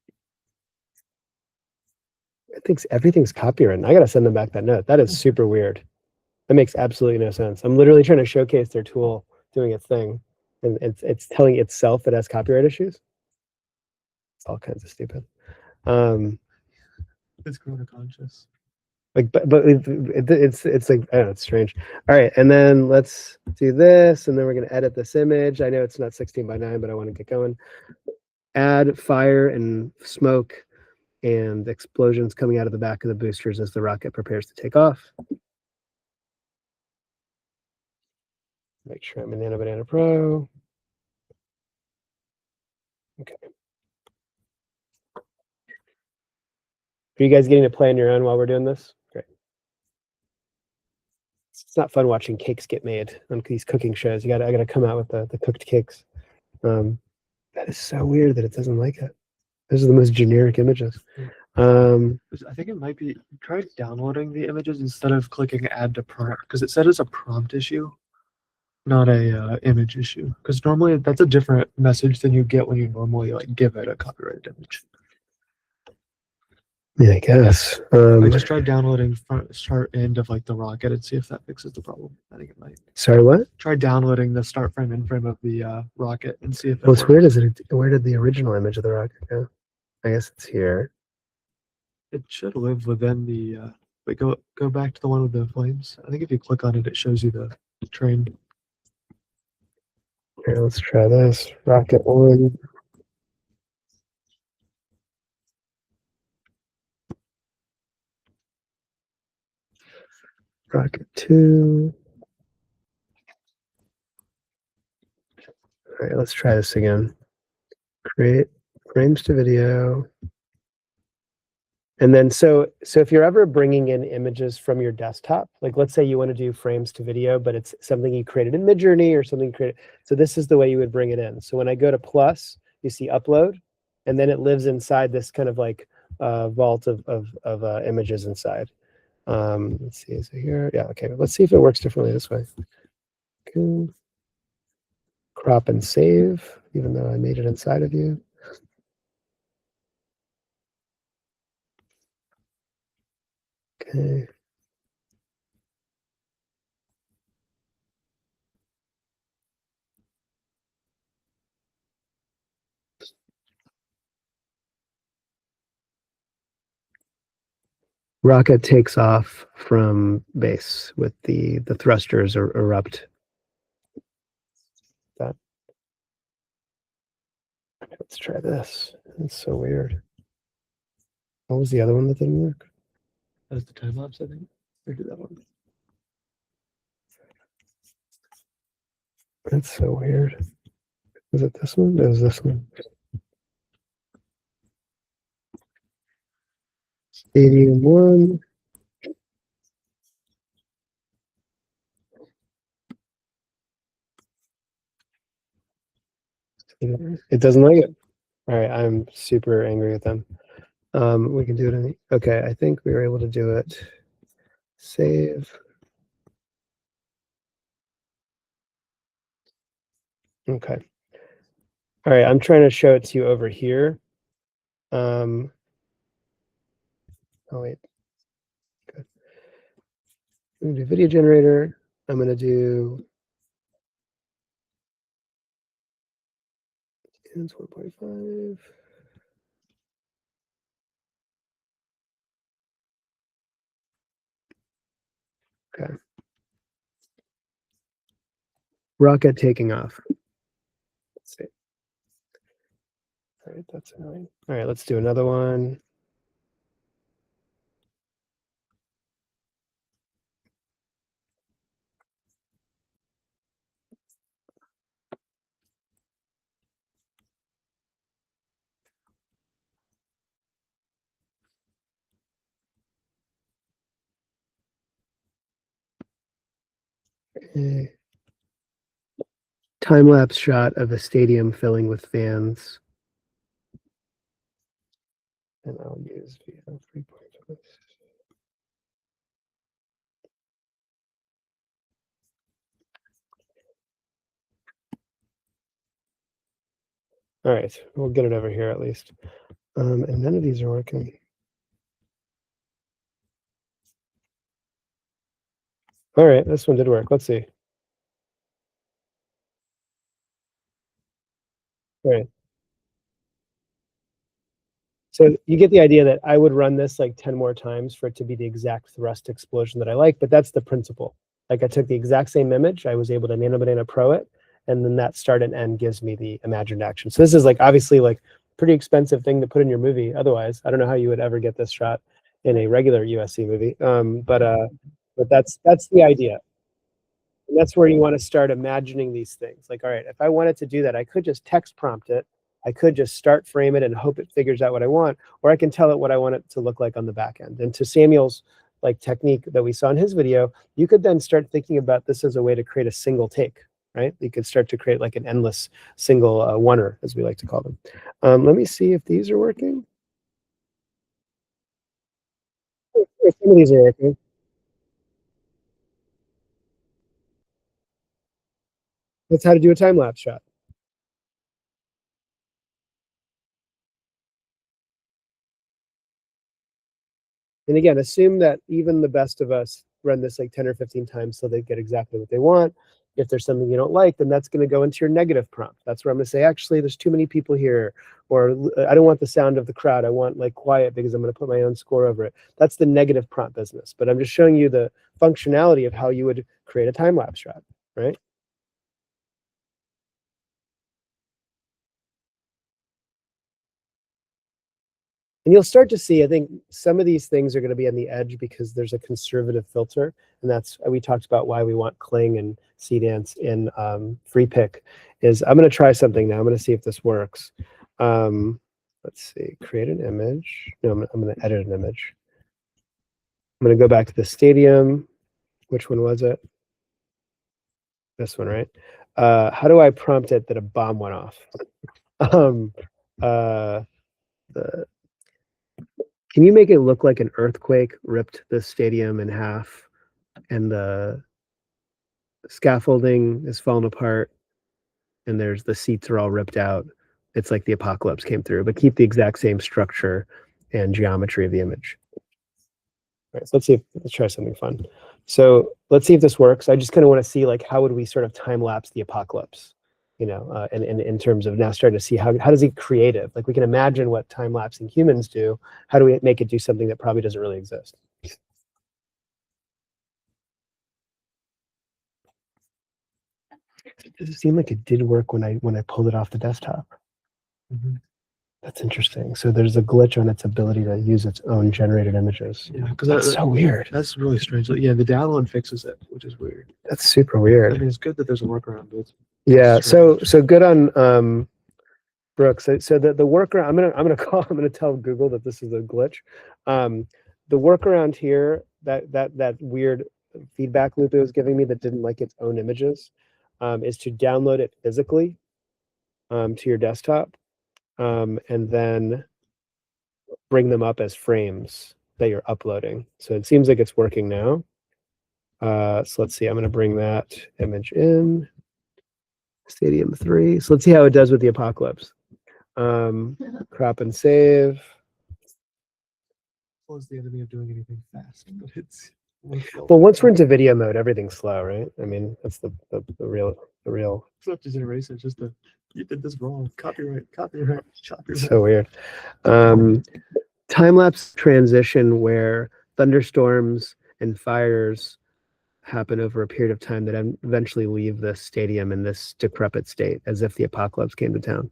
I think everything's copywritten. I gotta send them back that note. That is super weird. That makes absolutely no sense. I'm literally trying to showcase their tool doing its thing, and it's telling itself it has copyright issues. It's all kinds of stupid. It's corona conscious. Like, but it's like, I don't know, it's strange. All right, and then let's do this, and then we're gonna edit this image. I know it's not 16:9, but I want to get going. Add fire and smoke and explosions coming out of the back of the boosters as the rocket prepares to take off. Make sure I'm in Nano Banana Pro. Okay. Are you guys getting to play on your own while we're doing this? Great. It's not fun watching cakes get made on these cooking shows. I gotta come out with the cooked cakes. That is so weird that it doesn't like it. Those are the most generic images. I think it might be, try downloading the images instead of clicking add to prompt, because it said it's a prompt issue, not a image issue. Because normally that's a different message than you get when you normally like give it a copyrighted image. Yeah, I guess. I just tried downloading start end of like the rocket and see if that fixes the problem. I think it might. Sorry, what? Try downloading the start frame end frame of the rocket and see if it What's works. weird is where did the original image of the rocket go? I guess it's here. It should live within the wait, go back to the one with the flames. I think if you click on it, it shows you the train. Here, let's try this. Rocket 1. Rocket 2. All right, let's try this again. Create frames to video. And then, so if you're ever bringing in images from your desktop, like let's say you want to do frames to video, but it's something you created in Midjourney or something you created. So this is the way you would bring it in. So when I go to plus, you see upload, and then it lives inside this kind of like vault of images inside. Let's see, is it here? Yeah, okay. Let's see if it works differently this way. Okay. Crop and save, even though I made it inside of you. Okay. Rocket takes off from base with the thrusters erupt. That. Let's try this. It's so weird. What was the other one that didn't work? That was the time lapse, I think. Or did that one? That's so weird. Is it this one? It was this one. Stadium 1. It doesn't like it. All right, I'm super angry with them. We can do it. Okay, I think we were able to do it. Save. Okay. All right, I'm trying to show it to you over here. Oh wait. Good. I'm gonna do video generator. I'm gonna do 1.5. Okay. Rocket taking off. Let's see. All right, that's annoying. All right, let's do another one. A time-lapse shot of a stadium filling with fans. And I'll use VO 3.5. All right, we'll get it over here at least. And none of these are working. All right, this one did work. Let's see. All right. So you get the idea that I would run this like 10 more times for it to be the exact thrust explosion that I like, but that's the principle. Like I took the exact same image, I was able to Nano Banana Pro it, and then that start and end gives me the imagined action. So this is like obviously like pretty expensive thing to put in your movie. Otherwise, I don't know how you would ever get this shot in a regular USC movie. But that's the idea. And that's where you want to start imagining these things. Like, all right, if I wanted to do that, I could just text prompt it. I could just start frame it and hope it figures out what I want, or I can tell it what I want it to look like on the back end. And to Samuel's like technique that we saw in his video, you could then start thinking about this as a way to create a single take, right? You could start to create like an endless single oneer, as we like to call them. Let me see if these are working. Some of these are working. That's how to do a time-lapse shot. And again, assume that even the best of us run this like 10 or 15 times so they get exactly what they want. If there's something you don't like, then that's going to go into your negative prompt. That's where I'm going to say, actually, there's too many people here, or I don't want the sound of the crowd. I want like quiet because I'm going to put my own score over it. That's the negative prompt business. But I'm just showing you the functionality of how you would create a time-lapse shot, right? And you'll start to see, I think some of these things are going to be on the edge because there's a conservative filter. And that's, we talked about why we want Kling and Seedance in free pick is I'm going to try something now. I'm going to see if this works. Let's see, create an image. No, I'm going to edit an image. I'm going to go back to the stadium. Which one was it? This one, right? How do I prompt it that a bomb went off? Can you make it look like an earthquake ripped the stadium in half and the scaffolding is falling apart and there's the seats are all ripped out? It's like the apocalypse came through, but keep the exact same structure and geometry of the image. All right, so let's try something fun. So let's see if this works. I just kind of want to see like how would we sort of time lapse the apocalypse, you know, and in terms of now starting to see how does he creative? Like we can imagine what time lapsing humans do. How do we make it do something that probably doesn't really exist? Does it seem like it did work when I pulled it off the desktop? Mm-hmm. That's interesting. So there's a glitch on its ability to use its own generated images. Yeah, because that's so weird. That's really strange. Yeah, the download fixes it, which is weird. That's super weird. I mean, it's good that there's a workaround, but Yeah. So Strange. good on Brooks. So the workaround, I'm gonna tell Google that this is a glitch. The workaround here, that weird feedback loop it was giving me that didn't like its own images, is to download it physically to your desktop, and then bring them up as frames that you're uploading. So it seems like it's working now. So let's see, I'm gonna bring that image in. Stadium 3. So let's see how it does with the apocalypse. Crop and save. Was the enemy of doing anything fast, but it's Well, once we're into video mode, everything's slow, right? I mean, that's the real. it's not just an eraser, it's just you did this wrong. Copyright. So weird. Time lapse transition where thunderstorms and fires happen over a period of time that eventually leave the stadium in this decrepit state, as if the apocalypse came to town.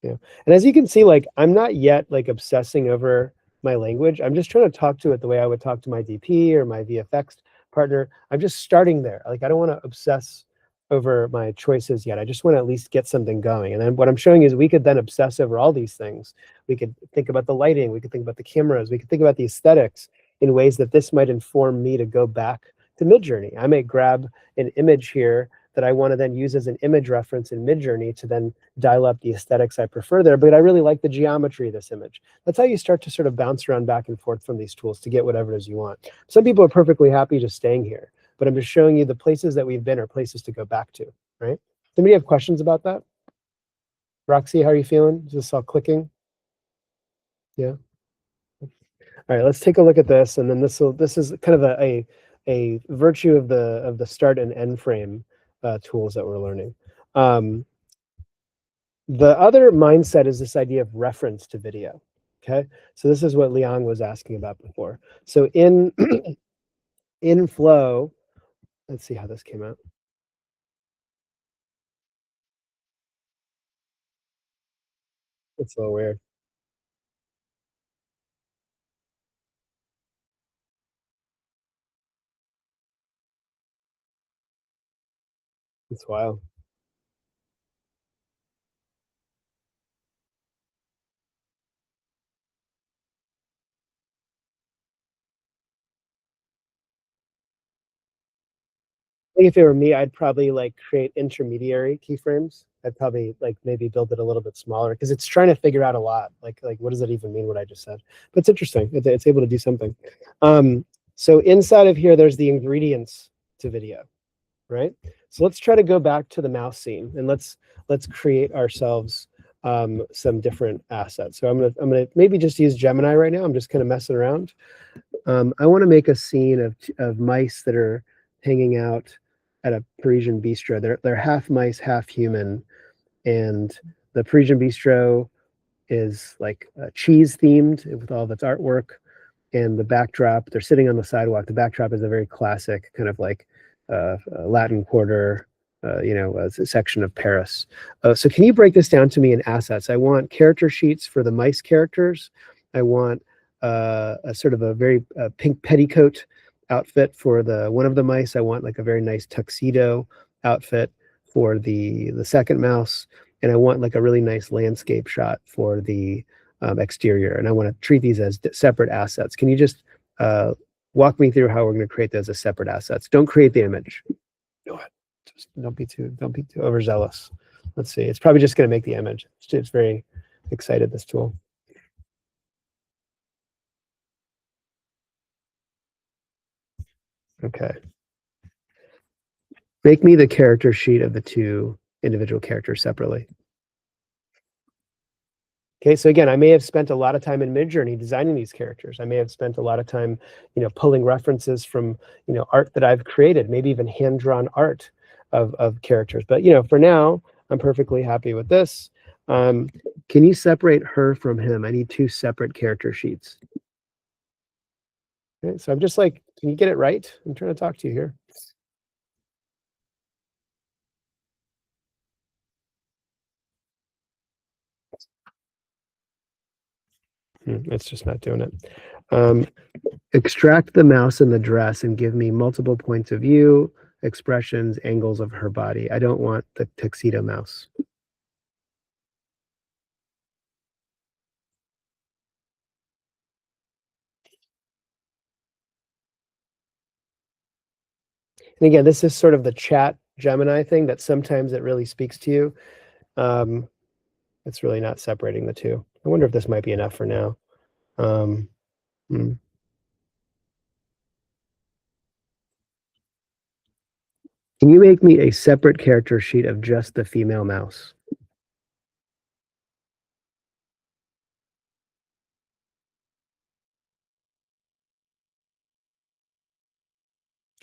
Yeah, and as you can see, like I'm not yet like obsessing over my language. I'm just trying to talk to it the way I would talk to my DP or my VFX partner. I'm just starting there. Like I don't want to obsess over my choices yet. I just want to at least get something going. And then what I'm showing is we could then obsess over all these things. We could think about the lighting. We could think about the cameras. We could think about the aesthetics in ways that this might inform me to go back to Midjourney. I may grab an image here that I want to then use as an image reference in Midjourney to then dial up the aesthetics I prefer there, but I really like the geometry of this image. That's how you start to sort of bounce around back and forth from these tools to get whatever it is you want. Some people are perfectly happy just staying here, but I'm just showing you the places that we've been are places to go back to, right? Anybody have questions about that? Roxy, how are you feeling? Is this all clicking? Yeah. All right, let's take a look at this, and then this is kind of a virtue of the start and end frame tools that we're learning. The other mindset is this idea of reference to video. Okay, so this is what Liang was asking about before. So in in Flow, let's see how this came out. It's a little weird. It's wild. I think if it were me, I'd probably like create intermediary keyframes. I'd probably like maybe build it a little bit smaller because it's trying to figure out a lot. Like what does it even mean what I just said? But it's interesting. It's able to do something. So inside of here, there's the ingredients to video, right? So let's try to go back to the mouse scene and let's create ourselves some different assets. So I'm gonna maybe just use Gemini right now. I'm just kind of messing around. I want to make a scene of mice that are hanging out at a Parisian bistro. They're half mice, half human, and the Parisian bistro is like cheese themed with all of its artwork. And the backdrop, they're sitting on the sidewalk. The backdrop is a very classic kind of like Latin Quarter, section of Paris. So can you break this down to me in assets? I want character sheets for the mice characters. I want a sort of a very pink petticoat outfit for one of the mice. I want like a very nice tuxedo outfit for the second mouse, and I want like a really nice landscape shot for the exterior. And I want to treat these as separate assets. Can you just walk me through how we're going to create those as separate assets? Don't create the image. Go ahead. Just don't be too overzealous. Let's see. It's probably just going to make the image. It's very excited, this tool. Okay. Make me the character sheet of the two individual characters separately. Okay, so again, I may have spent a lot of time in Midjourney designing these characters. I may have spent a lot of time, pulling references from, art that I've created, maybe even hand-drawn art of characters. But, for now, I'm perfectly happy with this. Can you separate her from him? I need two separate character sheets. Okay, so I'm just like, can you get it right? I'm trying to talk to you here. It's just not doing it. Extract the mouse and the dress and give me multiple points of view expressions, angles of her body. I don't want the tuxedo mouse. And again, this is sort of the chat Gemini thing that sometimes it really speaks to you. It's really not separating the two. I wonder if this might be enough for now. Hmm. Can you make me a separate character sheet of just the female mouse?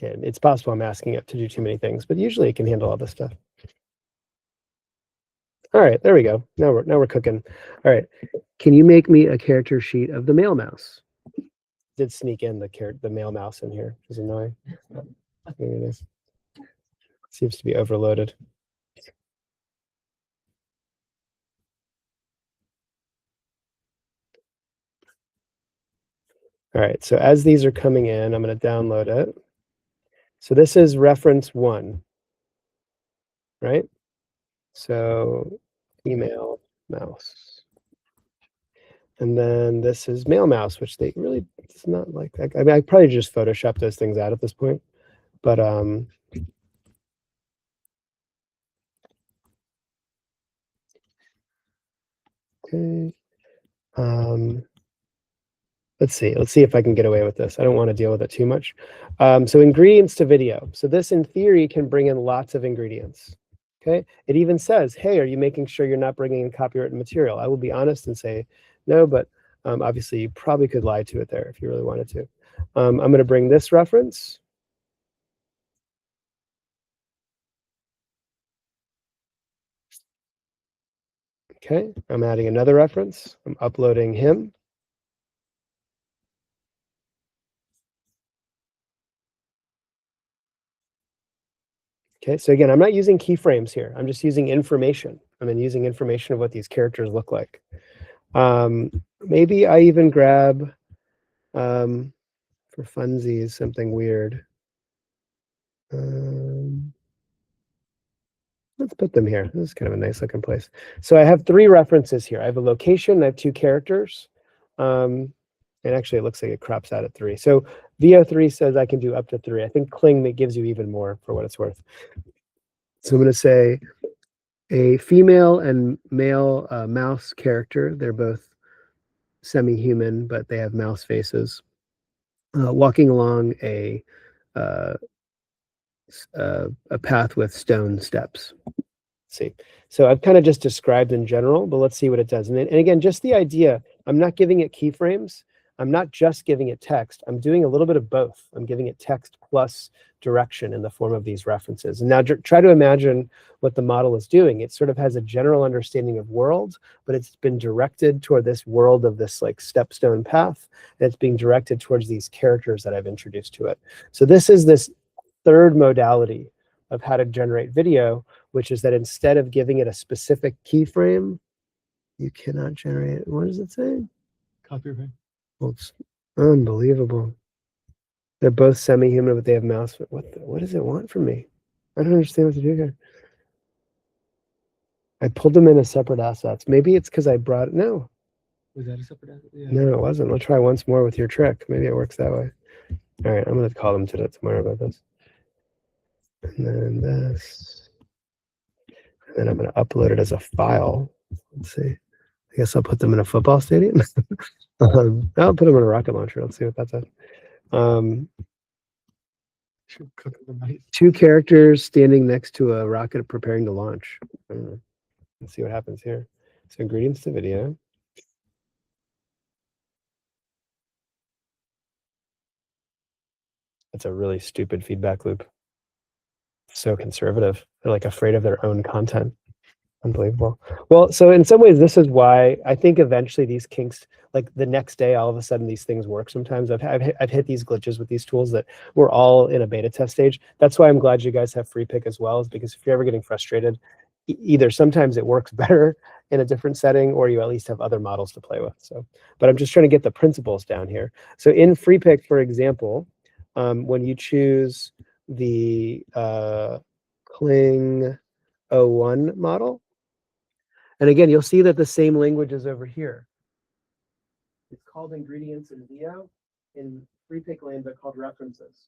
Okay, it's possible I'm asking it to do too many things, but usually it can handle all this stuff. All right, there we go. Now we're cooking. All right, can you make me a character sheet of the male mouse? Did sneak in the male mouse in here, which is annoying. There it is. Seems to be overloaded. All right, so as these are coming in, I'm going to download it. So this is reference 1, right? So female mouse. And then this is male mouse, which they really, it's not like that. I mean, I probably just Photoshop those things out at this point, but okay. Let's see if I can get away with this. I don't want to deal with it too much. So ingredients to video. So this in theory can bring in lots of ingredients. Okay. It even says, hey, are you making sure you're not bringing in copyrighted material? I will be honest and say no, but obviously you probably could lie to it there if you really wanted to. I'm going to bring this reference. Okay. I'm adding another reference. I'm uploading him. Okay, so again, I'm not using keyframes here. I'm just using information. I'm using information of what these characters look like. Maybe I even grab, for funsies, something weird. Let's put them here. This is kind of a nice looking place. So I have 3 references here. I have a location, I have 2 characters. And actually, it looks like it crops out at 3. So VO3 says I can do up to 3. I think Kling that gives you even more for what it's worth. So I'm going to say a female and male mouse character. They're both semi-human, but they have mouse faces. Walking along a path with stone steps. See, so I've kind of just described in general, but let's see what it does. And again, just the idea, I'm not giving it keyframes. I'm not just giving it text. I'm doing a little bit of both. I'm giving it text plus direction in the form of these references. And now try to imagine what the model is doing. It sort of has a general understanding of world, but it's been directed toward this world of this like stepstone path. And it's being directed towards these characters that I've introduced to it. So this is this third modality of how to generate video, which is that instead of giving it a specific keyframe, you cannot generate, what does it say? Copyright. Well, it's unbelievable. They're both semi-human, but they have mouse. What does it want from me? I don't understand what to do here. I pulled them in as separate assets. Maybe it's because I brought it. No. Was that a separate asset? Yeah. No, it wasn't. We'll try once more with your trick. Maybe it works that way. All right, I'm going to call them tomorrow about this. And then this. And then I'm going to upload it as a file. Let's see. I guess I'll put them in a football stadium. I'll put them in a rocket launcher. Let's see what that's at. 2 characters standing next to a rocket preparing to launch. Let's see what happens here. So ingredients to video. That's a really stupid feedback loop. So conservative. They're like afraid of their own content. Unbelievable. Well, so in some ways, this is why I think eventually these kinks, like the next day, all of a sudden these things work sometimes. I've hit these glitches with these tools that we're all in a beta test stage. That's why I'm glad you guys have free pick as well, is because if you're ever getting frustrated, either sometimes it works better in a different setting, or you at least have other models to play with. So, but I'm just trying to get the principles down here. So in free pick, for example, when you choose the Kling 01 model. And again, you'll see that the same language is over here. It's called ingredients in VO, in FreePick land, but called references.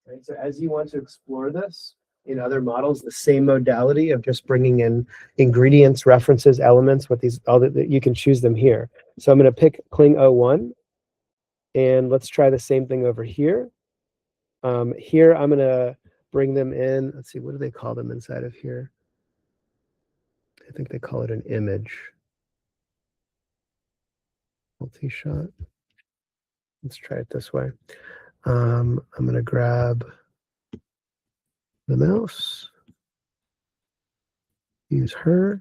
Right? So as you want to explore this in other models, the same modality of just bringing in ingredients, references, elements, what these, all that you can choose them here. So I'm going to pick Kling 01, and let's try the same thing over here. Here I'm going to bring them in. Let's see, what do they call them inside of here? I think they call it an image. Multi-shot. Let's try it this way. I'm going to grab the mouse, use her.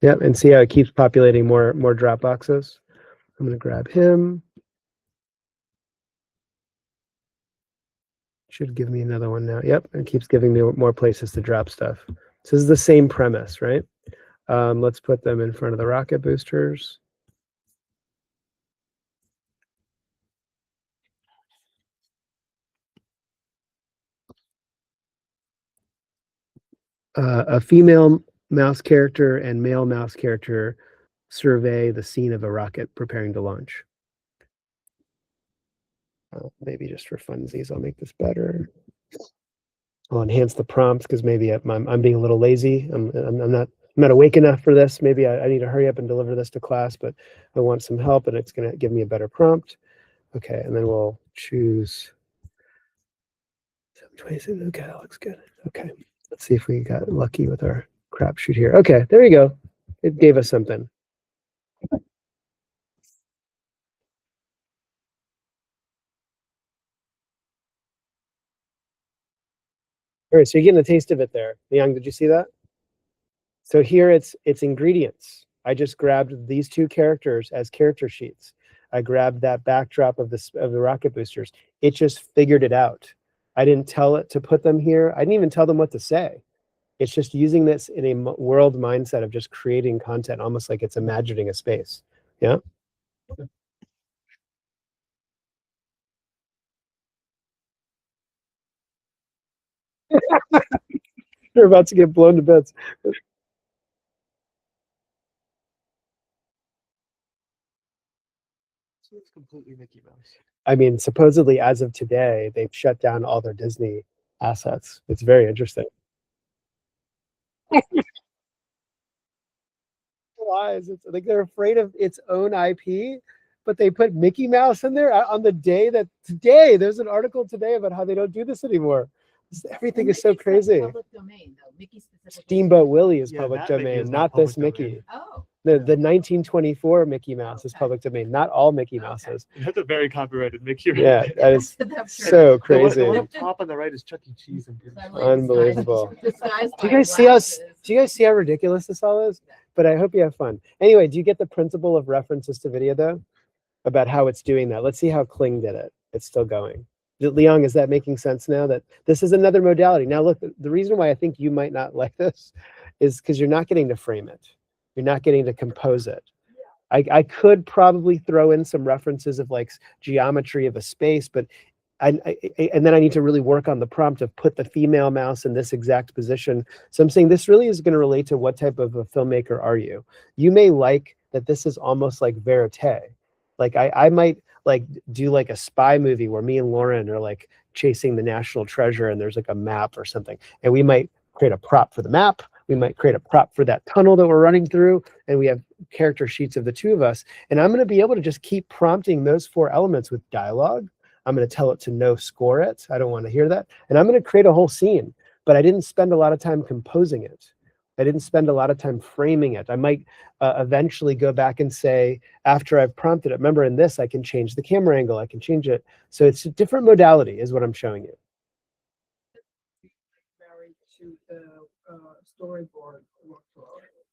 Yep, and see how it keeps populating more drop boxes. I'm going to grab him. Should give me another one now. Yep, it keeps giving me more places to drop stuff. So this is the same premise, right? Let's put them in front of the rocket boosters. A female mouse character and male mouse character survey the scene of a rocket preparing to launch. Maybe just for funsies, I'll make this better. I'll enhance the prompts because maybe I'm being a little lazy. I'm not awake enough for this. Maybe I need to hurry up and deliver this to class, but I want some help, and it's going to give me a better prompt. Okay, and then we'll choose 726. Okay, that looks good. Okay, let's see if we got lucky with our crapshoot here. Okay, there you go. It gave us something. All right, so you're getting a taste of it there. Liang, did you see that? So here it's ingredients. I just grabbed these two characters as character sheets. I grabbed that backdrop of the rocket boosters. It just figured it out. I didn't tell it to put them here. I didn't even tell them what to say. It's just using this in a world mindset of just creating content, almost like it's imagining a space. Yeah. You're about to get blown to bits. It's completely Mickey Mouse. I mean, supposedly as of today, they've shut down all their Disney assets. It's very interesting. Lies. It's like they're afraid of its own IP, but they put Mickey Mouse in there on the day that today. There's an article today about how they don't do this anymore. Everything is so crazy. Public domain, though. Mickey specifically. Steamboat Willie is Yeah, public that Mickey domain, is not not this public Mickey. domain. Oh. The 1924 Mickey Mouse is Okay. public domain, not all Mickey Mouses. That's a very copyrighted Mickey. Right Yeah, there. that is That's so The one crazy. up top on the right is Chuck E. Cheese. I'm pretty sure. Unbelievable. Disguised Do you by guys see how glasses. do you guys see how ridiculous this all is? But I hope you have fun. Anyway, do you get the principle of references to video though? About how it's doing that. Let's see how Kling did it. It's still going. Liang, is that making sense now that this is another modality? Now look, the reason why I think you might not like this is because you're not getting to frame it. You're not getting to compose it. I could probably throw in some references of like geometry of a space, but and then I need to really work on the prompt of put the female mouse in this exact position. So I'm saying this really is going to relate to what type of a filmmaker are you. You may like that this is almost like verite. Like I might like do like a spy movie where me and Lauren are like chasing the national treasure and there's like a map or something. And we might create a prop for the map. We might create a prop for that tunnel that we're running through. And we have character sheets of the two of us. And I'm going to be able to just keep prompting those four elements with dialogue. I'm going to tell it to no score it. I don't want to hear that. And I'm going to create a whole scene, but I didn't spend a lot of time composing it. I didn't spend a lot of time framing it. I might eventually go back and say, after I've prompted it, remember in this, I can change the camera angle. I can change it. So it's a different modality is what I'm showing you. Married to the storyboard workflow.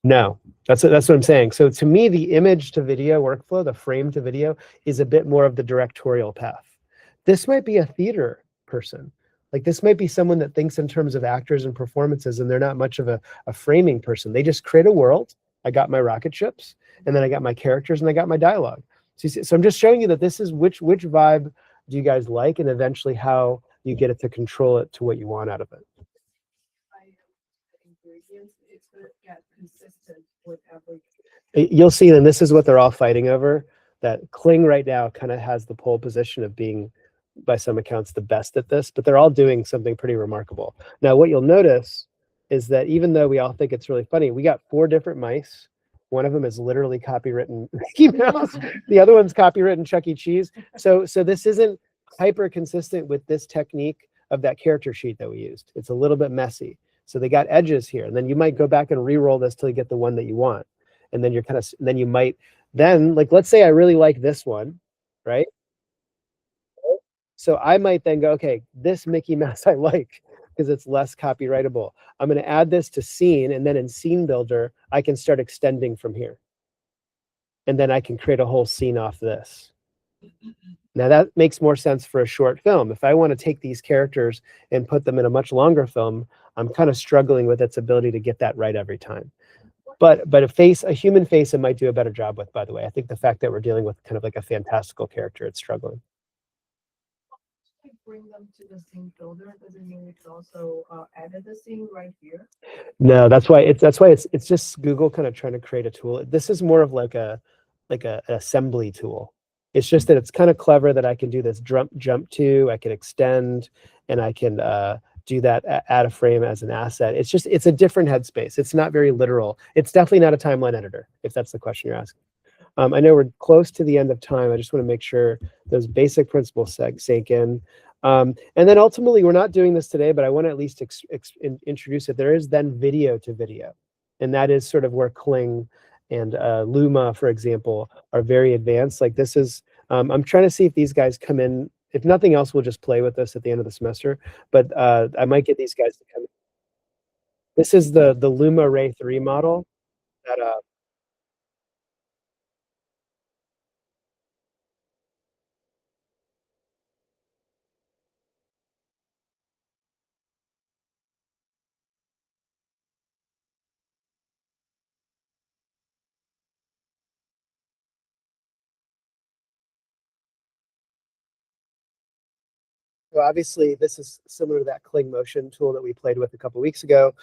No, that's what I'm saying. So to me, the image to video workflow, the frame to video is a bit more of the directorial path. This might be a theater person. Like this might be someone that thinks in terms of actors and performances, and they're not much of a framing person. They just create a world. I got my rocket ships, and then I got my characters, and I got my dialogue. So I'm just showing you that this is which vibe do you guys like, and eventually how you get it to control it to what you want out of it. Ingredients, it's gonna get consistent with every. You'll see, and this is what they're all fighting over, that Kling right now kind of has the pole position of being, by some accounts, the best at this, but they're all doing something pretty remarkable. Now, what you'll notice is that even though we all think it's really funny, we got 4 different mice. One of them is literally copywritten Mickey Mouse. The other one's copywritten Chuck E. Cheese. So this isn't hyper consistent with this technique of that character sheet that we used. It's a little bit messy. So they got edges here, and then you might go back and re-roll this till you get the one that you want. And then you're kind of, then you might, then like, let's say I really like this one, right? So I might then go, okay, this Mickey Mouse I like because it's less copyrightable. I'm going to add this to scene, and then in Scene Builder, I can start extending from here. And then I can create a whole scene off this. Now that makes more sense for a short film. If I want to take these characters and put them in a much longer film, I'm kind of struggling with its ability to get that right every time. But a human face, it might do a better job with, by the way. I think the fact that we're dealing with kind of like a fantastical character, it's struggling. Bring them to the scene builder, doesn't mean we can also edit the scene right here. No, that's why it's just Google kind of trying to create a tool. This is more of like an assembly tool. It's just that it's kind of clever that I can do this jump to, I can extend, and I can do that, add a frame as an asset. It's a different headspace. It's not very literal. It's definitely not a timeline editor, if that's the question you're asking. I know we're close to the end of time. I just want to make sure those basic principles sink in. And then ultimately, we're not doing this today, but I want to at least introduce it. There is then video to video. And that is sort of where Kling and Luma, for example, are very advanced. Like this is, I'm trying to see if these guys come in. If nothing else, we'll just play with this at the end of the semester. But I might get these guys to come in. This is the Luma Ray 3 model that so obviously, this is similar to that Kling Motion tool that we played with a couple weeks ago.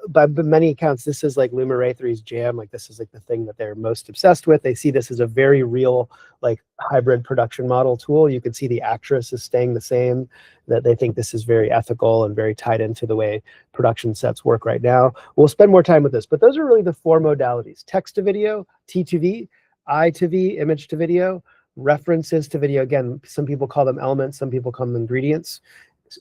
By many accounts, this is like Luma Ray 3's jam. Like this is like the thing that they're most obsessed with. They see this as a very real, like hybrid production model tool. You can see the actress is staying the same. That they think this is very ethical and very tied into the way production sets work right now. We'll spend more time with this, but those are really the 4 modalities: text to video, T to V, I to V, image to video, references to video. Again, some people call them elements, some people call them ingredients.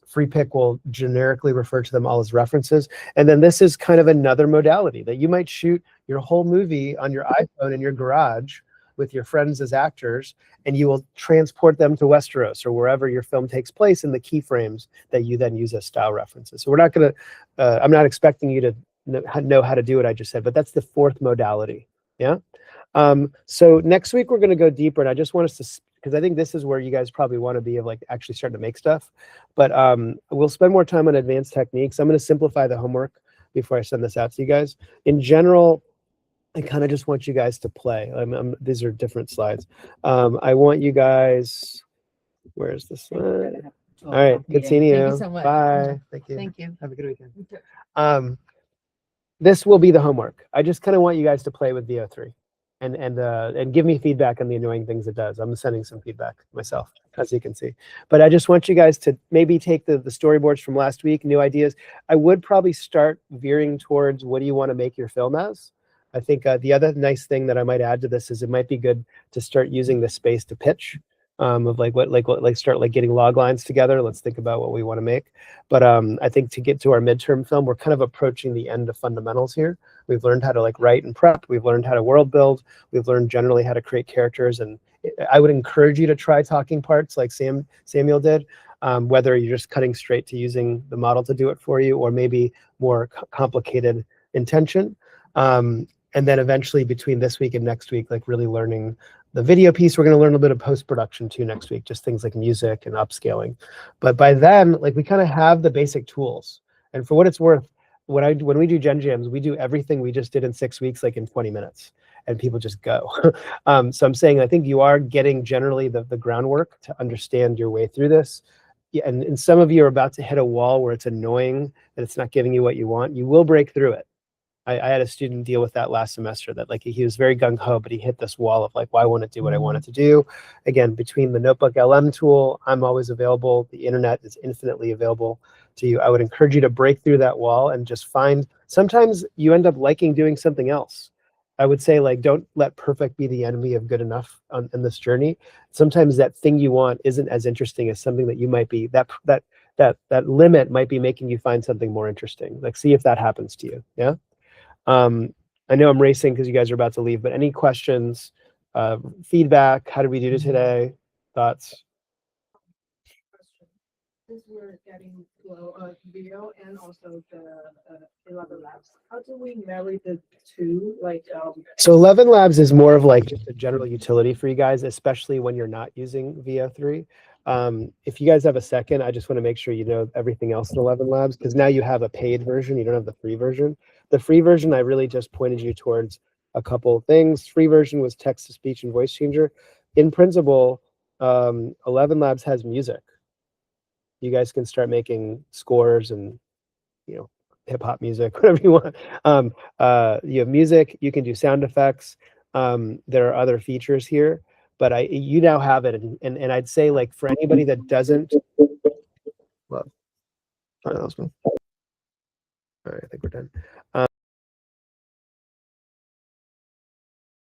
Free Pick will generically refer to them all as references. And then this is kind of another modality that you might shoot your whole movie on your iPhone in your garage with your friends as actors, and you will transport them to Westeros or wherever your film takes place in the keyframes that you then use as style references. So we're not going to, I'm not expecting you to know how to do what I just said, but that's the 4th modality. Yeah. So next week we're going to go deeper, and I just want us to, because I think this is where you guys probably want to be, of like actually starting to make stuff. But we'll spend more time on advanced techniques. I'm going to simplify the homework before I send this out to you guys. In general, I kind of just want you guys to play. These are different slides. I want you guys, where's this one? All right, good seeing you. Thank you so much. Bye. Thank you. Thank you. Have a good weekend. This will be the homework. I just kind of want you guys to play with VO3 and give me feedback on the annoying things it does. I'm sending some feedback myself, as you can see. But I just want you guys to maybe take the storyboards from last week, new ideas. I would probably start veering towards what do you want to make your film as? I think the other nice thing that I might add to this is it might be good to start using this space to pitch. Of like start like getting log lines together. Let's think about what we want to make. But I think to get to our midterm film, we're kind of approaching the end of fundamentals here. We've learned how to like write and prep. We've learned how to world build. We've learned generally how to create characters. And I would encourage you to try talking parts like Samuel did, whether you're just cutting straight to using the model to do it for you, or maybe more complicated intention. And then eventually between this week and next week, like really learning the video piece. We're going to learn a bit of post-production too next week, just things like music and upscaling. But by then, like we kind of have the basic tools. And for what it's worth, when we do Gen Jams, we do everything we just did in 6 weeks, like in 20 minutes. and people just go. So I'm saying I think you are getting generally the groundwork to understand your way through this. Yeah, and some of you are about to hit a wall where it's annoying that it's not giving you what you want. You will break through it. I had a student deal with that last semester, that like he was very gung-ho, but he hit this wall of like, well, I want to do what I wanted to do. Again, between the Notebook LM tool, I'm always available. The internet is infinitely available to you. I would encourage you to break through that wall and just find, sometimes you end up liking doing something else. I would say, like, don't let perfect be the enemy of good enough in this journey. Sometimes that thing you want isn't as interesting as something that you might be, that limit might be making you find something more interesting. Like, see if that happens to you. Yeah. I know I'm racing because you guys are about to leave, but any questions, feedback? How did we do today? Thoughts? Since we're getting video and also the 11 labs, how do we marry the two? Like, So 11 labs is more of like just a general utility for you guys, especially when you're not using VO3. If you guys have a second, I just want to make sure you know everything else in 11 labs, because now you have a paid version. You don't have the free version. The free version, I really just pointed you towards a couple of things. Free version was text to speech and voice changer. In principle, 11 labs has music. You guys can start making scores and, you know, hip hop music, whatever you want. You have music, you can do sound effects. There are other features here, but you now have it. And I'd say, like, for anybody that doesn't, well, all right, that was me. All right, I think we're done.